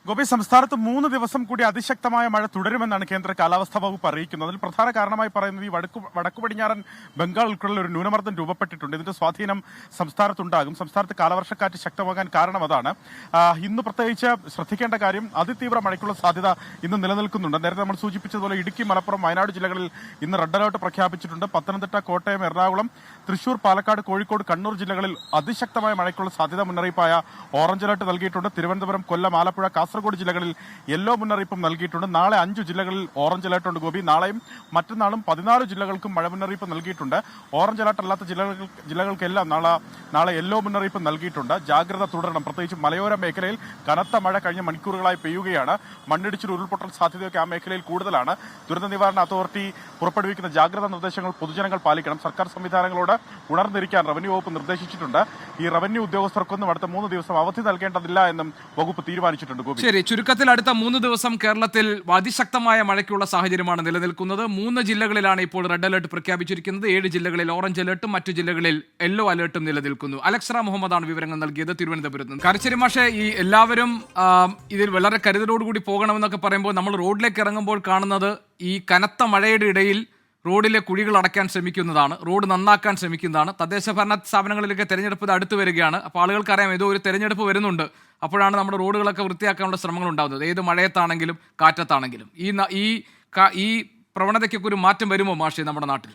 ഗോപി, സംസ്ഥാനത്ത് 3 ദിവസം കൂടി അതിശക്തമായ മഴ തുടരുമെന്നാണ് കേന്ദ്ര കാലാവസ്ഥാ വകുപ്പ് അറിയിക്കുന്നത്. അതിൽ പ്രധാന കാരണമായി പറയുന്നത് ഈ വടക്കു പടിഞ്ഞാറൻ ബംഗാൾ ഉൾപ്പെടെ ഒരു ന്യൂനമർദ്ദം രൂപപ്പെട്ടിട്ടുണ്ട്. ഇതിന്റെ സ്വാധീനം സംസ്ഥാനത്തുണ്ടാകും. സംസ്ഥാനത്ത് കാലവർഷക്കാറ്റ് ശക്തമാകാൻ കാരണം അതാണ്. ഇന്ന് പ്രത്യേകിച്ച് ശ്രദ്ധിക്കേണ്ട കാര്യം, അതിതീവ്ര മഴയ്ക്കുള്ള സാധ്യത ഇന്ന് നിലനിൽക്കുന്നുണ്ട്. നേരത്തെ നമ്മൾ സൂചിപ്പിച്ചതുപോലെ ഇടുക്കി, മലപ്പുറം, വയനാട് ജില്ലകളിൽ ഇന്ന് റെഡ് അലർട്ട് പ്രഖ്യാപിച്ചിട്ടുണ്ട്. പത്തനംതിട്ട, കോട്ടയം, എറണാകുളം, തൃശൂർ, പാലക്കാട്, കോഴിക്കോട്, കണ്ണൂർ ജില്ലകളിൽ അതിശക്തമായ മഴയ്ക്കുള്ള സാധ്യത മുന്നറിയിപ്പായ ഓറഞ്ച് അലർട്ട് നൽകിയിട്ടുണ്ട്. തിരുവനന്തപുരം, കൊല്ലം, ആലപ്പുഴ, കാസർഗോഡ് ജില്ലകളിൽ യെല്ലോ മുന്നറിയിപ്പും നൽകിയിട്ടുണ്ട്. നാളെ 5 ജില്ലകളിൽ ഓറഞ്ച് അലർട്ട് ഉണ്ട് ഗോപി. നാളെയും മറ്റന്നാളും 14 ജില്ലകൾക്കും മഴ മുന്നറിയിപ്പ് നൽകിയിട്ടുണ്ട്. ഓറഞ്ച് അലർട്ട് അല്ലാത്ത ജില്ലകൾക്കെല്ലാം നാളെ യെല്ലോ മുന്നറിയിപ്പ് നൽകിയിട്ടുണ്ട്. ജാഗ്രത തുടരണം. പ്രത്യേകിച്ച് മലയോര മേഖലയിൽ കനത്ത മഴ കഴിഞ്ഞ മണിക്കൂറുകളായി പെയ്യുകയാണ്. മണ്ണിടിച്ചിൽ, ഉരുൾപൊട്ടൽ സാധ്യതയൊക്കെ ആ മേഖലയിൽ കൂടുതലാണ്. ദുരന്ത നിവാരണ അതോറിറ്റി പുറപ്പെടുവിക്കുന്ന ജാഗ്രതാ നിർദ്ദേശങ്ങൾ പൊതുജനങ്ങൾ പാലിക്കണം. സർക്കാർ സംവിധാനങ്ങളോട് ഉണർന്നിരിക്കാൻ റവന്യൂ വകുപ്പ് നിർദ്ദേശിച്ചിട്ടുണ്ട്. ഈ റവന്യൂ ഉദ്യോഗസ്ഥർക്കൊന്നും അടുത്ത 3 ദിവസം അവധി നൽകേണ്ടതില്ല എന്നും വകുപ്പ് തീരുമാനിച്ചിട്ടുണ്ട് ഗോപി. ശരി, ചുരുക്കത്തിൽ അടുത്ത 3 ദിവസം കേരളത്തിൽ അതിശക്തമായ മഴയ്ക്കുള്ള സാഹചര്യമാണ് നിലനിൽക്കുന്നത്. 3 ജില്ലകളിലാണ് ഇപ്പോൾ റെഡ് അലർട്ട് പ്രഖ്യാപിച്ചിരിക്കുന്നത്. 7 ജില്ലകളിൽ ഓറഞ്ച് അലർട്ടും മറ്റു ജില്ലകളിൽ യെല്ലോ അലർട്ടും നിലനിൽക്കുന്നു. അലക്സ് റാം മുഹമ്മദാണ് വിവരങ്ങൾ നൽകിയത് തിരുവനന്തപുരത്ത് നിന്ന്. കരച്ചേരി മാഷെ, ഈ എല്ലാവരും ഇതിൽ വളരെ കരുതലോടുകൂടി പോകണമെന്നൊക്കെ പറയുമ്പോൾ നമ്മൾ റോഡിലേക്ക് ഇറങ്ങുമ്പോൾ കാണുന്നത് ഈ കനത്ത മഴയുടെ ഇടയിൽ റോഡിലെ കുഴികൾ അടയ്ക്കാൻ ശ്രമിക്കുന്നതാണ്, റോഡ് നന്നാക്കാൻ ശ്രമിക്കുന്നതാണ്. തദ്ദേശ ഭരണ സ്ഥാപനങ്ങളിലേക്ക് തെരഞ്ഞെടുപ്പ് അടുത്ത് വരികയാണ്. അപ്പോൾ ആളുകൾക്കറിയാം ഏതോ ഒരു തെരഞ്ഞെടുപ്പ് വരുന്നുണ്ട്. അപ്പോഴാണ് നമ്മുടെ റോഡുകളൊക്കെ വൃത്തിയാക്കാനുള്ള ശ്രമങ്ങൾ ഉണ്ടാകുന്നത്, ഏത് മഴയത്താണെങ്കിലും കാറ്റത്താണെങ്കിലും. ഈ പ്രവണതയ്ക്കൊക്കെ ഒരു മാറ്റം വരുമോ മാഷെ നമ്മുടെ നാട്ടിൽ?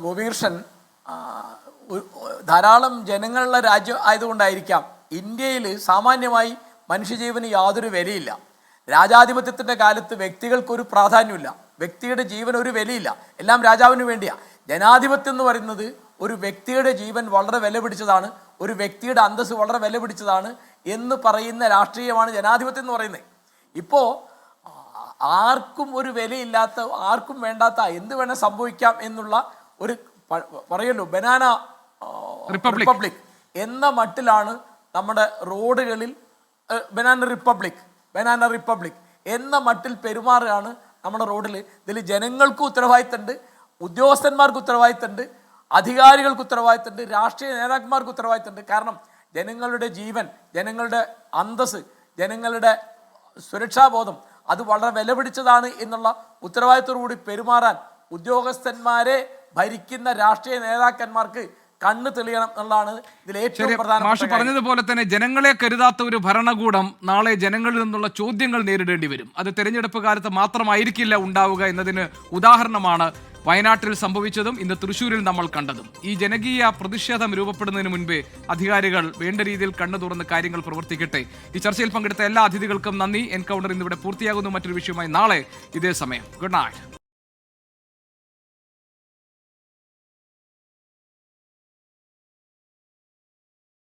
ഗോപികൃഷ്ണൻ, ധാരാളം ജനങ്ങളുള്ള രാജ്യം ആയതുകൊണ്ടായിരിക്കാം ഇന്ത്യയിൽ സാമാന്യമായി മനുഷ്യജീവന് യാതൊരു വിലയില്ല. രാജാധിപത്യത്തിൻ്റെ കാലത്ത് വ്യക്തികൾക്കൊരു പ്രാധാന്യമില്ല, വ്യക്തിയുടെ ജീവൻ ഒരു വിലയില്ല, എല്ലാം രാജാവിന് വേണ്ടിയാണ്. ജനാധിപത്യം എന്ന് പറയുന്നത് ഒരു വ്യക്തിയുടെ ജീവൻ വളരെ വില പിടിച്ചതാണ്, ഒരു വ്യക്തിയുടെ അന്തസ്സ് വളരെ വില പിടിച്ചതാണ് എന്ന് പറയുന്ന രാഷ്ട്രീയമാണ് ജനാധിപത്യം എന്ന് പറയുന്നത്. ഇപ്പോൾ ആർക്കും ഒരു വിലയില്ലാത്ത, ആർക്കും വേണ്ടാത്ത എന്ത് വേണേൽ സംഭവിക്കാം എന്നുള്ള ഒരു പറയല്ലോ ബനാന റിപ്പബ്ലിക് എന്ന മട്ടിലാണ് നമ്മുടെ റോഡുകളിൽ ബനാന റിപ്പബ്ലിക് എന്ന മട്ടിൽ പെരുമാറുകയാണ് നമ്മുടെ റോഡിൽ. ഇതിൽ ജനങ്ങൾക്ക് ഉത്തരവാദിത്തമുണ്ട്, ഉദ്യോഗസ്ഥന്മാർക്ക് ഉത്തരവാദിത്തമുണ്ട്, അധികാരികൾക്ക് ഉത്തരവാദിത്തമുണ്ട്, രാഷ്ട്രീയ നേതാക്കന്മാർക്ക് ഉത്തരവാദിത്തമുണ്ട്. കാരണം ജനങ്ങളുടെ ജീവൻ, ജനങ്ങളുടെ അന്തസ്, ജനങ്ങളുടെ സുരക്ഷാബോധം അത് വളരെ വിലപിടിച്ചതാണ് എന്നുള്ള ഉത്തരവാദിത്തത്തോടുകൂടി പെരുമാറാൻ ഉദ്യോഗസ്ഥന്മാരെ ഭരിക്കുന്ന രാഷ്ട്രീയ നേതാക്കന്മാർക്ക് കണ്ണ് തെളിയണം എന്നുള്ളതാണ് ഇതിൽ ഏറ്റവും മാഷ് പ്രധാനപ്പെട്ട കാര്യം. പറഞ്ഞതുപോലെ തന്നെ ജനങ്ങളെ കരുതാത്ത ഒരു ഭരണകൂടം നാളെ ജനങ്ങളിൽ നിന്നുള്ള ചോദ്യങ്ങൾ നേരിടേണ്ടി വരും. അത് തെരഞ്ഞെടുപ്പ് കാലത്ത് മാത്രമായിരിക്കില്ല ഉണ്ടാവുക എന്നതിന് ഉദാഹരണമാണ് വയനാട്ടിൽ സംഭവിച്ചതും ഇന്ന് തൃശ്ശൂരിൽ നമ്മൾ കണ്ടതും. ഈ ജനകീയ പ്രതിഷേധം രൂപപ്പെടുന്നതിന് മുൻപേ അധികാരികൾ വേണ്ട രീതിയിൽ കണ്ണു തുറന്ന് കാര്യങ്ങൾ പ്രവർത്തിക്കട്ടെ. ഈ ചർച്ചയിൽ പങ്കെടുത്ത എല്ലാ അതിഥികൾക്കും നന്ദി. എൻകൗണ്ടർ ഇന്നിവിടെ പൂർത്തിയാകുന്നു. മറ്റൊരു വിഷയമായി നാളെ ഇതേ സമയം. Good night.